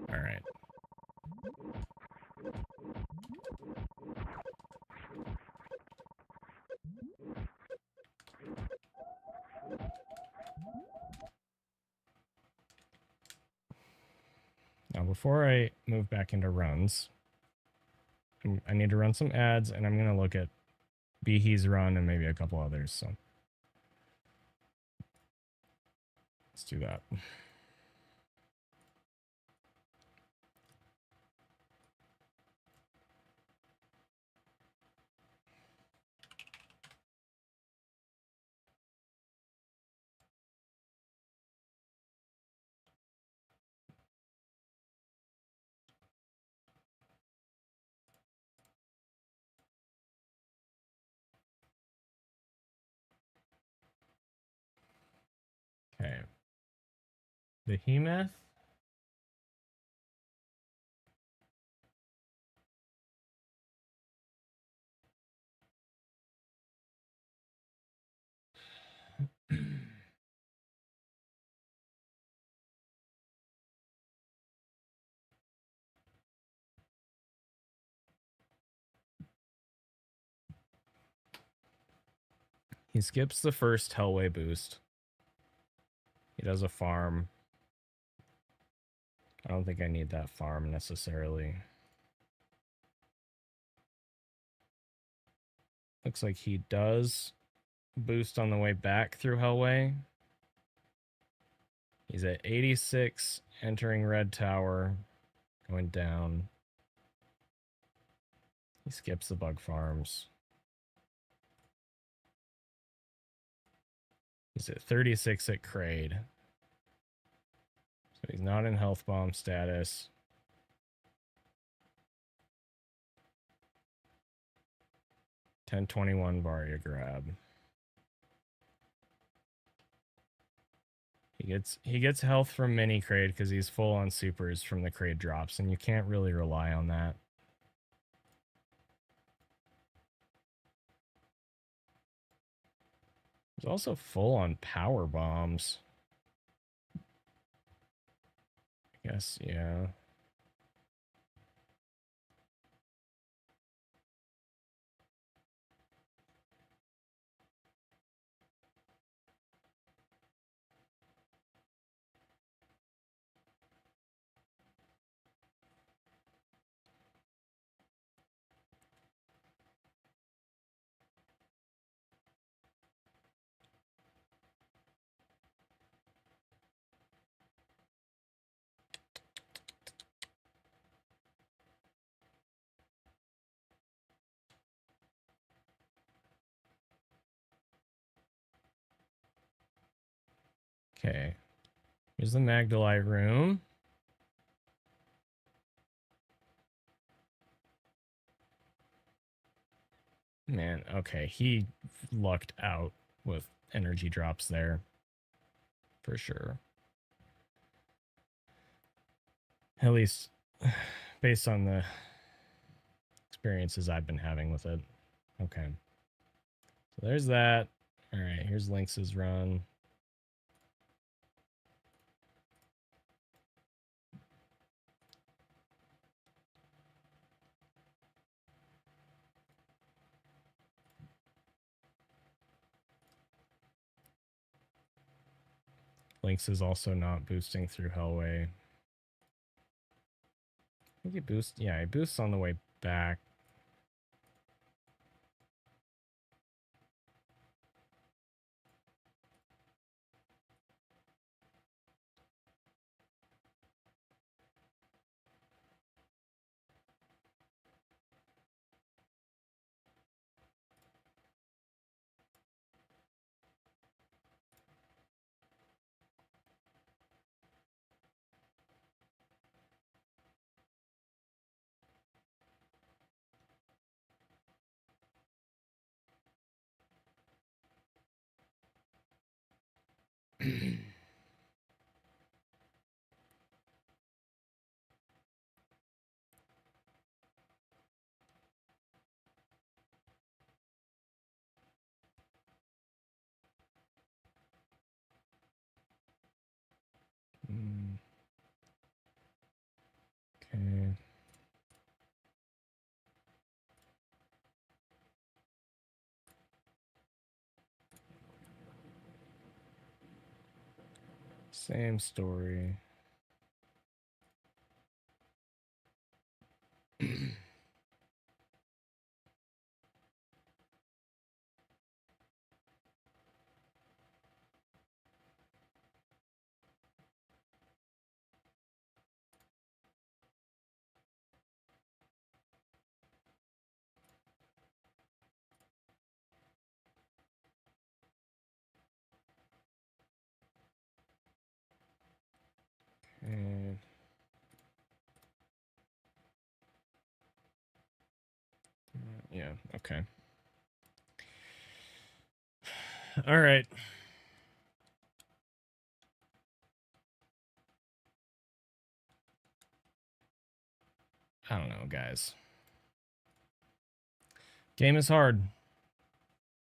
All right. Now, before I move back into runs, I need to run some ads, and I'm going to look at Behe's run and maybe a couple others, so let's do that. Okay. Behemoth. He skips the first Hellway boost. He does a farm. I don't think I need that farm necessarily. Looks like he does boost on the way back through Hellway. He's at 86, entering Red Tower, going down. He skips the bug farms. He's at 36 at Kraid. So he's not in health bomb status. $10.21 Varia grab. He gets health from mini Kraid because he's full on supers from the Kraid drops, and you can't really rely on that. He's also full on power bombs. I guess, yeah. Okay. Here's the Magdalite room. Man, okay. He lucked out with energy drops there. For sure. At least based on the experiences I've been having with it. Okay. So there's that. All right, here's Lynx's run. Lynx is also not boosting through Hellway. I think he boosts, yeah, he boosts on the way back. Okay. Same story. Okay. Yeah, okay. All right. I don't know, guys. Game is hard. What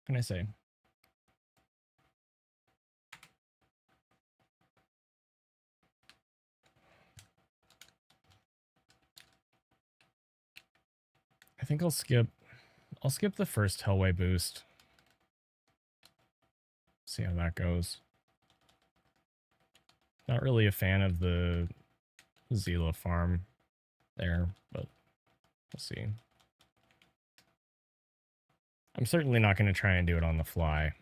can I say? I think I'll skip the first Hellway boost. See how that goes. Not really a fan of the Zila farm there, but we'll see. I'm certainly not going to try and do it on the fly.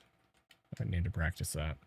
I need to practice that.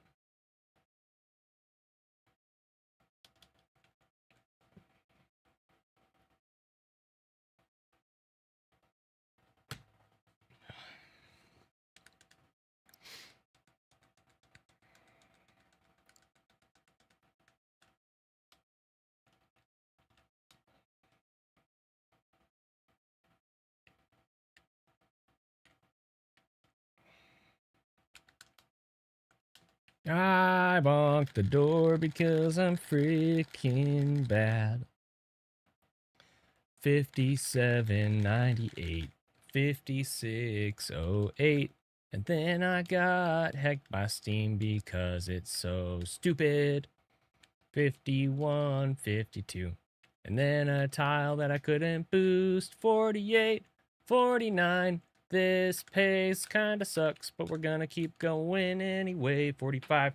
I bonked the door because I'm freaking bad. 5798, 5608. And then I got hacked by Steam because it's so stupid. 5152. And then a tile that I couldn't boost. 48, 49. This pace kinda sucks, but we're gonna keep going anyway. 45.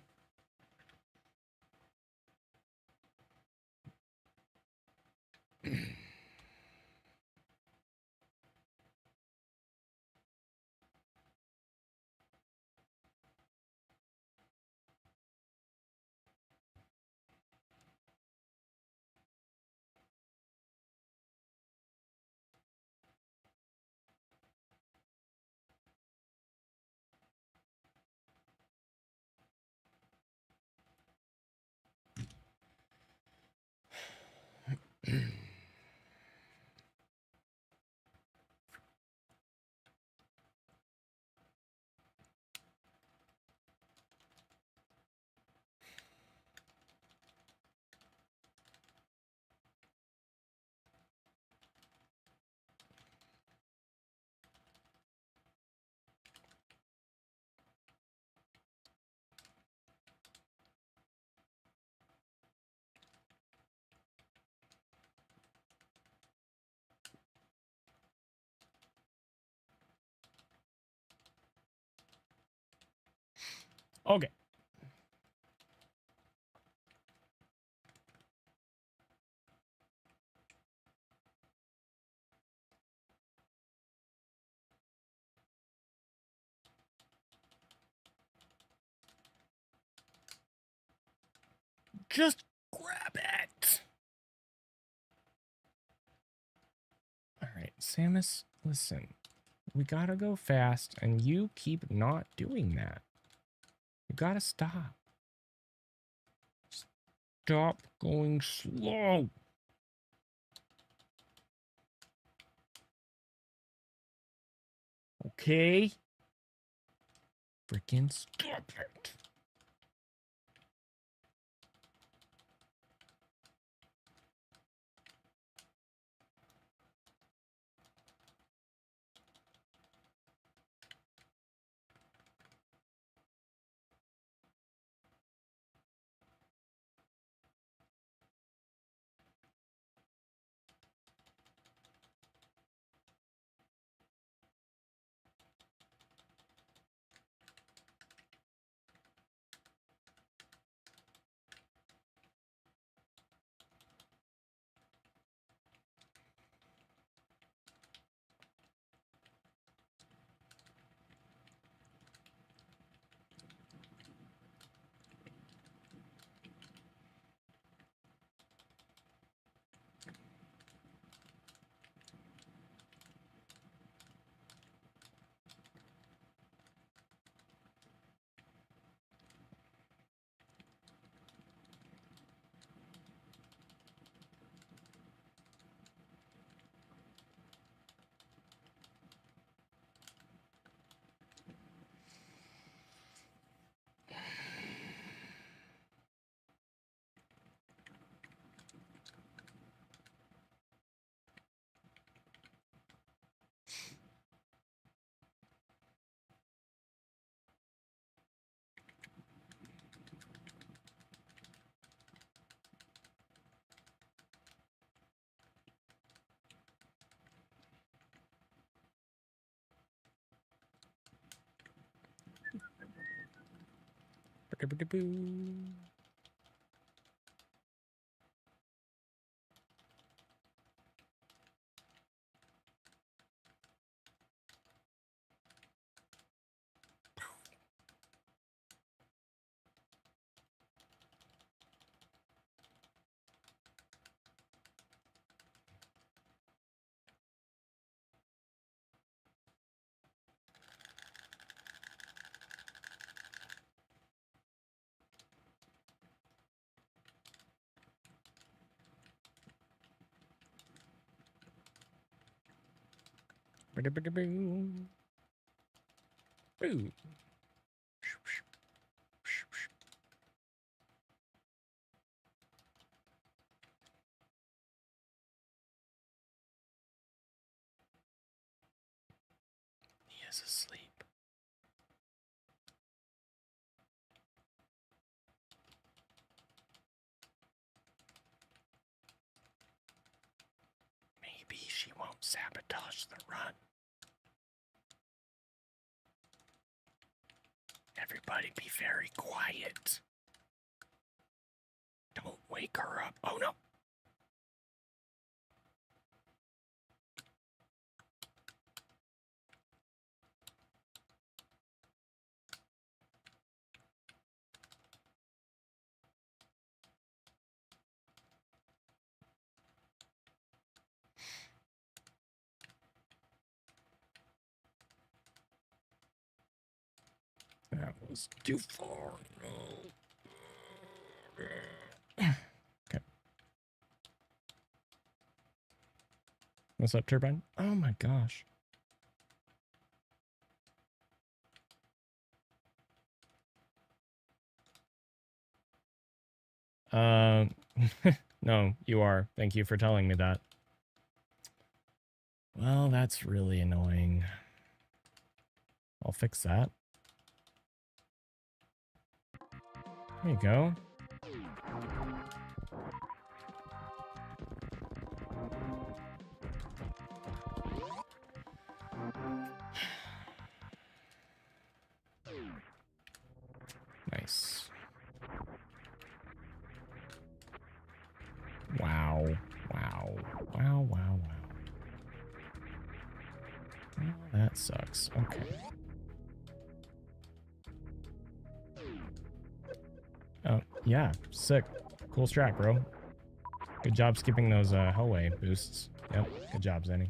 Okay. Just grab it. All right, Samus, listen. We gotta go fast, and you keep not doing that. You gotta stop. Stop going slow. Okay? Freaking stop it. Boo. won't sabotage the run. Everybody be very quiet. Don't wake her up. Oh no. That was too far. Okay. What's up, Turbine? Oh my gosh. No, you are. Thank you for telling me that. Well, that's really annoying. I'll fix that. There you go. Nice. Wow. Wow. Wow, wow, wow. Well, that sucks. Okay. Oh, yeah. Sick. Cool strat, bro. Good job skipping those hallway boosts. Yep. Good job, Zenny.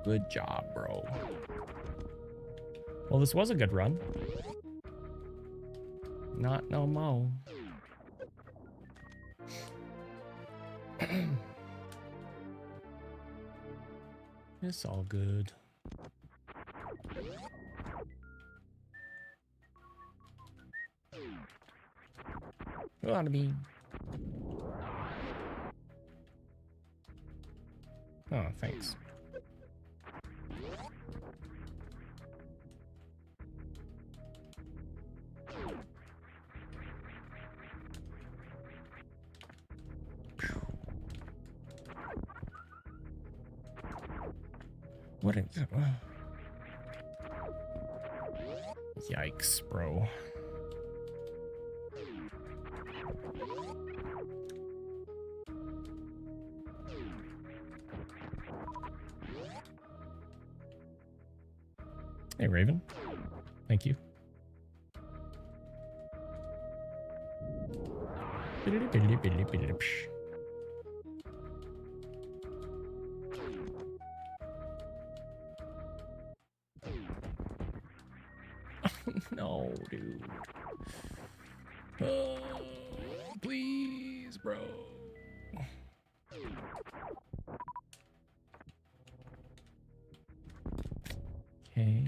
Good job, bro. Well, this was a good run. Not no mo. It's all good. You ought to be. Oh, thanks. What is it? Yikes, bro. Hey, Raven. Thank you. No, dude. Oh, please, bro. Okay.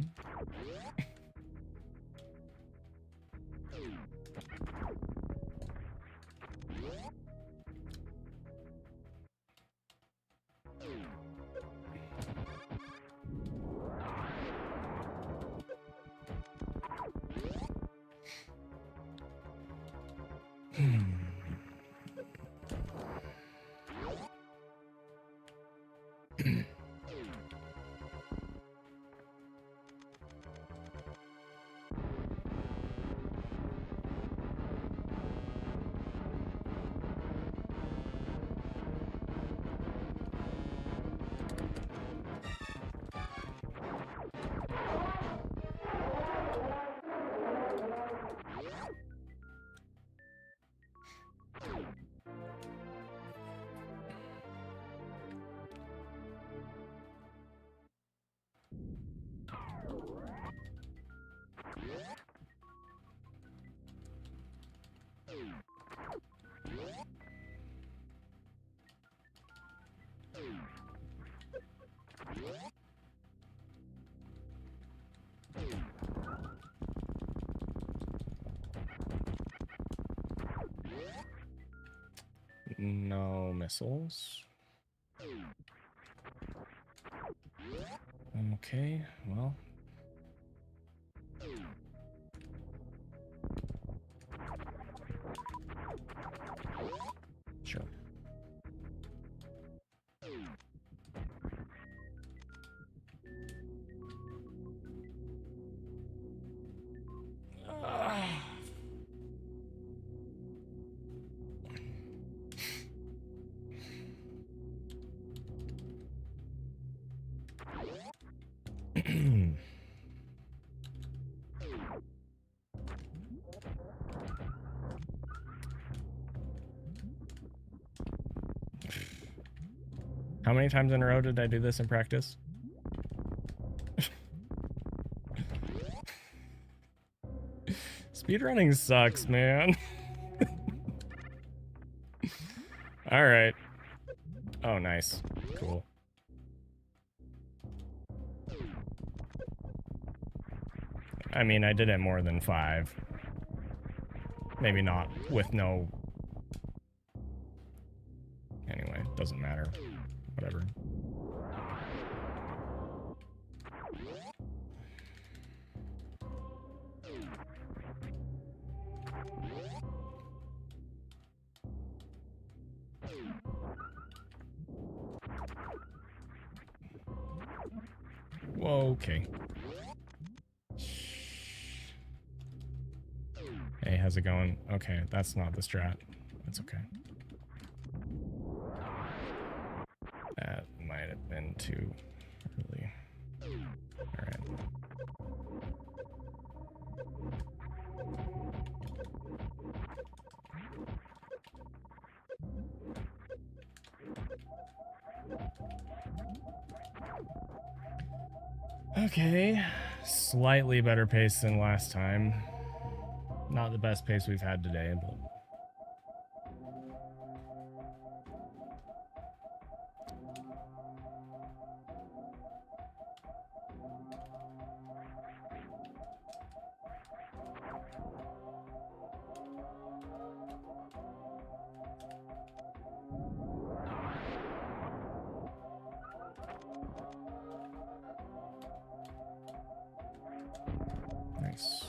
No missiles. Okay, well. Sure. How many times in a row did I do this in practice? Speedrunning sucks, man. All right. Oh, nice. Cool. I mean, I did it more than 5. Maybe not with no... Anyway, doesn't matter. Whatever. Whoa, okay. Hey, how's it going? Okay, that's not the strat. That's okay. That might have been too early. Alright. Okay, slightly better pace than last time. Not the best pace we've had today, but... Nice.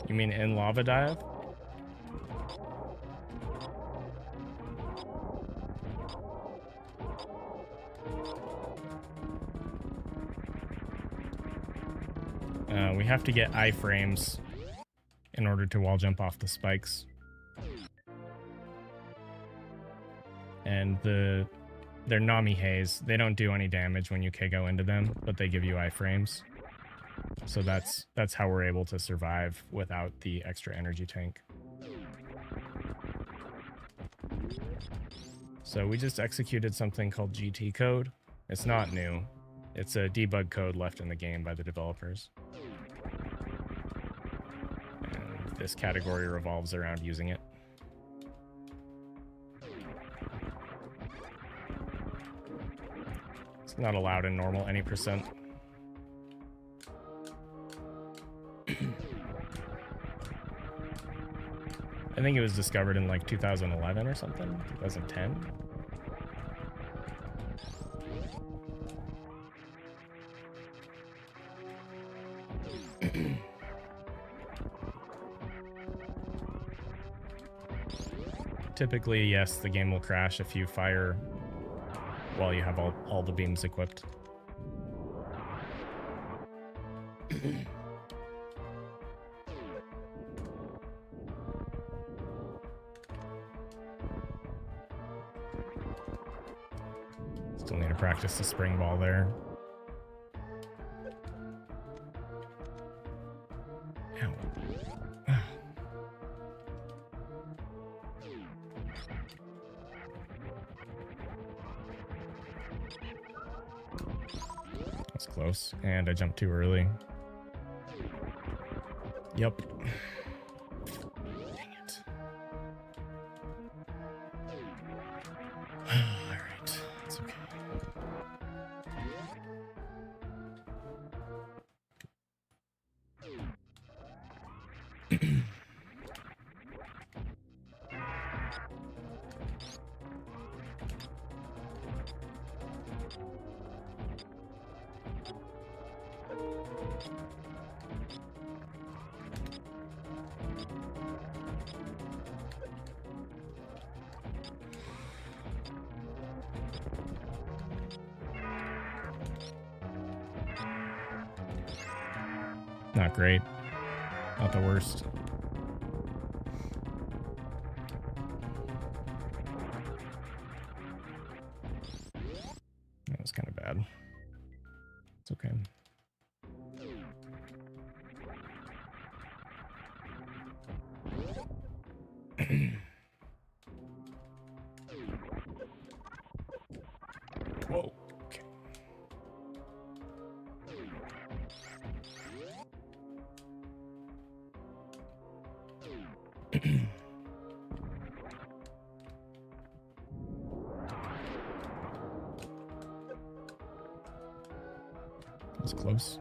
You mean in lava dive? We have to get iframes in order to wall jump off the spikes. And they're Nami Haze. They don't do any damage when you KO into them, but they give you iframes. So that's how we're able to survive without the extra energy tank. So we just executed something called GT code. It's not new. It's a debug code left in the game by the developers. And this category revolves around using it. It's not allowed in normal any percent. I think it was discovered in like 2011 or something, 2010. Typically, yes, the game will crash if you fire while you have all the beams equipped. Still need to practice the spring ball there. Ow. That's close, and I jumped too early. Yep. Dang it. Alright, it's okay. Not great. Not the worst. That was kind of bad. It's okay. Whoa. Okay. That was close.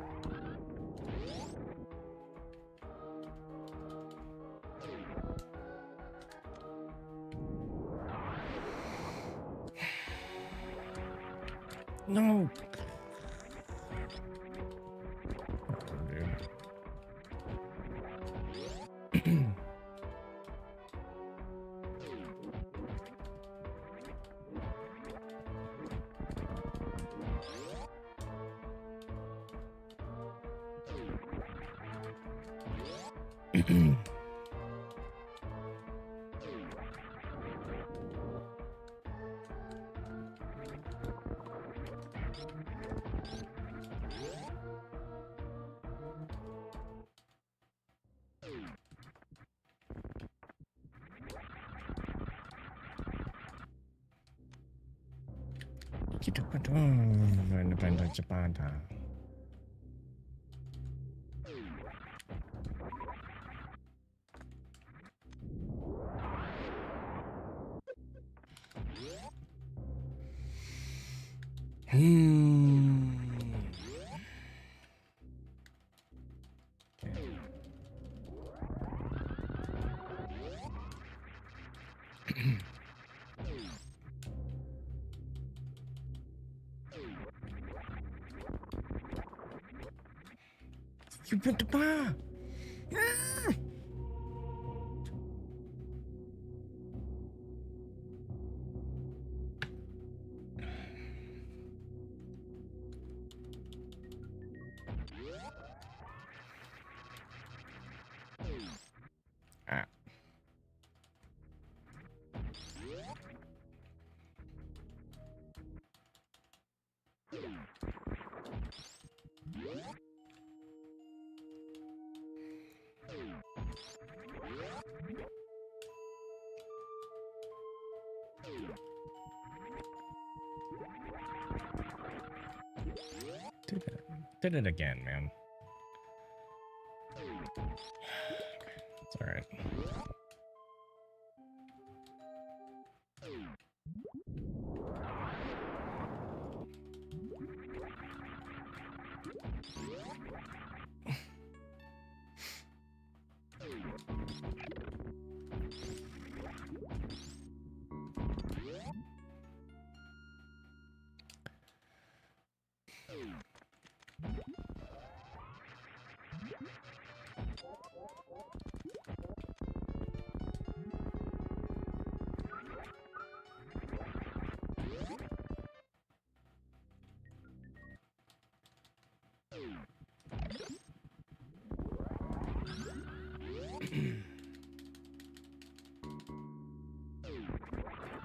No. Oh, dude. Independent Japan. You put the bar. Ah. Did it again, man. It's all right.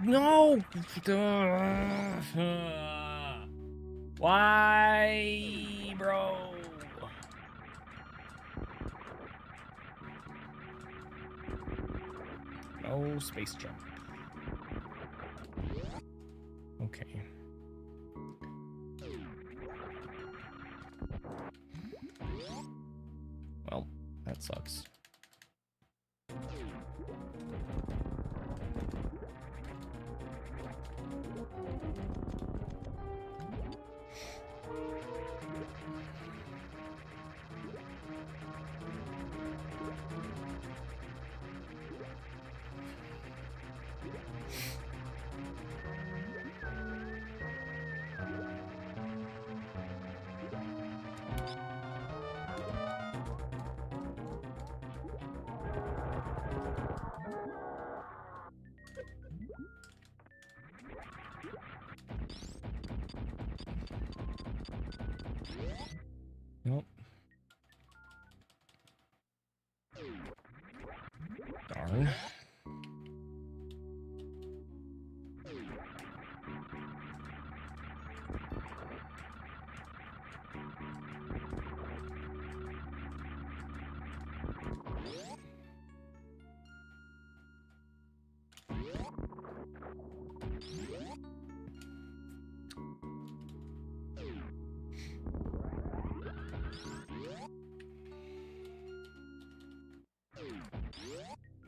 No! Why, bro? No space jump. Okay. Well, that sucks.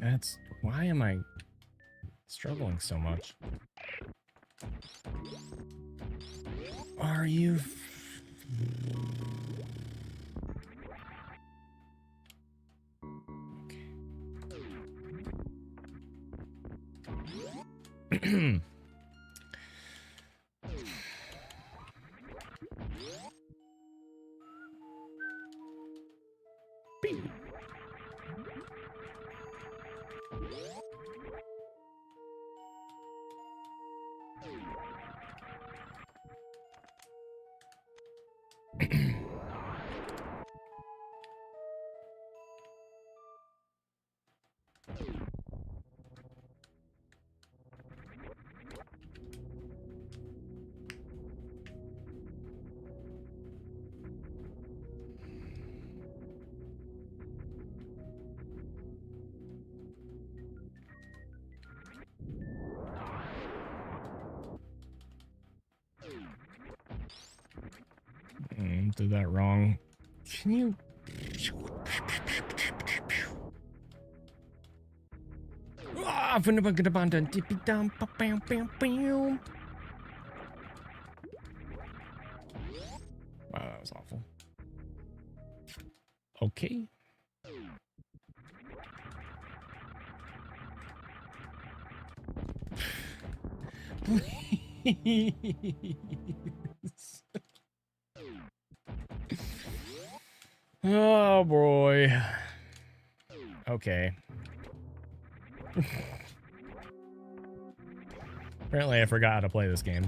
That's why am I struggling so much? Are you? Okay. Did that wrong. Can you? Wow, that was awful. Okay. Please. Oh boy. Okay. Apparently I forgot how to play this game.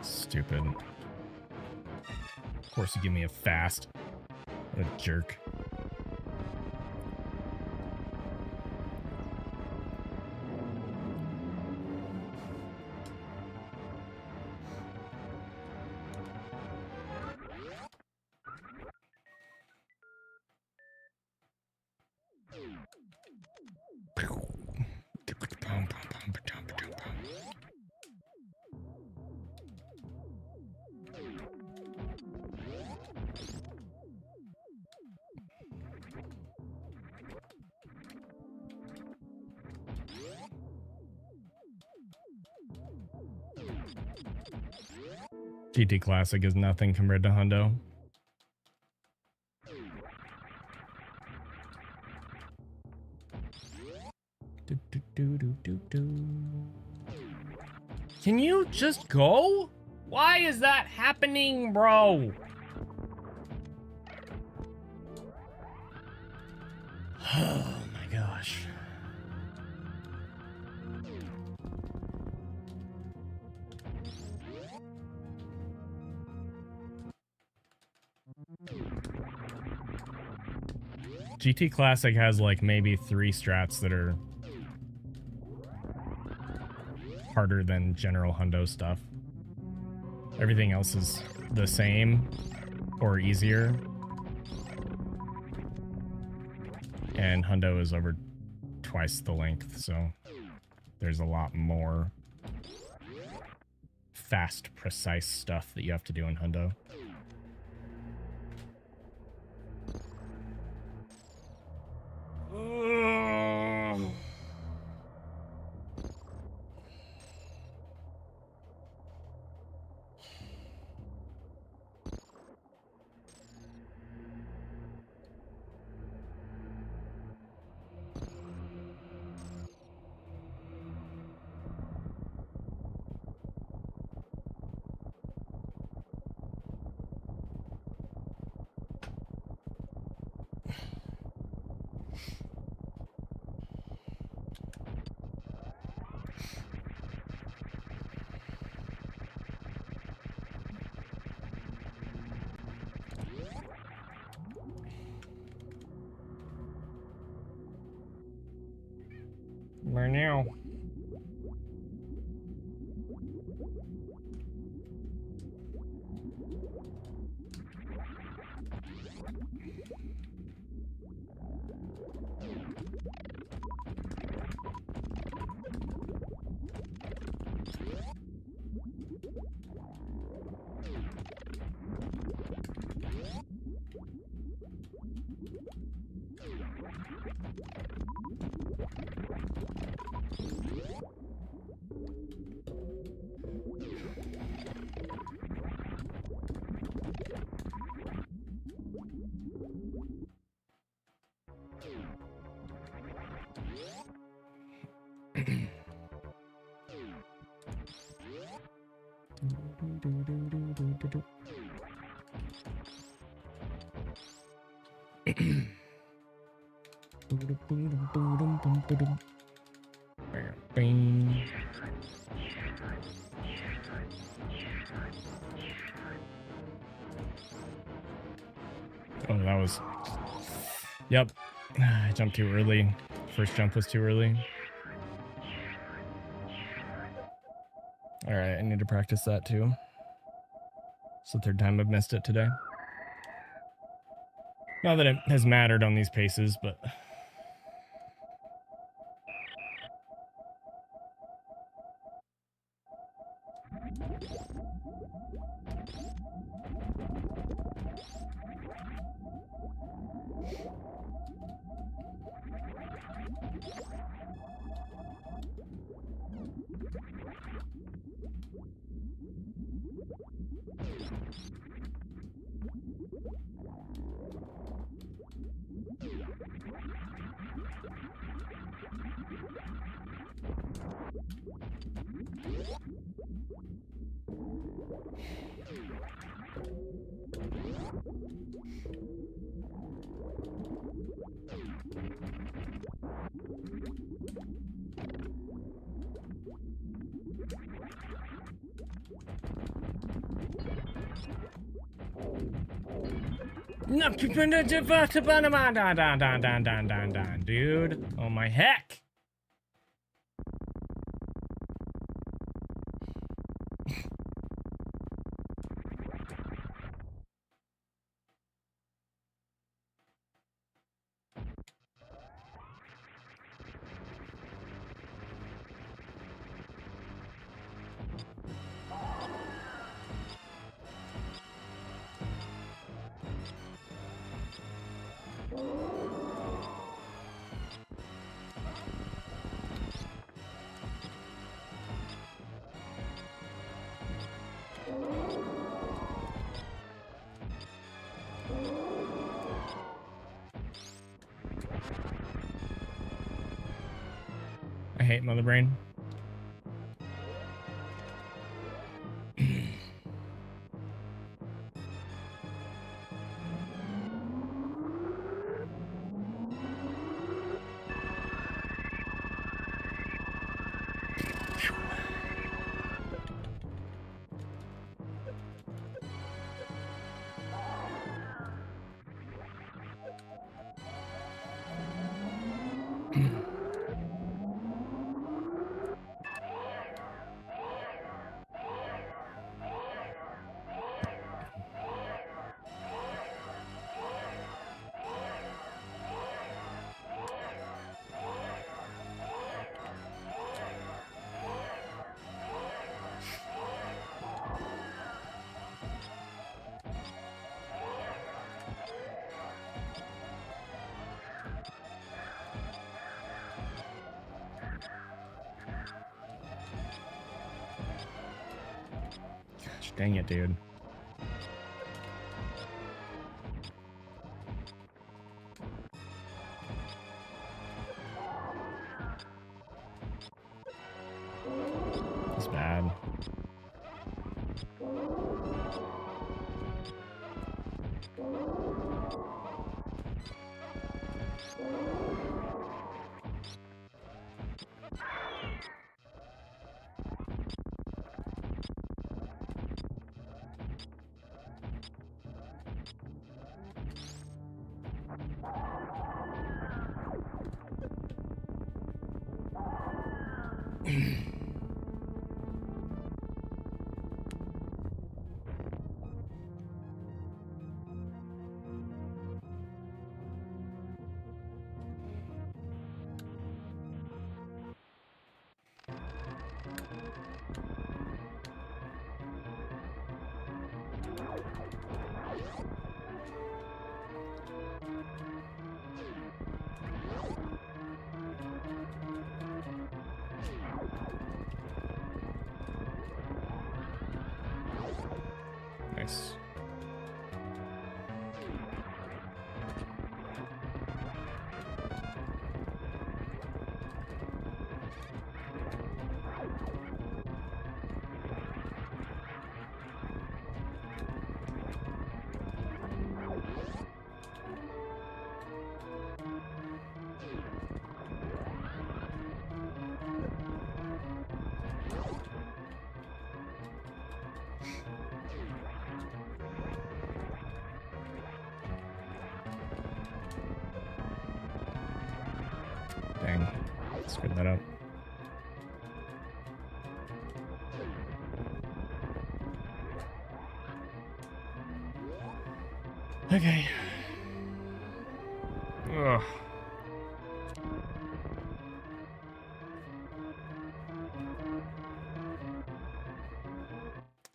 Stupid. Of course you give me a fast. What a jerk. GT Classic is nothing compared to Hundo. Can you just go? Why is that happening, bro? Oh my gosh. GT Classic has like maybe 3 strats that are harder than general Hundo stuff. Everything else is the same or easier. And Hundo is over twice the length, so there's a lot more fast, precise stuff that you have to do in Hundo. Now. Bing. Oh, that was... Yep. I jumped too early. First jump was too early. Alright, I need to practice that too. It's the third time I've missed it today. Not that it has mattered on these paces, but... Dude. Oh my heck. I hate Mother Brain. Gosh, dang it, dude. It's bad. Nice. Dang. Screwed that up. Okay. Ugh.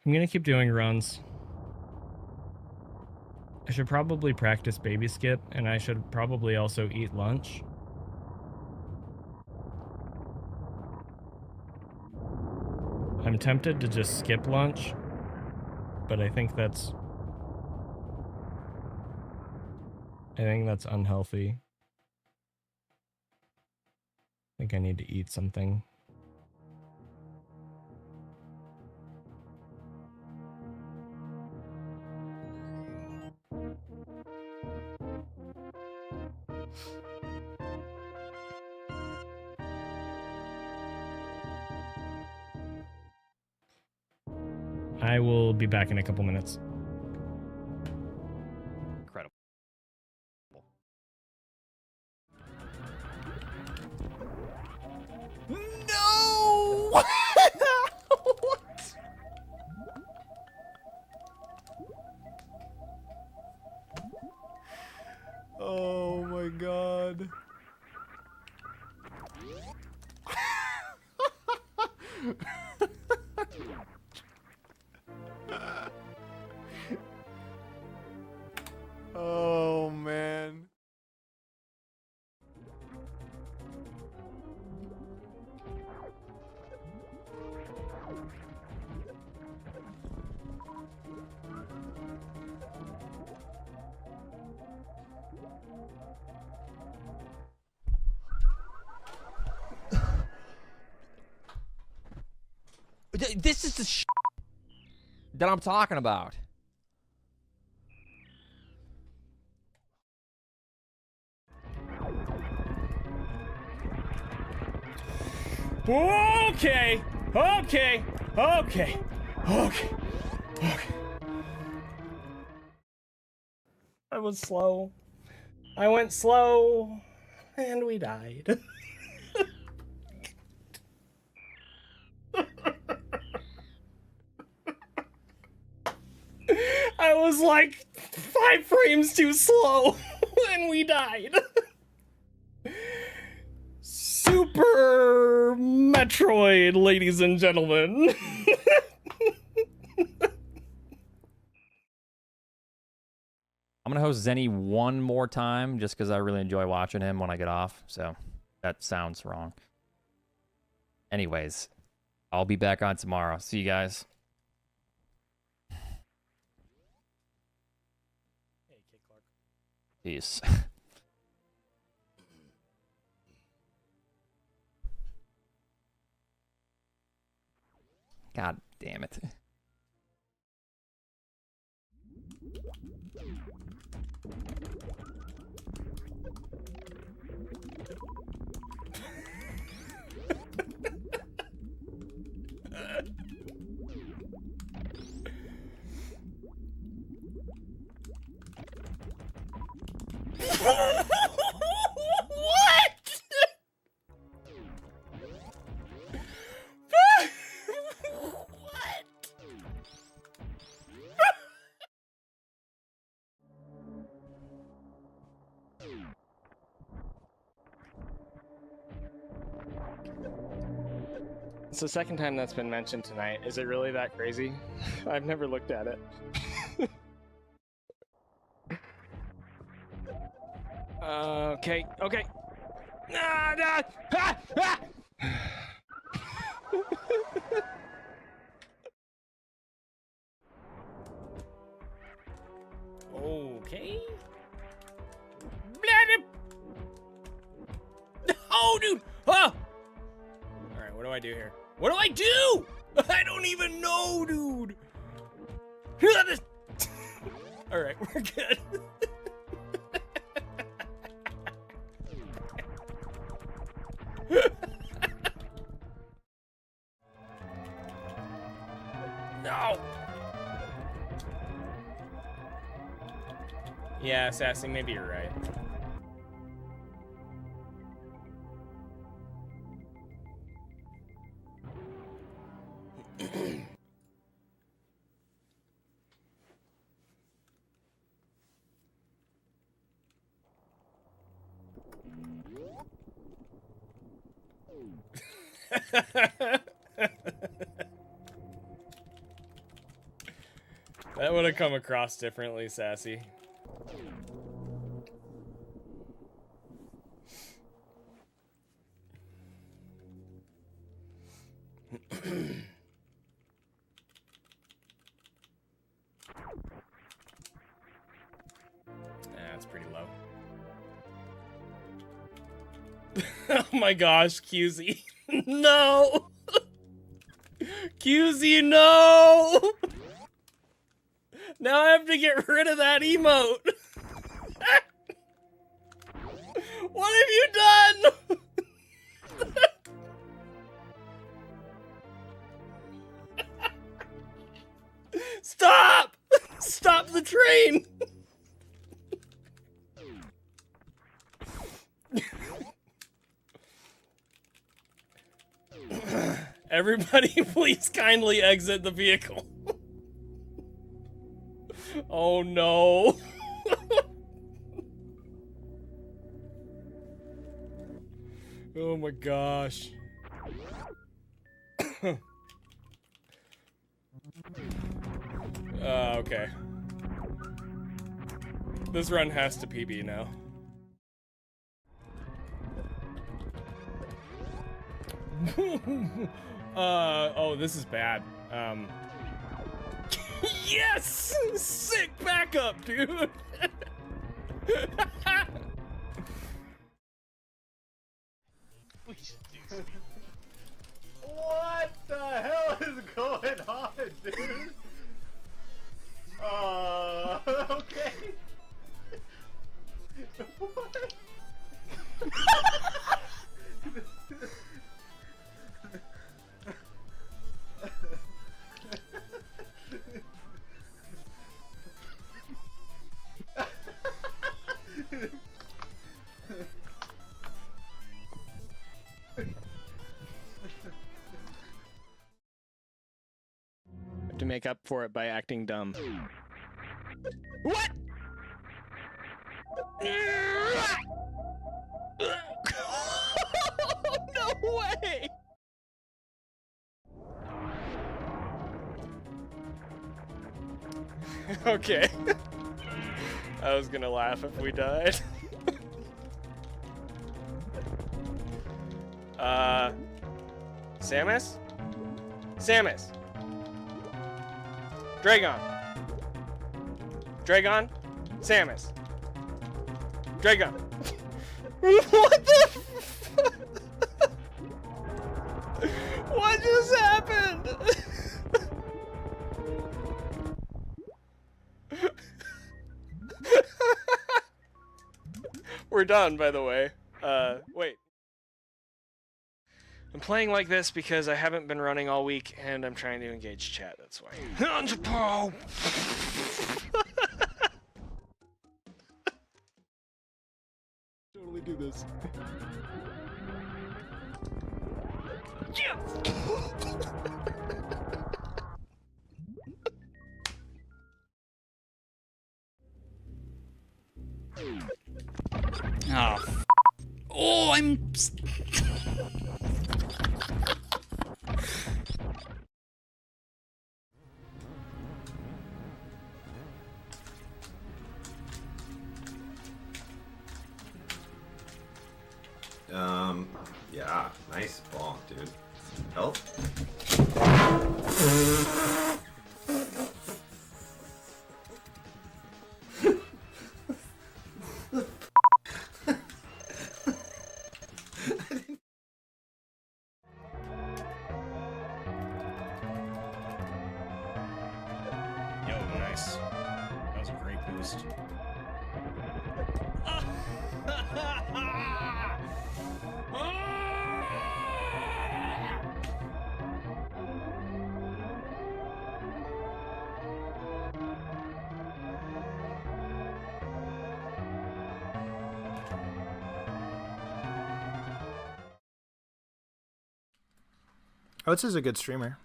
I'm gonna keep doing runs. I should probably practice baby skip, and I should probably also eat lunch. I'm tempted to just skip lunch, but I think that's unhealthy. I think I need to eat something. I will be back in a couple minutes. Incredible. No! What? Oh my god. Oh man. This is the that I'm talking about. Okay. Okay. Okay. Okay. Okay. I was slow. I went slow, and we died. I was like 5 frames too slow, and we died. Super Metroid, ladies and gentlemen. I'm gonna host Zenny one more time just because I really enjoy watching him when I get off. So that sounds wrong. Anyways, I'll be back on tomorrow. See you guys. Peace. God damn it. What? It's the second time that's been mentioned tonight. Is it really that crazy? I've never looked at it. Okay, okay. Ah, ah, ah, ah! Okay. Oh, dude! Oh! Alright, what do I do here? What do I do? I don't even know, dude! Alright, we're good. No! Yeah, Sassy, maybe you're right. That would have come across differently, Sassy. That's pretty low. Oh my gosh, QZ. No! QZ, no! Now I have to get rid of that emote. What have you done? Stop! Stop the train! Everybody, please kindly exit the vehicle. Oh no. Oh my gosh. Okay. This run has to PB now. Oh, this is bad. Yes! Sick backup, dude! What the hell is going on, dude? Okay. What? Have to make up for it by acting dumb. What? No way! Okay. I was gonna laugh if we died. Samus? Samus! Dragon! Dragon? Samus! Dragon! What the What just happened? We're done, by the way. Wait. I'm playing like this because I haven't been running all week and I'm trying to engage chat, that's why. Totally do this. Oh, oh, I'm. Yeah, nice bonk, dude. Help. Yo, nice. That was a great boost. Oates is a good streamer.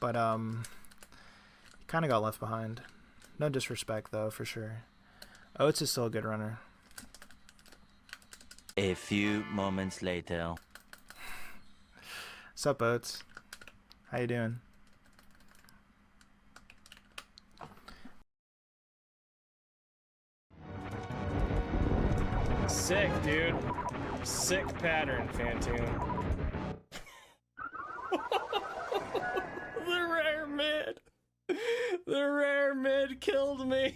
But, kind of got left behind. No disrespect, though, for sure. Oates is still a good runner. A few moments later. Sup, Oates? How you doing? Sick, dude. Sick pattern, Fantoon. The rare mid. The rare mid killed me.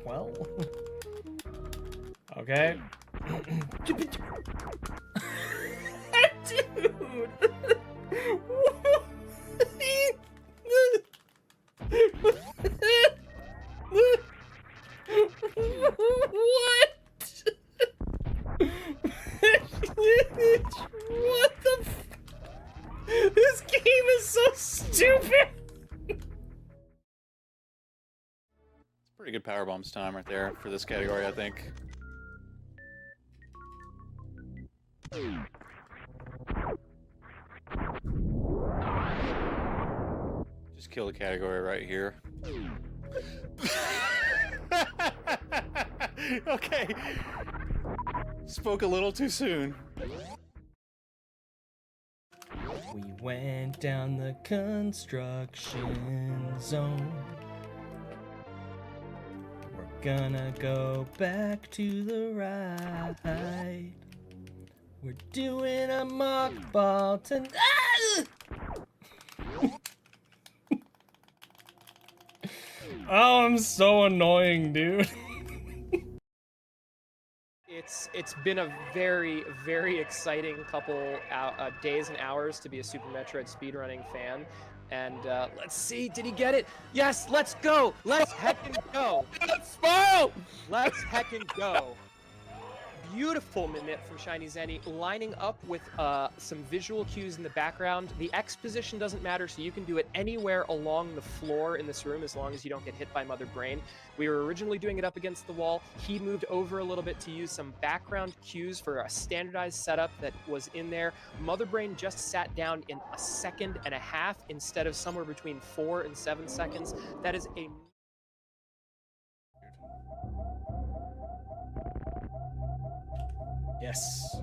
Well. Okay. Dude. What? What the f- This game is so stupid! Pretty good power bombs time right there for this category, I think. Just kill the category right here. Okay. Spoke a little too soon. We went down the construction zone. We're gonna go back to the right. We're doing a mock ball tonight. Oh, I'm so annoying, dude. It's been a very, very exciting couple days and hours to be a Super Metroid speedrunning fan. And let's see, did he get it? Yes, let's go! Let's heckin' go! Let's go! Let's heckin' go! Beautiful Mimit from Shiny Zenny, lining up with some visual cues in the background. The X position doesn't matter, so you can do it anywhere along the floor in this room as long as you don't get hit by Mother Brain. We were originally doing it up against the wall. He moved over a little bit to use some background cues for a standardized setup that was in there. Mother Brain just sat down in 1.5 seconds instead of somewhere between 4 and 7 seconds. That is a... Yes.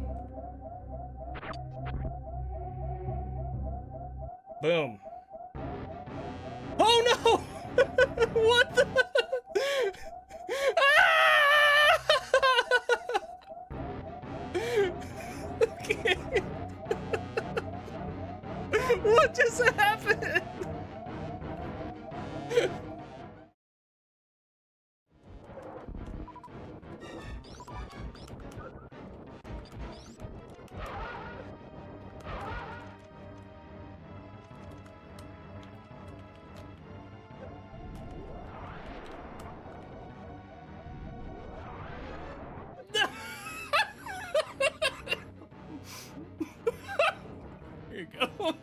Boom. Oh no! What the? Okay. What just happened? Here you go.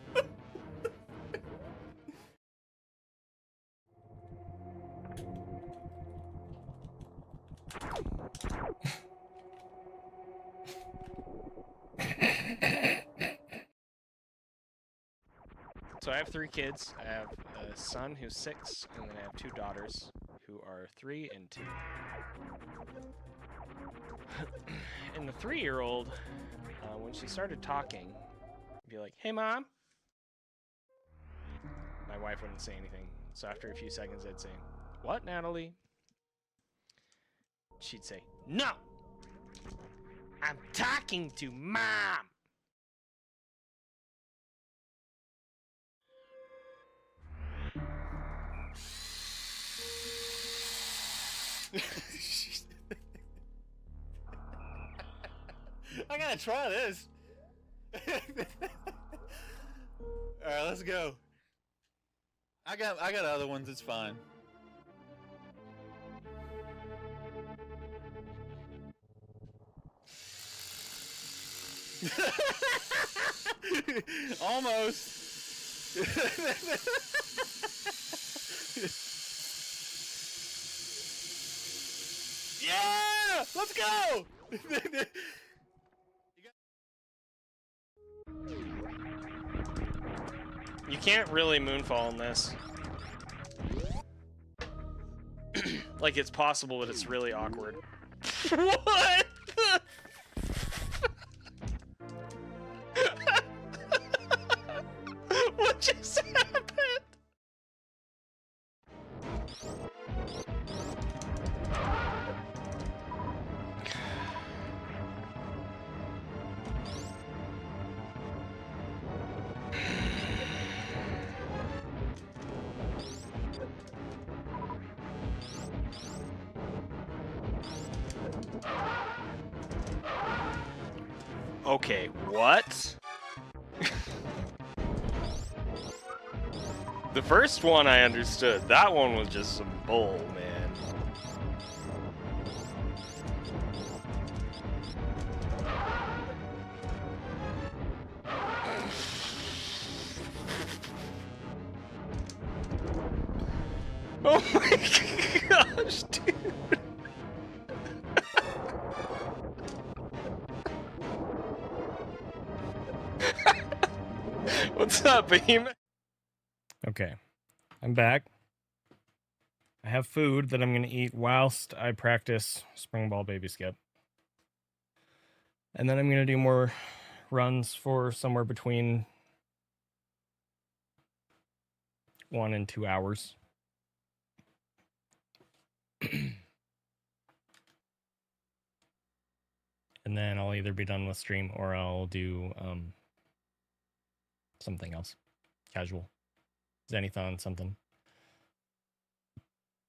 So I have 3 kids. I have a son who's 6, and then I have 2 daughters who are 3 and 2. And the 3-year-old, when she started talking, be like, "Hey, Mom." my wife wouldn't say anything. So after a few seconds, I'd say, "What, Natalie?" She'd say, "No! I'm talking to Mom!" I gotta try this. All right, let's go. I got other ones. It's fine. Almost. Yeah! Let's go! You can't really moonfall in this. Like, it's possible, but it's really awkward. What? What just happened? Okay, what? The first one I understood. That one was just some bull, man. Oh my gosh, dude. What's up, Behemoth? Okay, I'm back. I have food that I'm going to eat whilst I practice Spring Ball Baby Skip. And then I'm going to do more runs for somewhere between 1 and 2 hours. And then I'll either be done with stream or I'll do something else. Casual. Zenithon, something.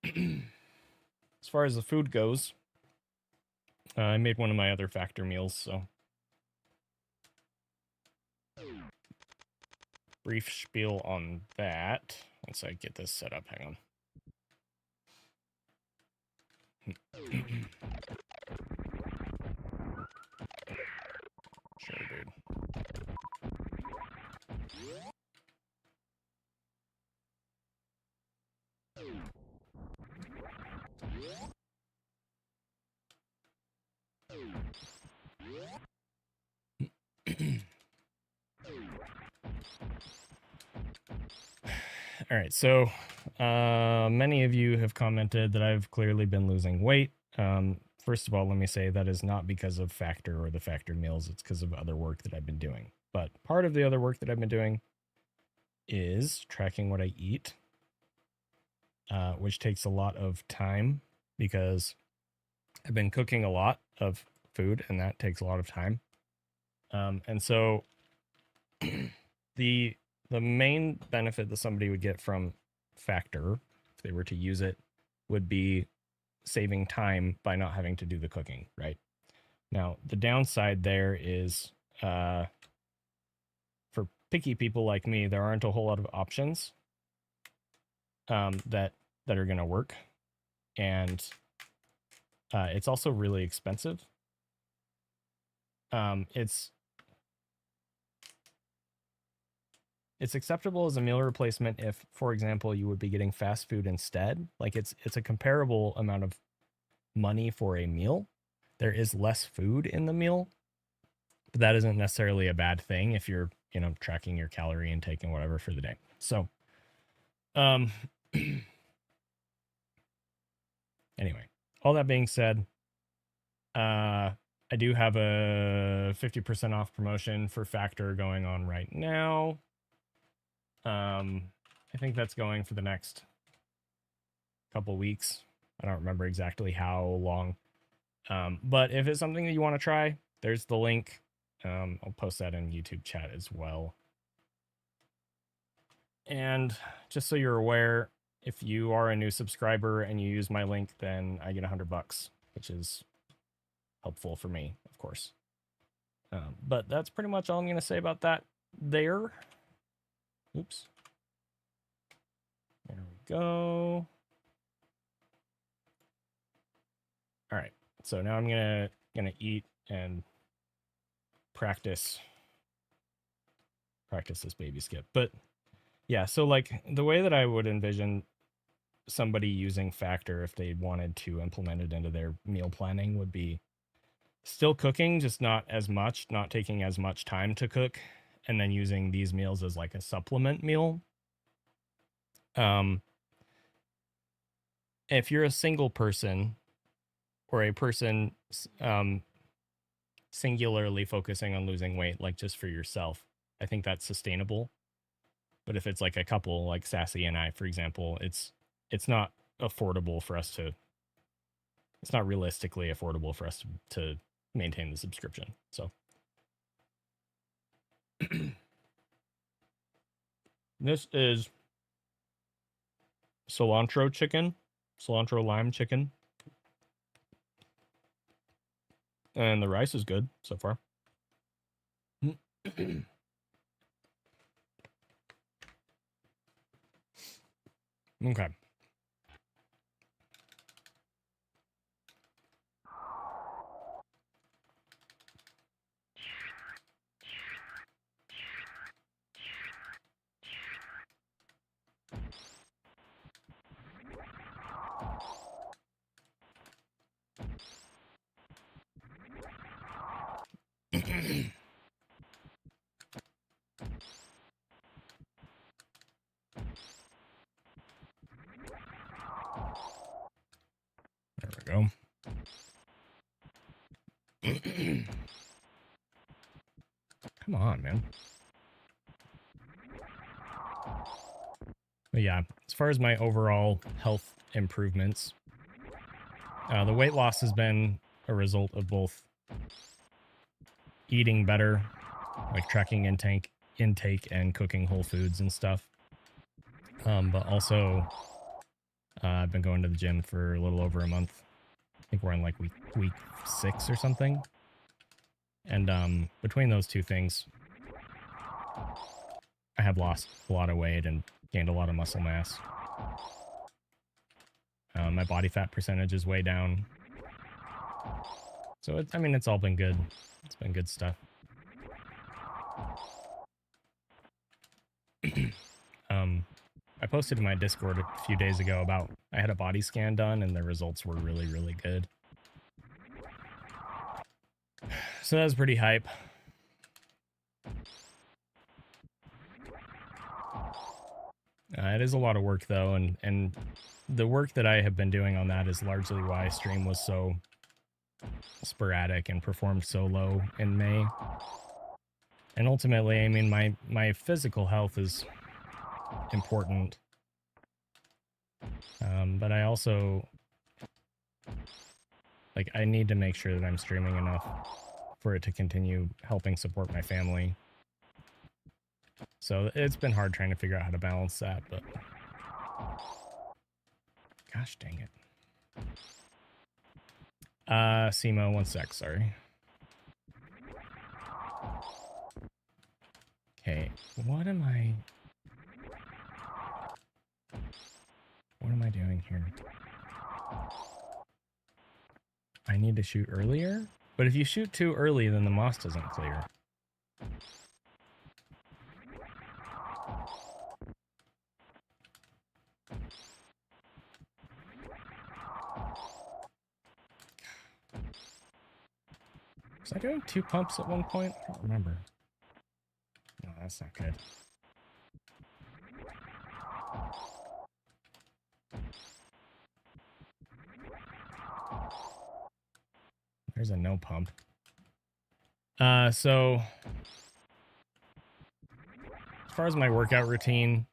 As far as the food goes, I made one of my other factor meals, so. Brief spiel on that. Once I get this set up, hang on. Sure, dude. All right, so many of you have commented that I've clearly been losing weight. First of all, let me say that is not because of Factor or the Factor meals. It's because of other work that I've been doing. But part of the other work that I've been doing is tracking what I eat, which takes a lot of time because I've been cooking a lot of food, and that takes a lot of time. And so the main benefit that somebody would get from Factor, if they were to use it, would be saving time by not having to do the cooking, right? Now, the downside there is for picky people like me, there aren't a whole lot of options that are going to work. And it's also really expensive. It's acceptable as a meal replacement if, for example, you would be getting fast food instead. Like it's a comparable amount of money for a meal. There is less food in the meal, but that isn't necessarily a bad thing if you're, tracking your calorie intake and whatever for the day. So, anyway, all that being said, I do have a 50% off promotion for Factor going on right now. I think that's going for the next couple weeks. I don't remember exactly how long. But if it's something that you want to try, there's the link. I'll post that in YouTube chat as well. And just so you're aware, if you are a new subscriber and you use my link, then I get $100, which is helpful for me, of course. But that's pretty much all I'm going to say about that there. Oops. There we go. All right. So now I'm gonna eat and practice this baby skip. But yeah, so like the way that I would envision somebody using Factor if they wanted to implement it into their meal planning would be still cooking, just not as much, not taking as much time to cook, and then using these meals as like a supplement meal. If you're a single person or a person singularly focusing on losing weight, like just for yourself, I think that's sustainable. But if it's like a couple, like Sassy and I, for example, it's not affordable for us to, it's not realistically affordable for us to maintain the subscription. So this is cilantro lime chicken. And the rice is good so far. Okay. There we go. Come on, man. But yeah, as far as my overall health improvements, the weight loss has been a result of both eating better, like tracking intake and cooking whole foods and stuff. But also, I've been going to the gym for a little over a month. I think we're in like week 6 or something. And between those two things, I have lost a lot of weight and gained a lot of muscle mass. My body fat percentage is way down. So, I mean, it's all been good. It's been good stuff. I posted in my Discord a few days ago about I had a body scan done and the results were really, really good. So that was pretty hype. It is a lot of work though, and the work that I have been doing on that is largely why stream was so sporadic and performed so low in May. And ultimately, I mean, my physical health is important. But I also, like, I need to make sure that I'm streaming enough for it to continue helping support my family. So it's been hard trying to figure out how to balance that, but gosh dang it. Simo, one sec, sorry. Okay, what am I doing here? I need to shoot earlier? But if you shoot too early, then the moss doesn't clear. Was I doing 2 pumps at one point? I don't remember. No, that's not good. There's a no pump. So as far as my workout routine,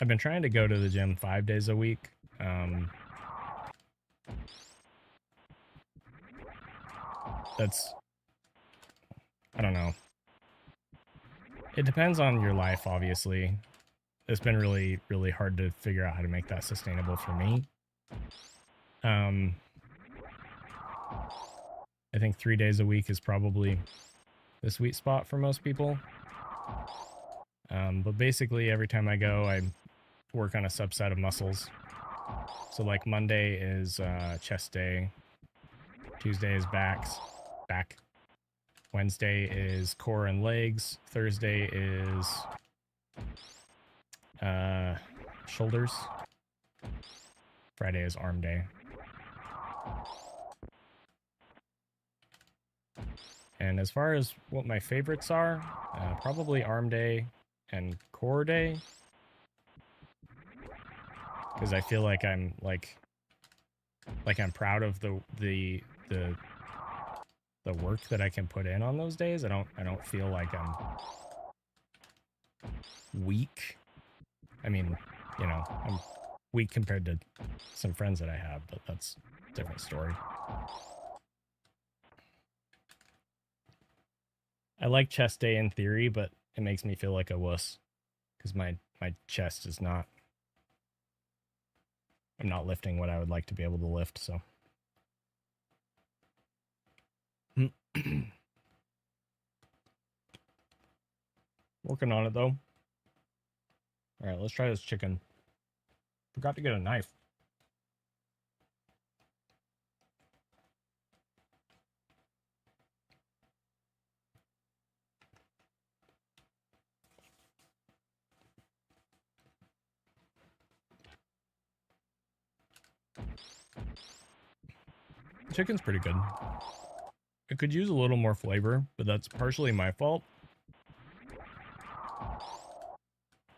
I've been trying to go to the gym 5 days a week. That's, I don't know. It depends on your life, obviously. It's been really, really hard to figure out how to make that sustainable for me. I think 3 days a week is probably the sweet spot for most people. But basically, every time I go, I work on a subset of muscles. So like Monday is chest day. Tuesday is back. Wednesday is core and legs. Thursday is shoulders. Friday is arm day. And as far as what my favorites are, probably arm day and core day. Because I feel like I'm I'm proud of the work that I can put in on those days. I don't feel like I'm weak. I mean, you know, I'm weak compared to some friends that I have, but that's a different story. I like chest day in theory, but it makes me feel like a wuss because my chest is not. I'm not lifting what I would like to be able to lift, so. Working on it, though. All right, let's try this chicken. Forgot to get a knife. The chicken's pretty good. It could use a little more flavor, but that's partially my fault.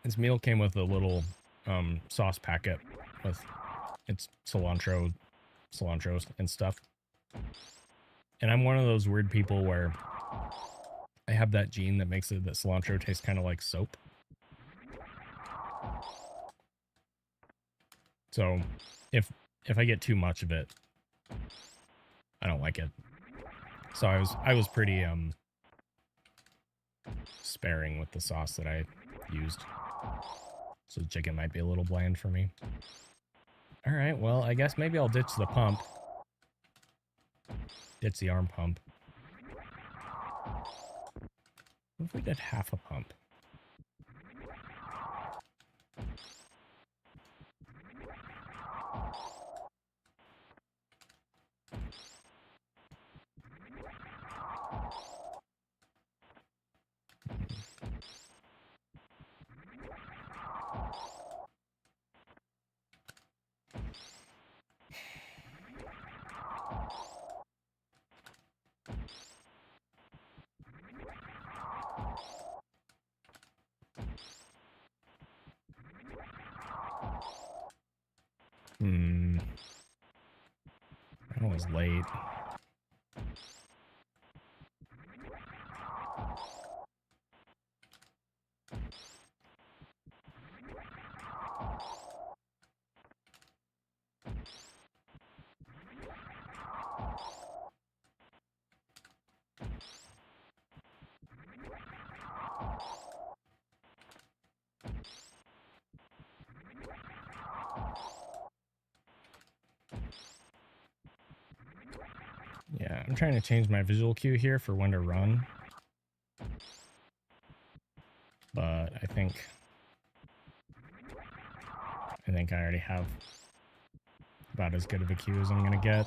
This meal came with a little sauce packet with its cilantro and stuff. And I'm one of those weird people where I have that gene that makes it that cilantro tastes kind of like soap. So if I get too much of it, I don't like it. So I was pretty sparing with the sauce that I used. So the chicken might be a little bland for me. All right, well, I guess maybe I'll ditch the pump. Ditch the arm pump. What if we did half a pump? That was late. Yeah, I'm trying to change my visual cue here for when to run. But I think I already have about as good of a cue as I'm gonna get.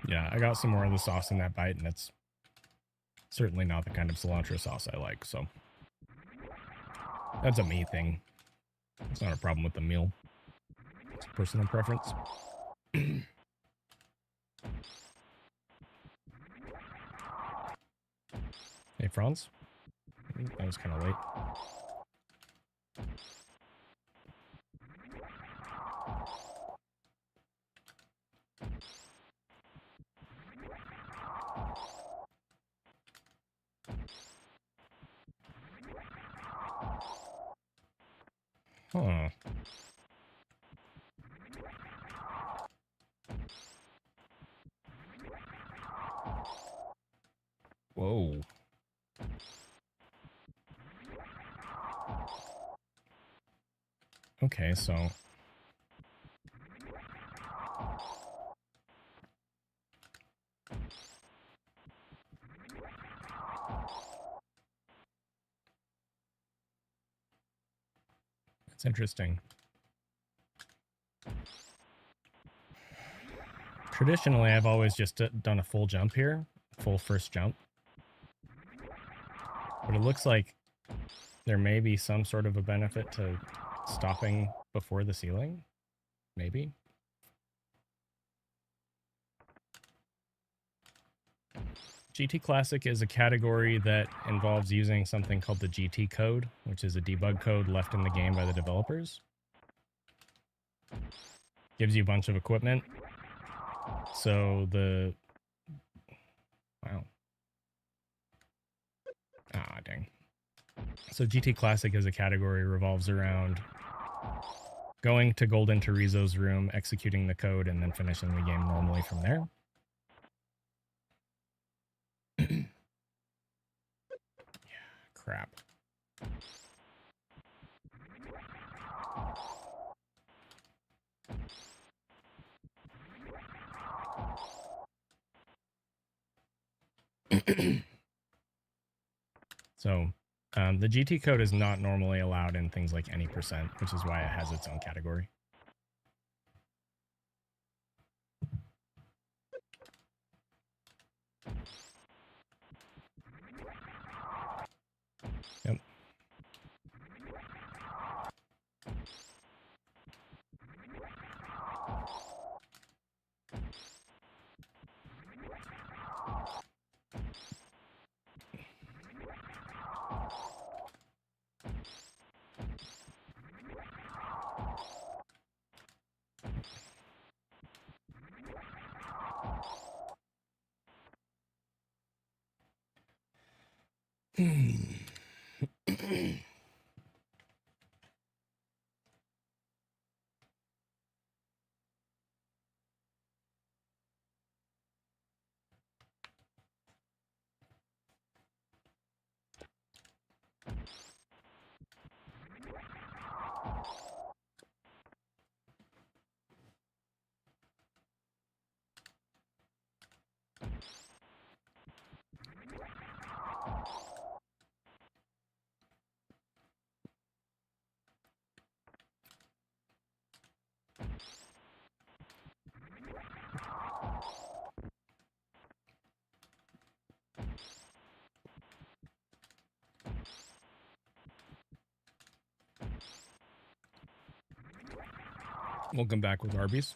Yeah, I got some more of the sauce in that bite, and it's certainly not the kind of cilantro sauce I like, so that's a me thing. It's not a problem with the meal. It's personal preference. Hey, Franz? That was kind of late. Huh. Whoa. Okay, so it's interesting. Traditionally, I've always just done a full jump here, full first jump. But it looks like there may be some sort of a benefit to stopping before the ceiling. Maybe. GT Classic is a category that involves using something called the GT code, which is a debug code left in the game by the developers. Gives you a bunch of equipment. So the... Wow. Ah, dang. So GT Classic as a category revolves around going to Golden Terizo's room, executing the code, and then finishing the game normally from there. Yeah, crap. So the GT code is not normally allowed in things like any percent, which is why it has its own category. Yep. Welcome back with Arby's.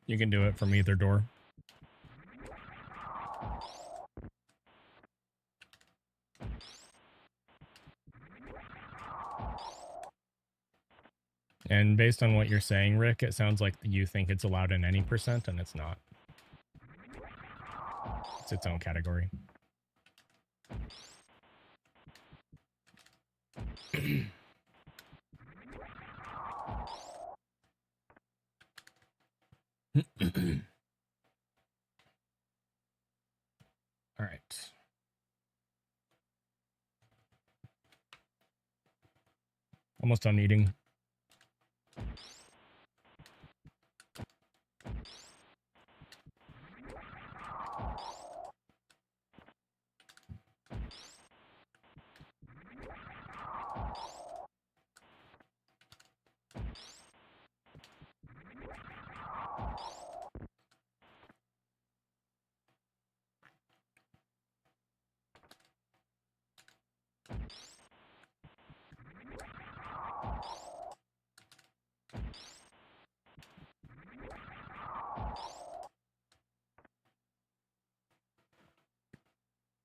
You can do it from either door. And based on what you're saying, Rick, it sounds like you think it's allowed in any percent, and it's not. It's its own category. All right. Almost done eating.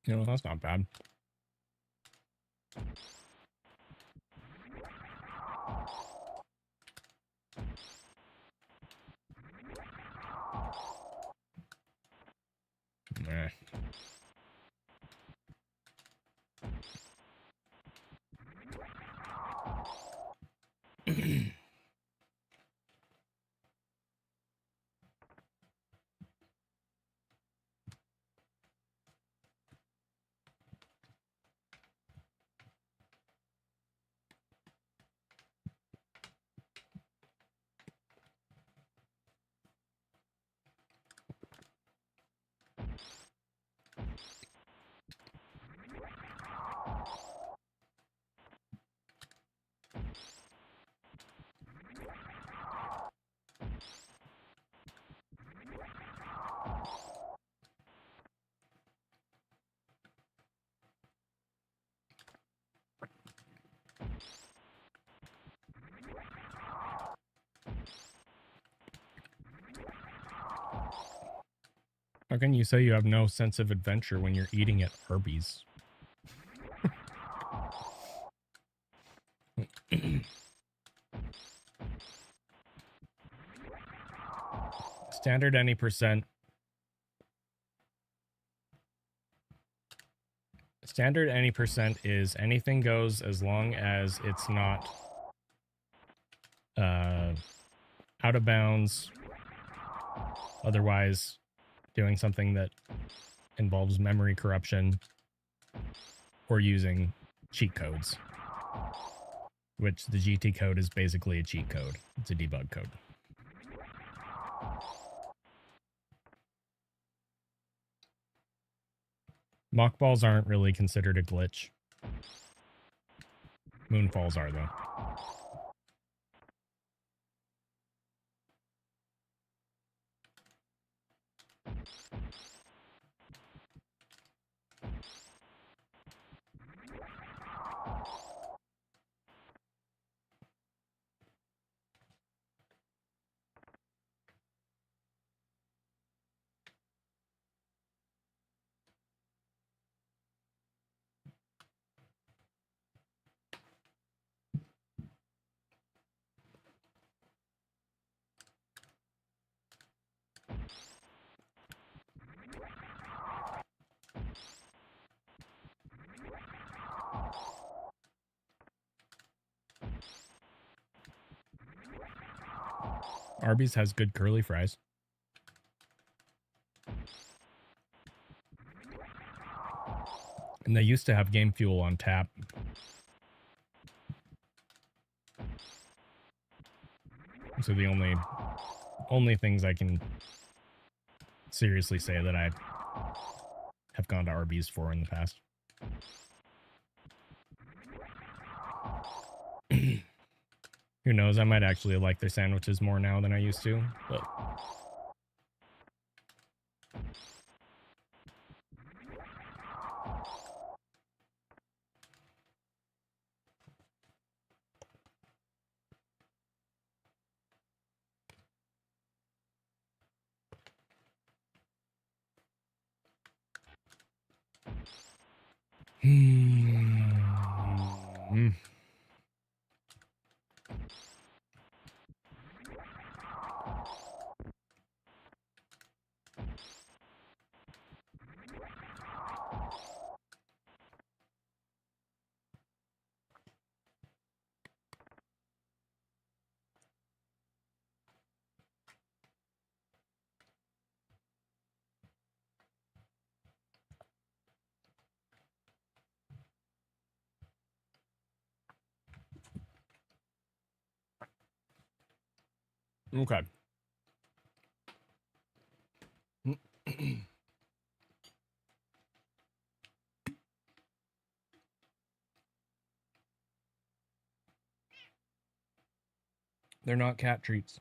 You know, that's not bad. Meh. How can you say you have no sense of adventure when you're eating at Arby's? Standard any percent. Standard any percent is anything goes as long as it's not out of bounds. Otherwise, doing something that involves memory corruption or using cheat codes, which the GT code is basically a cheat code. It's a debug code. Mockballs aren't really considered a glitch. Moonfalls are, though. Arby's has good curly fries. And they used to have Game Fuel on tap. So the only things I can seriously say that I have gone to Arby's for in the past. Who knows? I might actually like their sandwiches more now than I used to, but okay. They're not cat treats.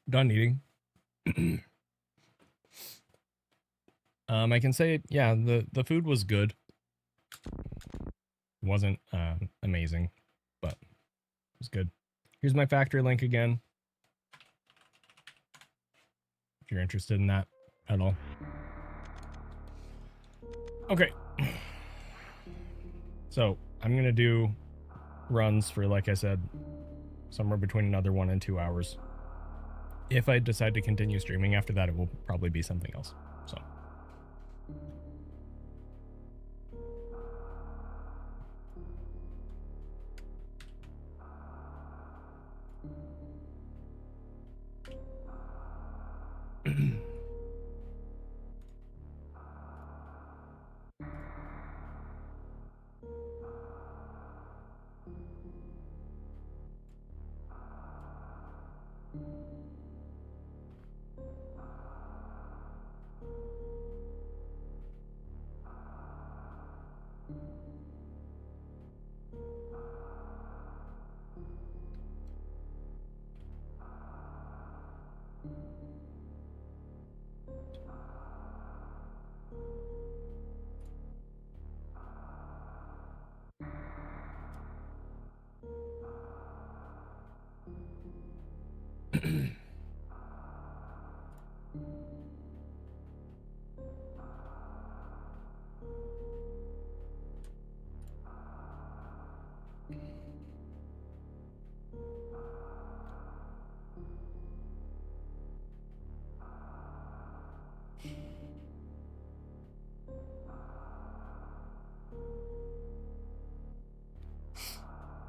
Done eating. I can say, yeah, the food was good. Wasn't amazing, but it was good. Here's my factory link again, if you're interested in that at all. Okay. So I'm gonna do runs for, like I said, somewhere between another 1 and 2 hours. If I decide to continue streaming after that, it will probably be something else. So.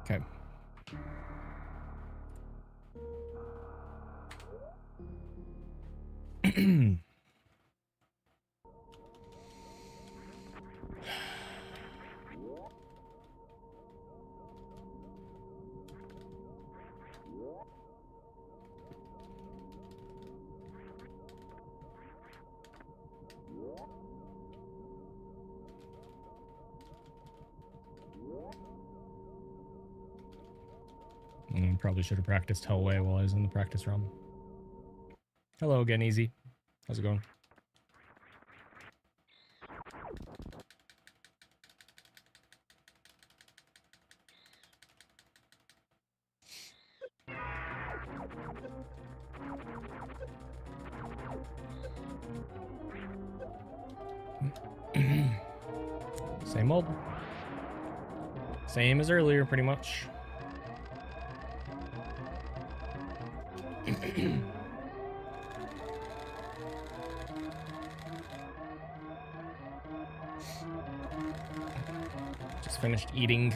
Okay. Probably should have practiced Hellway while I was in the practice realm. Hello again, Easy. How's it going? Same old. Same as earlier, pretty much. Just finished eating.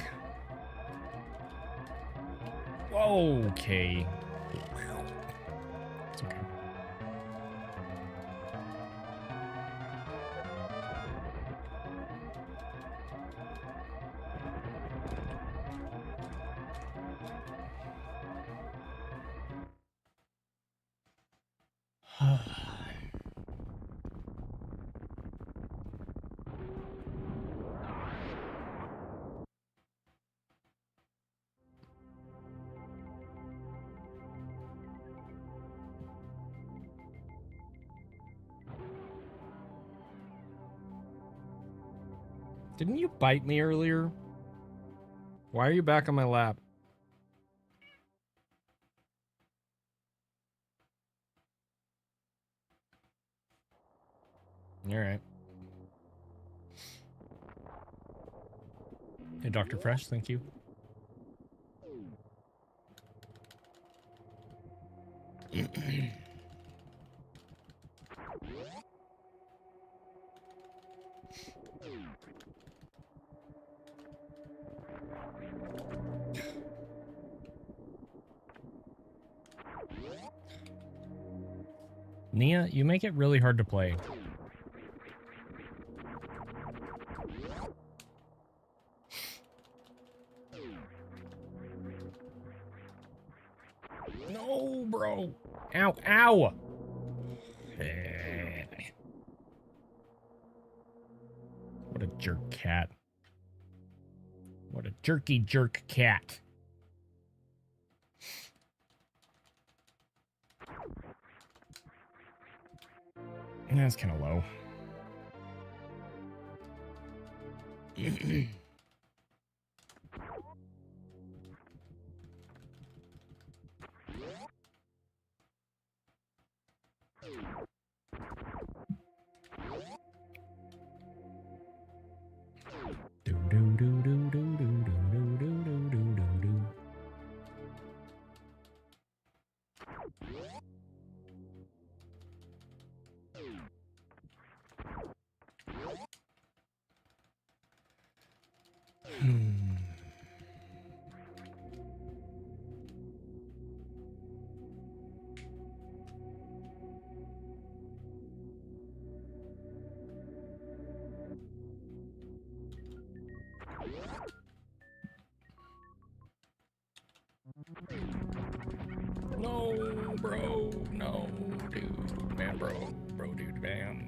Okay. It's okay. Didn't you bite me earlier? Why are you back on my lap? You're right. Hey, Dr. Fresh, thank you. Nia, you make it really hard to play. No, bro. Ow, ow. What a jerk cat. What a jerky jerk cat. That's kind of low. No, bro. No, dude. Man, bro. Bro, dude, man.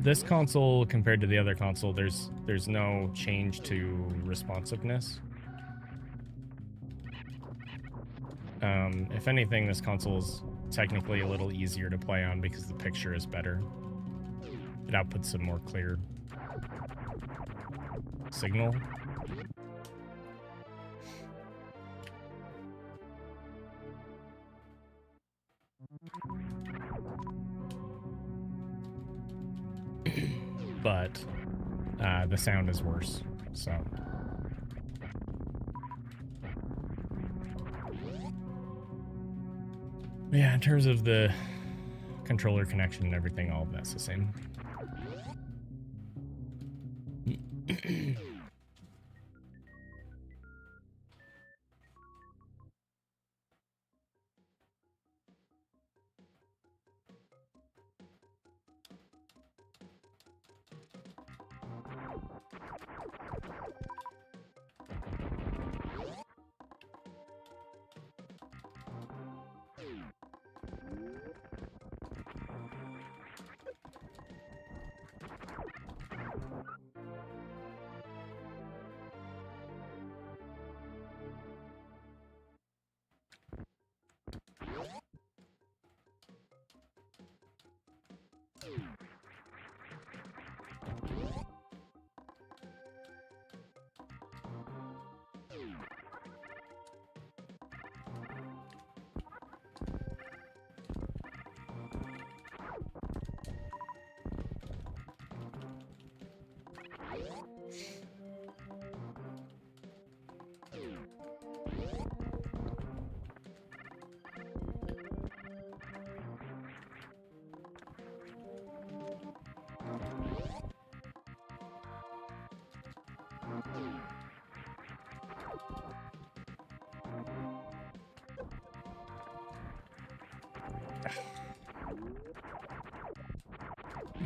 This console compared to the other console, there's no change to responsiveness. If anything, this console is technically a little easier to play on because the picture is better. It outputs some more clear signal. But the sound is worse, so. Yeah, in terms of the controller connection and everything, all of that's the same.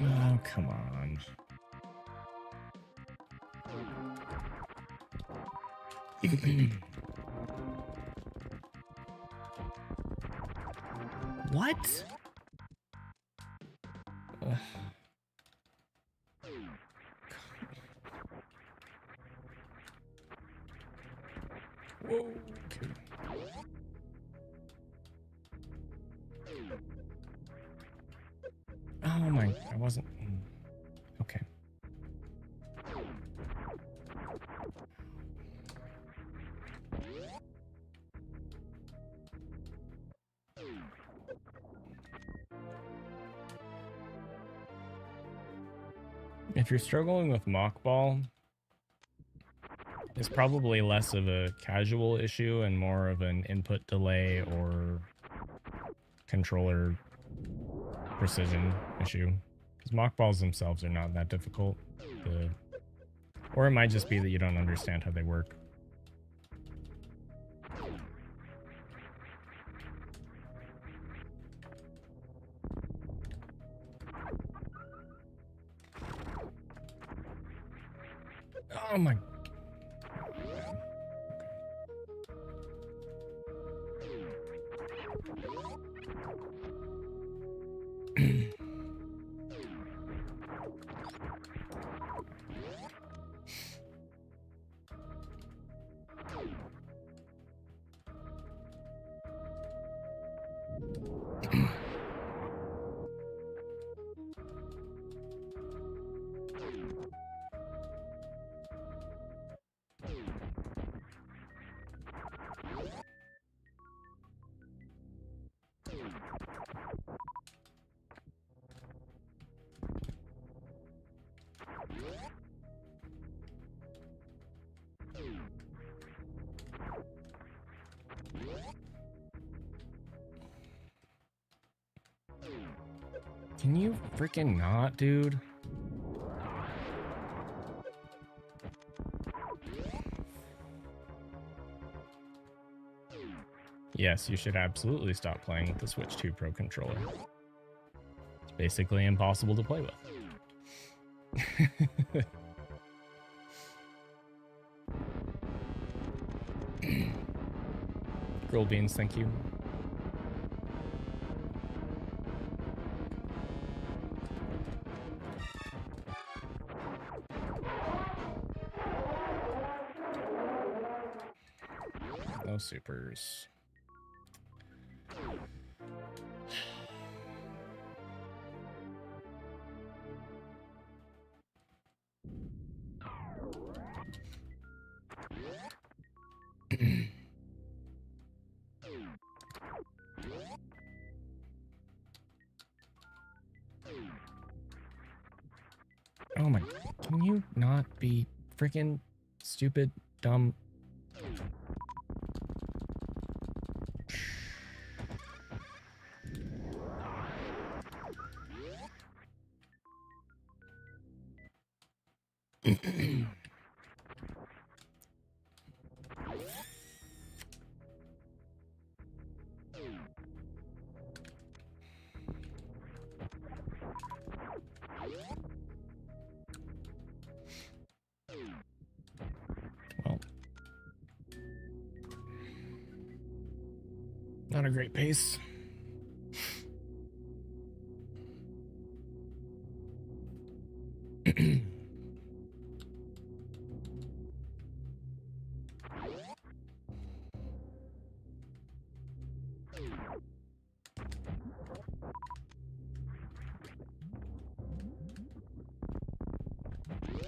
Oh, come on. What? Ugh. Whoa. Okay. Oh my, I wasn't. Okay. If you're struggling with mock ball, it's probably less of a casual issue and more of an input delay or controller precision issue. Because mock balls themselves are not that difficult. Or it might just be that you don't understand how they work. Oh my. Can you freaking not, dude? Yes, you should absolutely stop playing with the Switch 2 Pro controller. It's basically impossible to play with. Grilled beans, thank you. No supers. Oh my, can you not be freaking stupid, dumb? Well, not a great pace.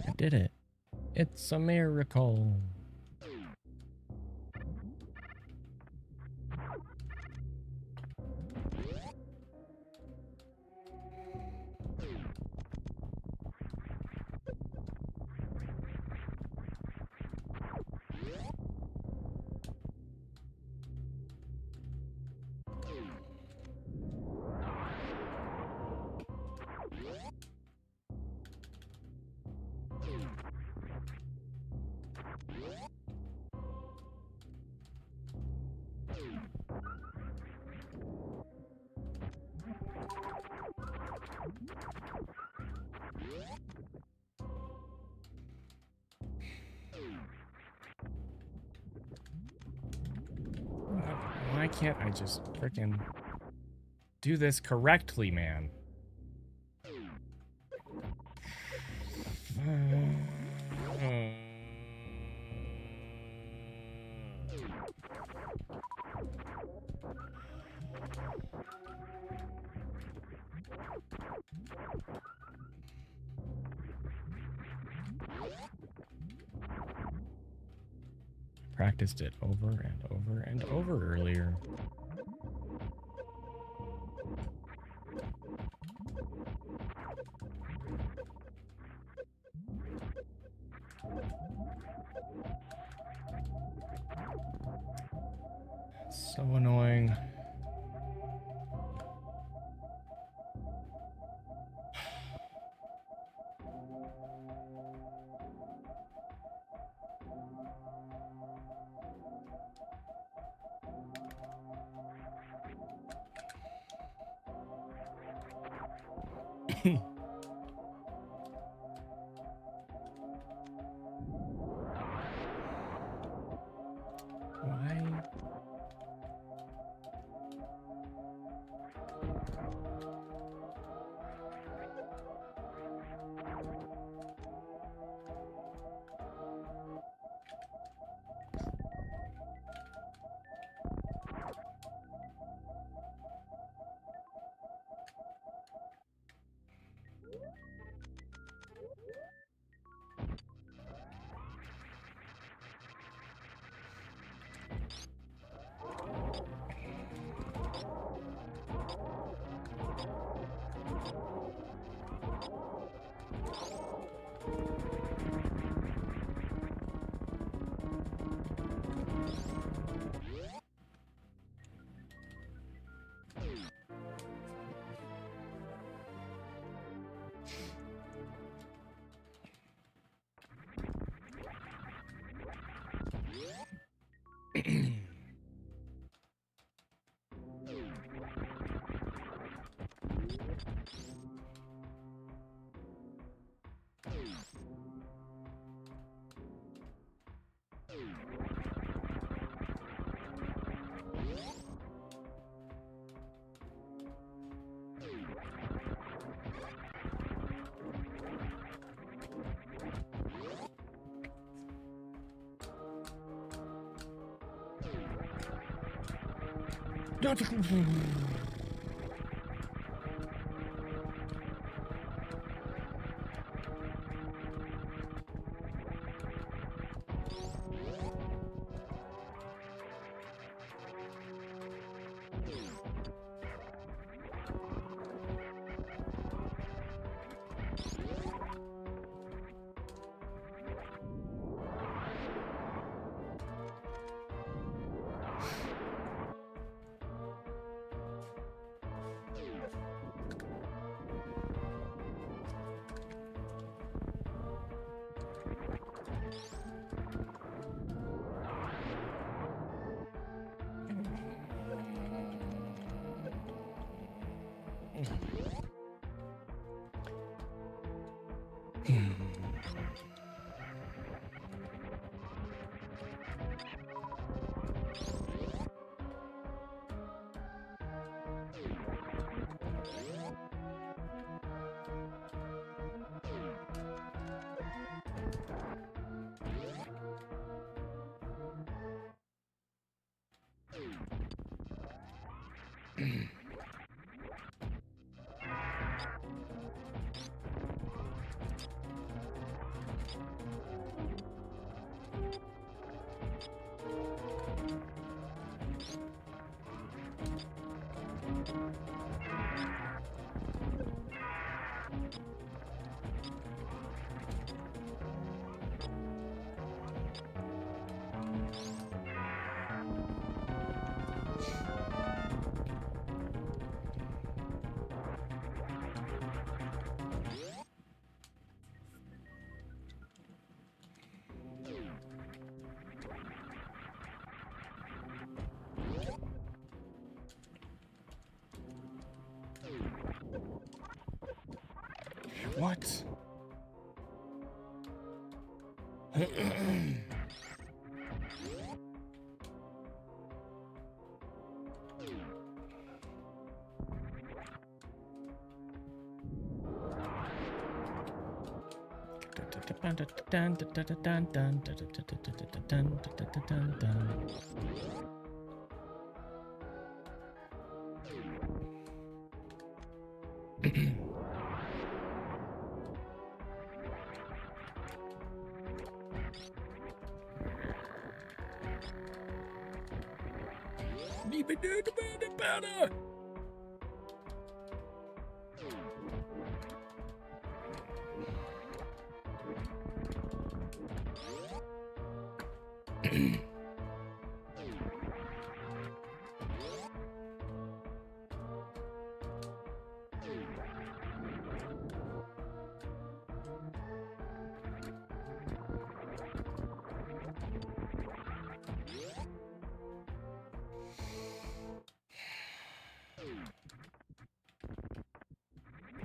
I did it. It's a miracle. Why can't I just frickin' do this correctly, man? Practiced it over and over and over earlier. So annoying. Why? What?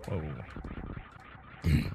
Whoa. Mm.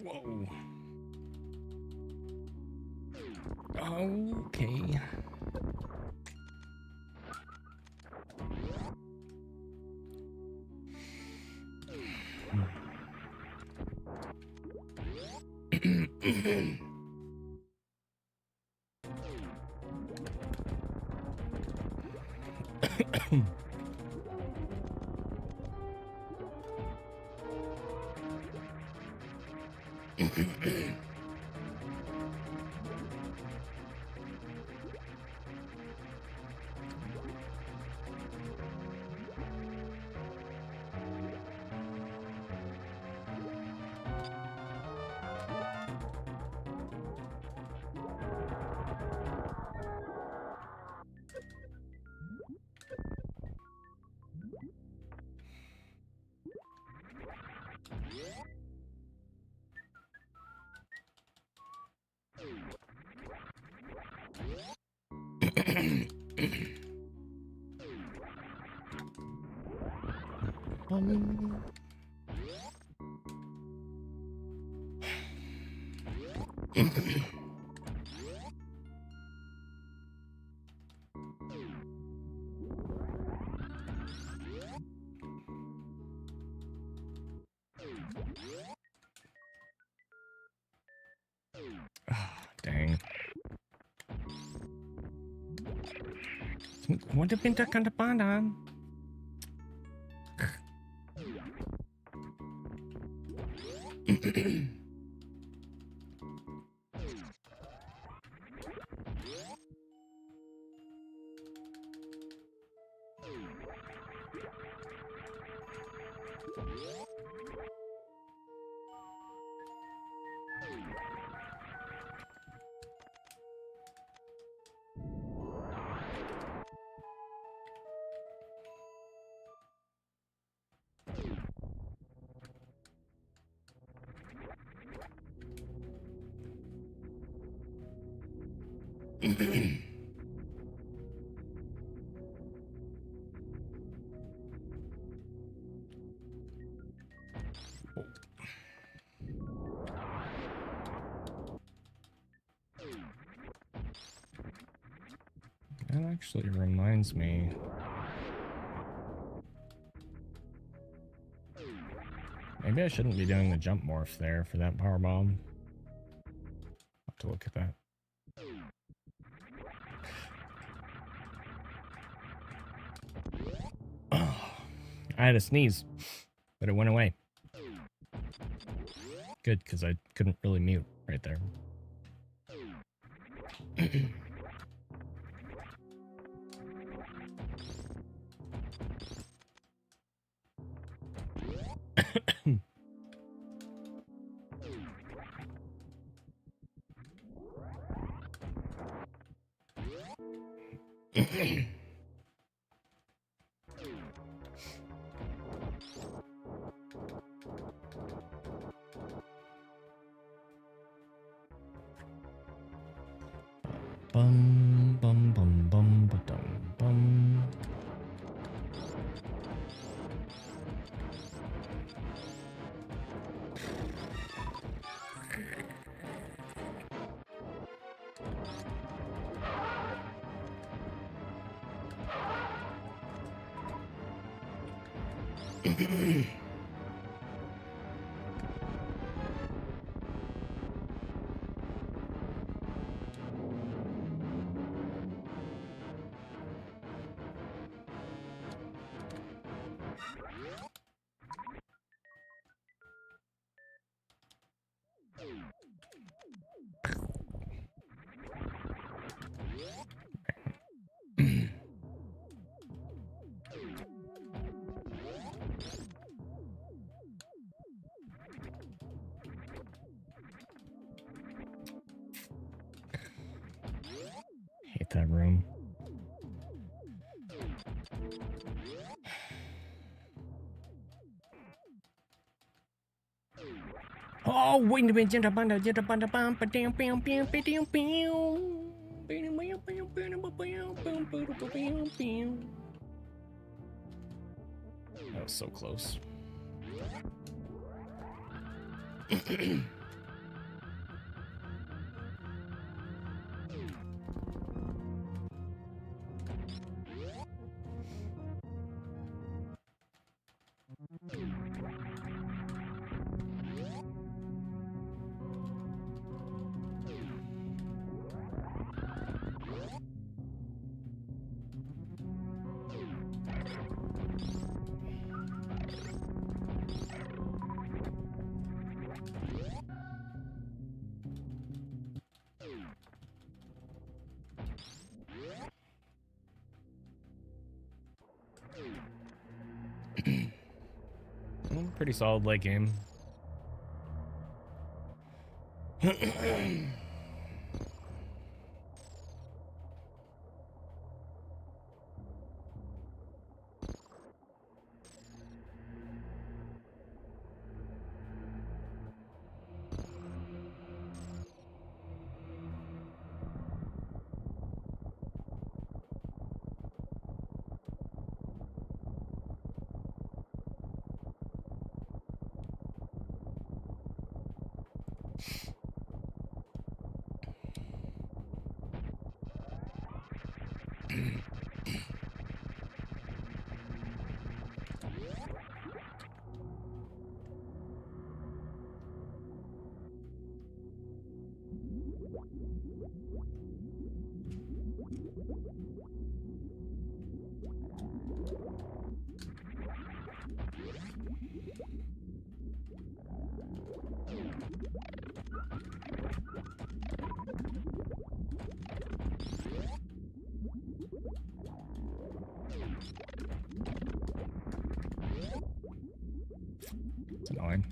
Whoa. Okay. Dang. Would have been taken to on. That actually reminds me. Maybe I shouldn't be doing the jump morph there for that power bomb. I'll have to look at that. I had a sneeze, but it went away. Good, because I couldn't really mute right there. Bum bum bum bum ba dum bum. Hate that room. Oh, wait a minute. That was so close. Pretty solid late game. It's annoying.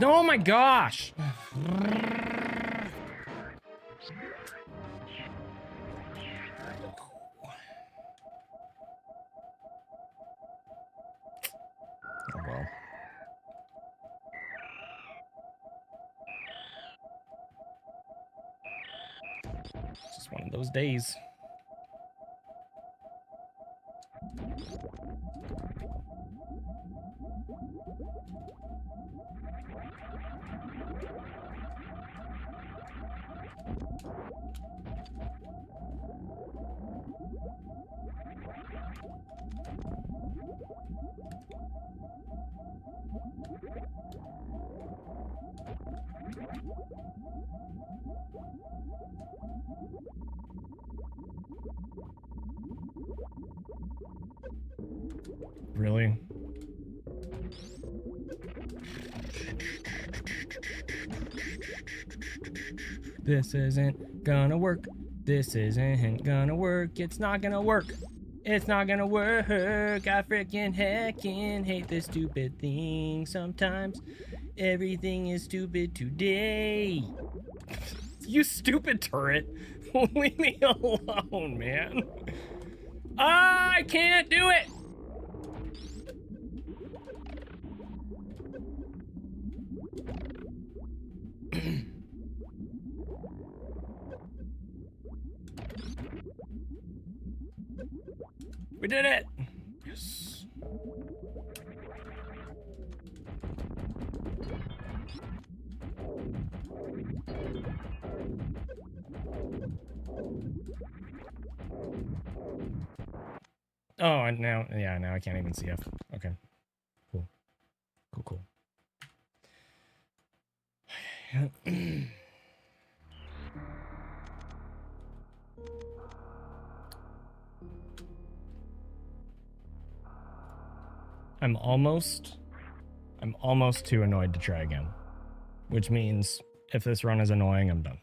Oh my gosh! Oh well. It's just one of those days. Really? This isn't gonna work. This isn't gonna work. It's not gonna work. It's not gonna work. I freaking heckin' hate this stupid thing. Sometimes everything is stupid today. You stupid turret. Leave me alone, man. I can't do it. We did it! Yes. Oh, and now, yeah, now I can't even see F. Okay. Cool. Cool, cool. I'm almost too annoyed to try again. Which means if this run is annoying, I'm done.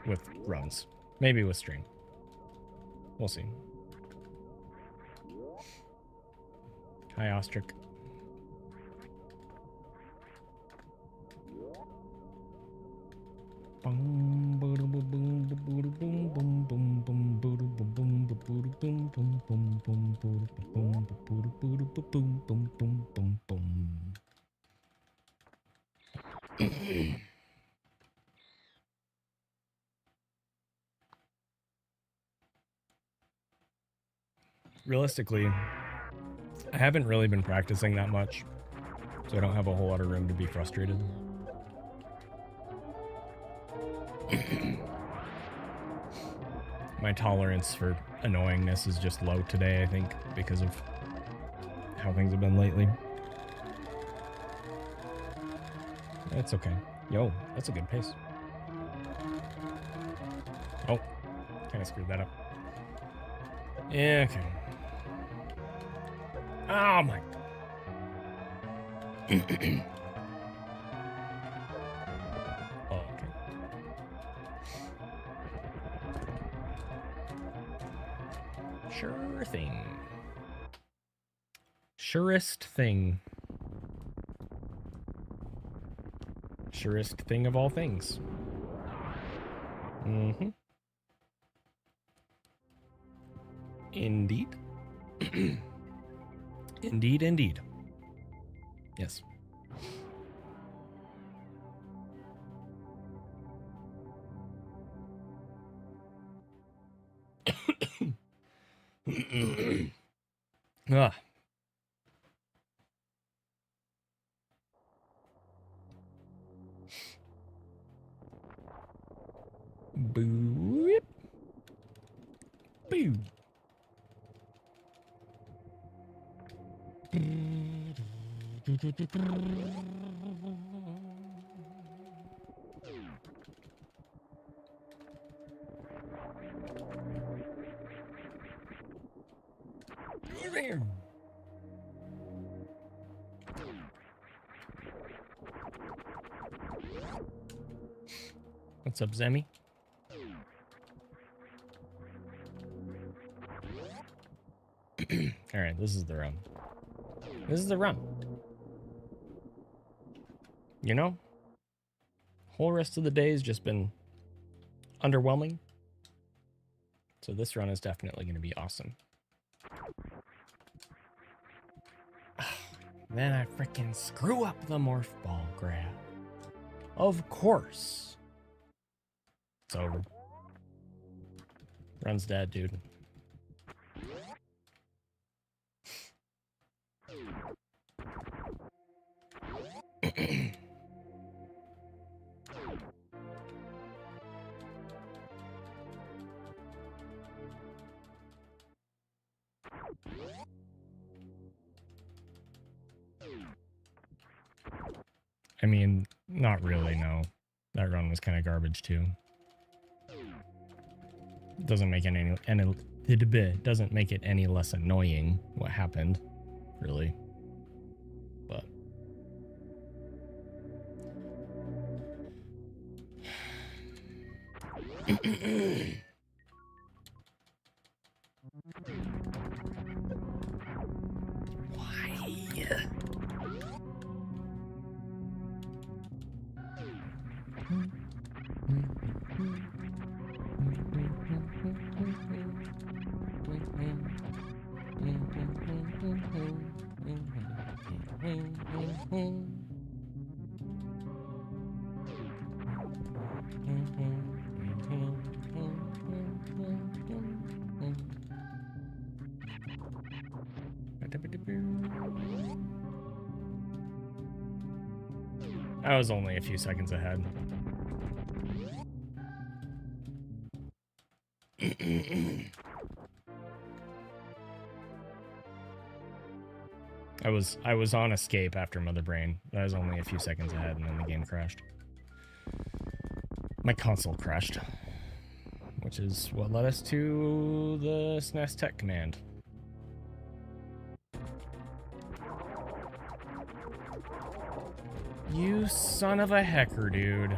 With runs. Maybe with stream. We'll see. Hi, Ostrich. Realistically, I haven't really been practicing that much, so I don't have a whole lot of room to be frustrated. My tolerance for annoyingness is just low today, I think, because of how things have been lately. It's okay. Yo, that's a good pace. Oh, kind of screwed that up. Yeah, okay. Oh my. Oh, okay. Sure thing. Surest thing. Surest thing of all things. Mm-hmm. Indeed. Indeed, indeed. Yes. Ah. Boo. Boo. There. What's up, Zemi? All right, this is the run. This is the run. You know, whole rest of the day has just been underwhelming. So this run is definitely going to be awesome. Then I freaking screw up the morph ball grab. Of course. It's over. Run's dead, dude. I mean, not really, no. That run was kind of garbage, too. Doesn't make it doesn't make it any less annoying what happened, really. But why? I was only a few seconds ahead. I was on escape after Mother Brain. I was only a few seconds ahead and then the game crashed. My console crashed. Which is what led us to the SNES Tech command. You son of a hecker, dude.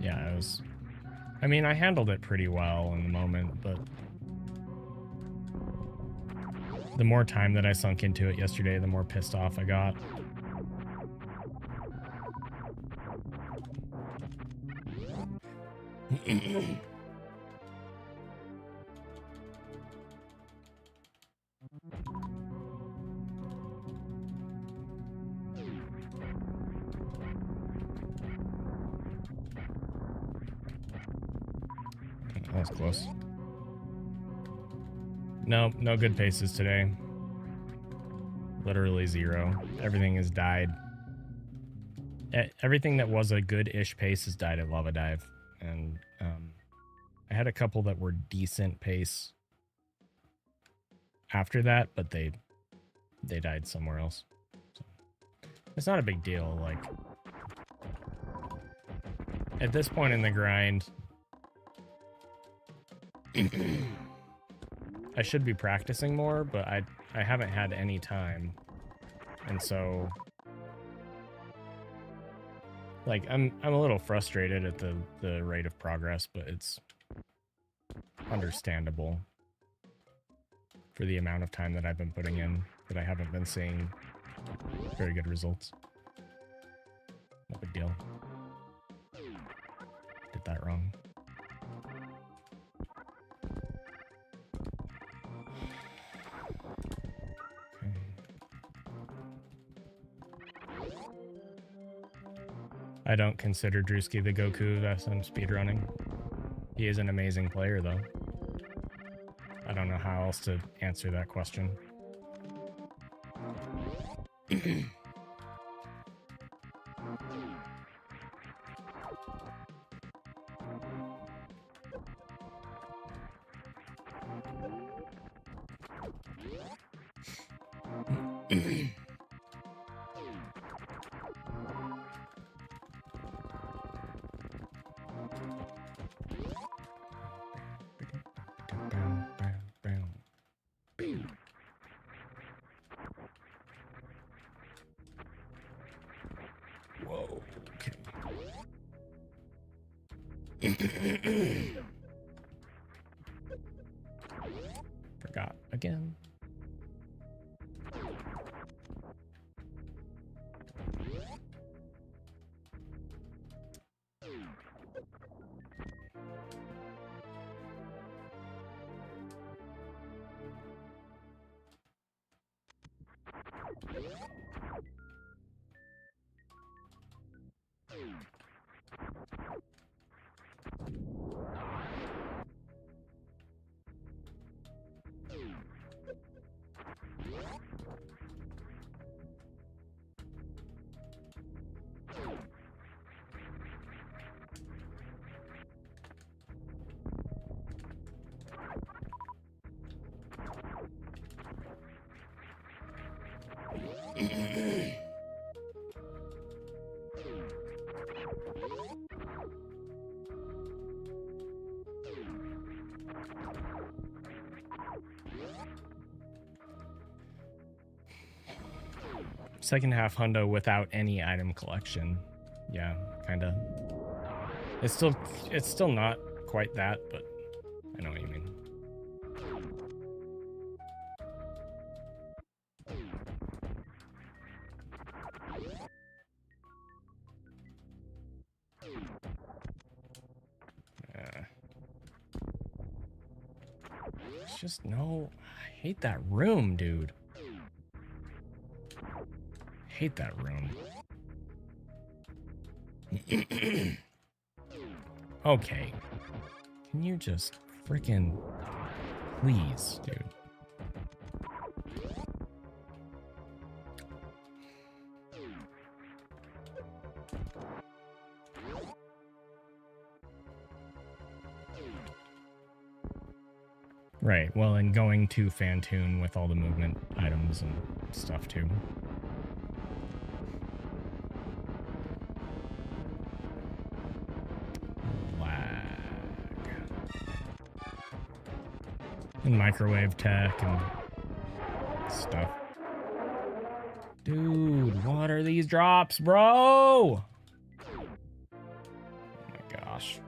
Yeah, it was... I mean, I handled it pretty well in the moment, but... the more time that I sunk into it yesterday, the more pissed off I got. That was close. No, no good paces today. Literally zero. Everything has died. Everything that was a good-ish pace has died at Lava Dive. And I had a couple that were decent pace after that, but they died somewhere else. So, it's not a big deal. Like, at this point in the grind, I should be practicing more, but I haven't had any time. And so, like, I'm a little frustrated at the rate of progress, but it's understandable for the amount of time that I've been putting in, that I haven't been seeing very good results. No big deal. Did that wrong. I don't consider Drewski the Goku of SM speedrunning. He is an amazing player, though. I don't know how else to answer that question. Whoa, okay. Forgot again. Second half hundo without any item collection. Yeah, kinda. It's still not quite that, but I know what you mean. It's just no. I hate that room, dude. Hate that room. Okay. Can you just freaking please, dude? Right, well, and going to Fantoon with all the movement items and stuff too. And microwave tech and stuff. Dude, what are these drops, bro? Oh my gosh.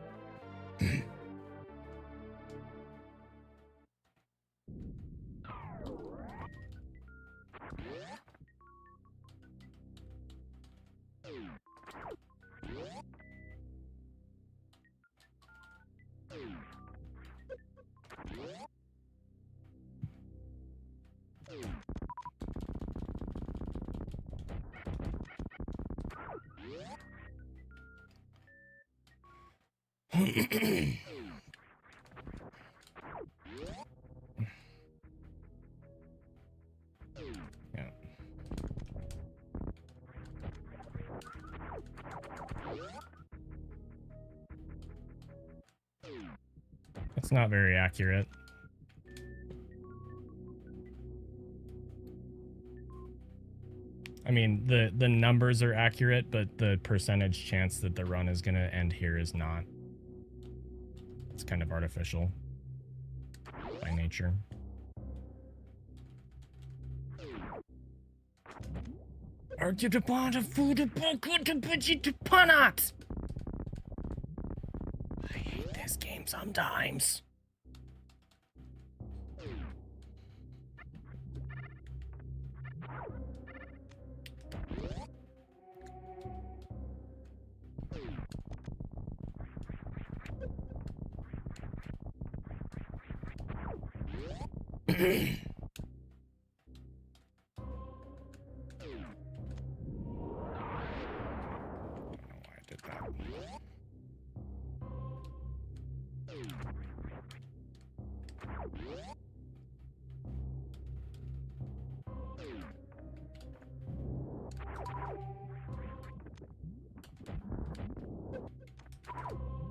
It's not very accurate. I mean, the numbers are accurate, but the percentage chance that the run is going to end here is not. It's kind of artificial by nature. I hate this game sometimes.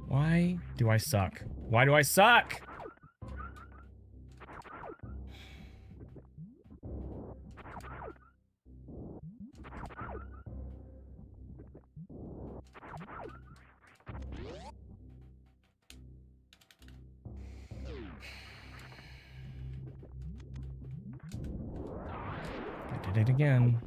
Why do I suck? Why do I suck? I did it again.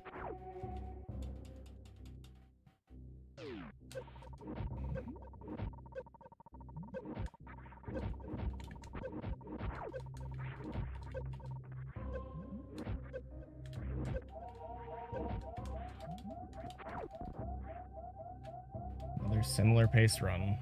Another similar pace run.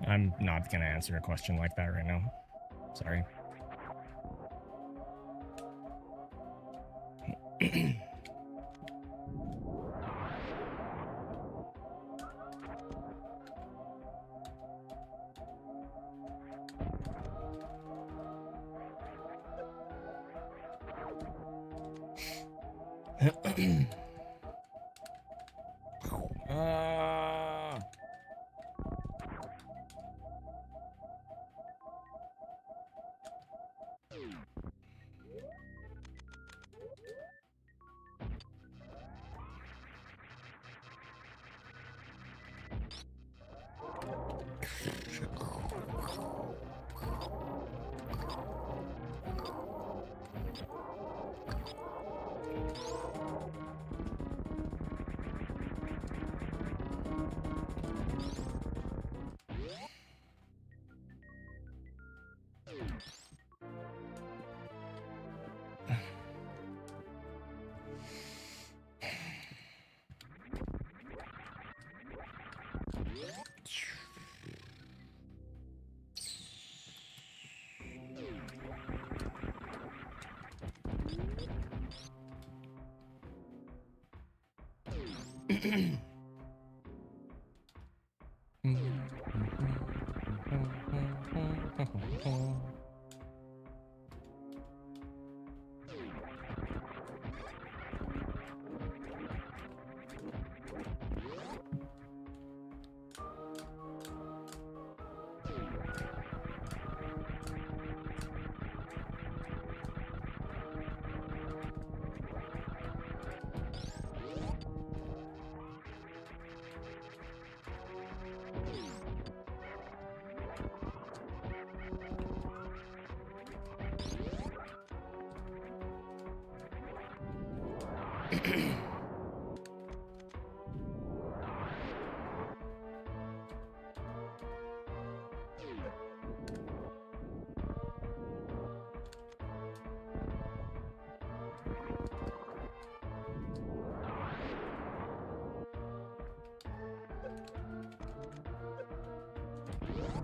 I'm not gonna answer a question like that right now. Sorry.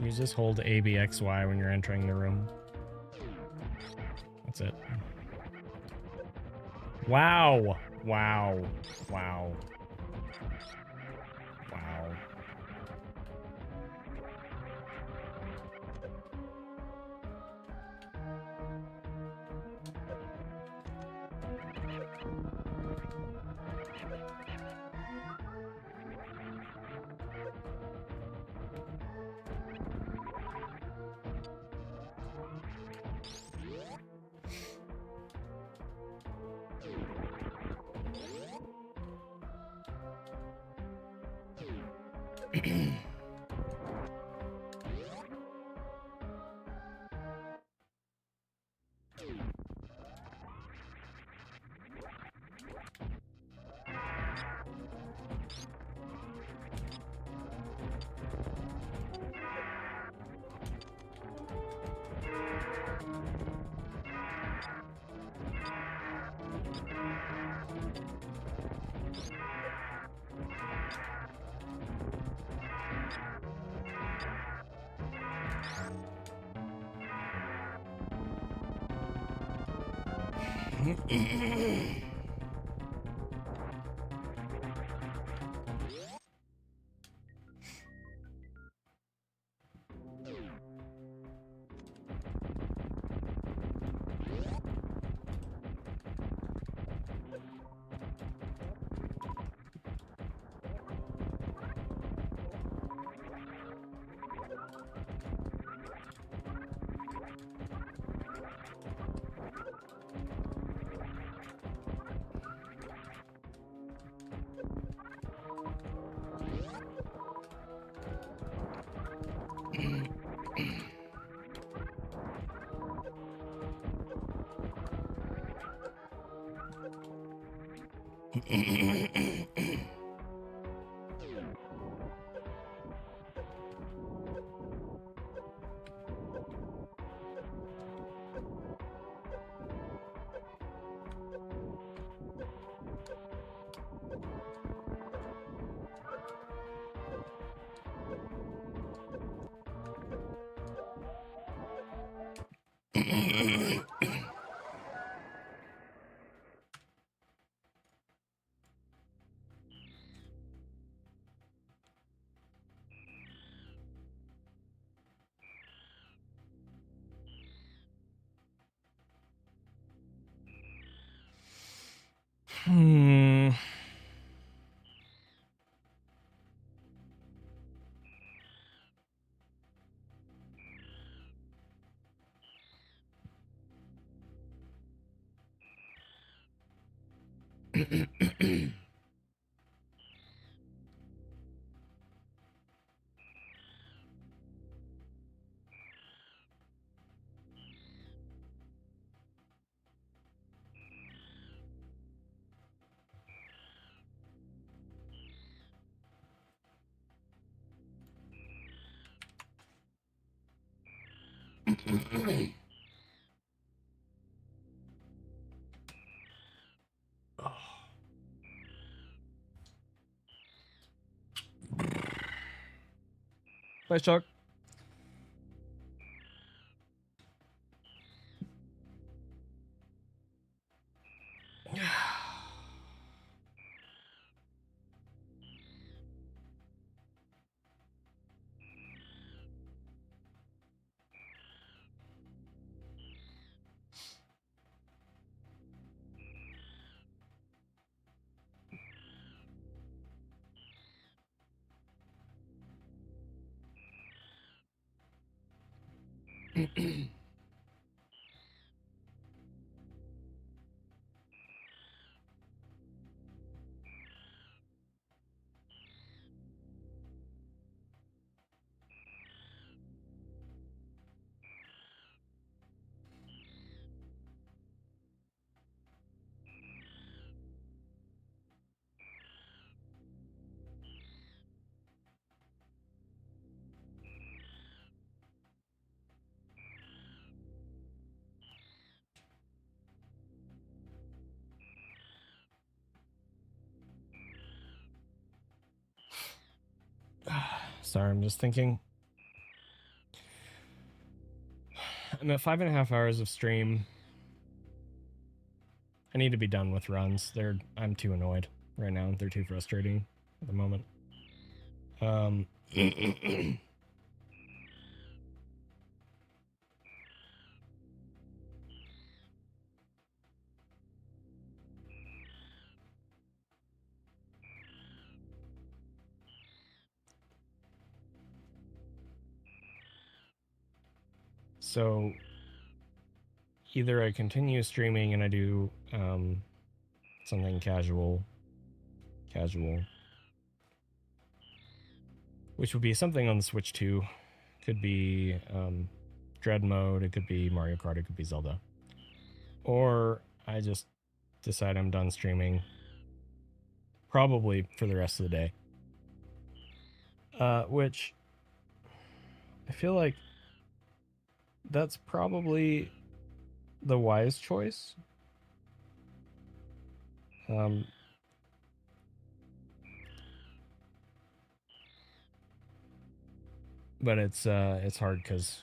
You just hold ABXY when you're entering the room. That's it. Wow. Wow. Wow. Wow. Hmm. Nice talk. Sorry, I'm just thinking. I'm at 5.5 hours of stream. I need to be done with runs. I'm too annoyed right now. They're too frustrating at the moment. So either I continue streaming and I do something casual, which would be something on the Switch 2. Could be Dread Mode, it could be Mario Kart, it could be Zelda. Or I just decide I'm done streaming, probably for the rest of the day. Which I feel like that's probably the wise choice. But it's hard because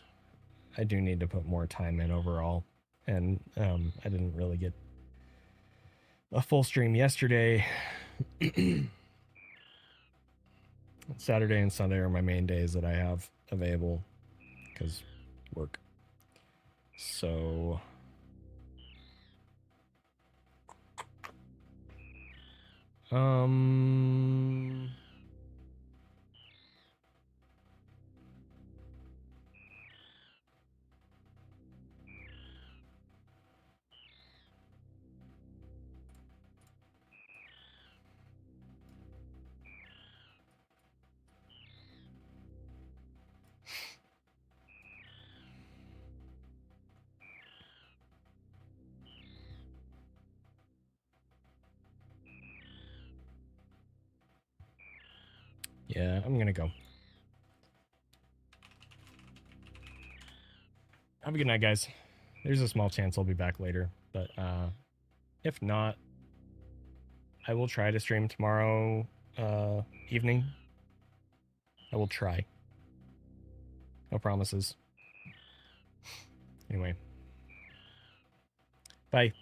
I do need to put more time in overall, and I didn't really get a full stream yesterday. Saturday and Sunday are my main days that I have available because work. So yeah, I'm gonna go. Have a good night, guys. There's a small chance I'll be back later, but if not, I will try to stream tomorrow evening. I will try. No promises. Anyway. Bye.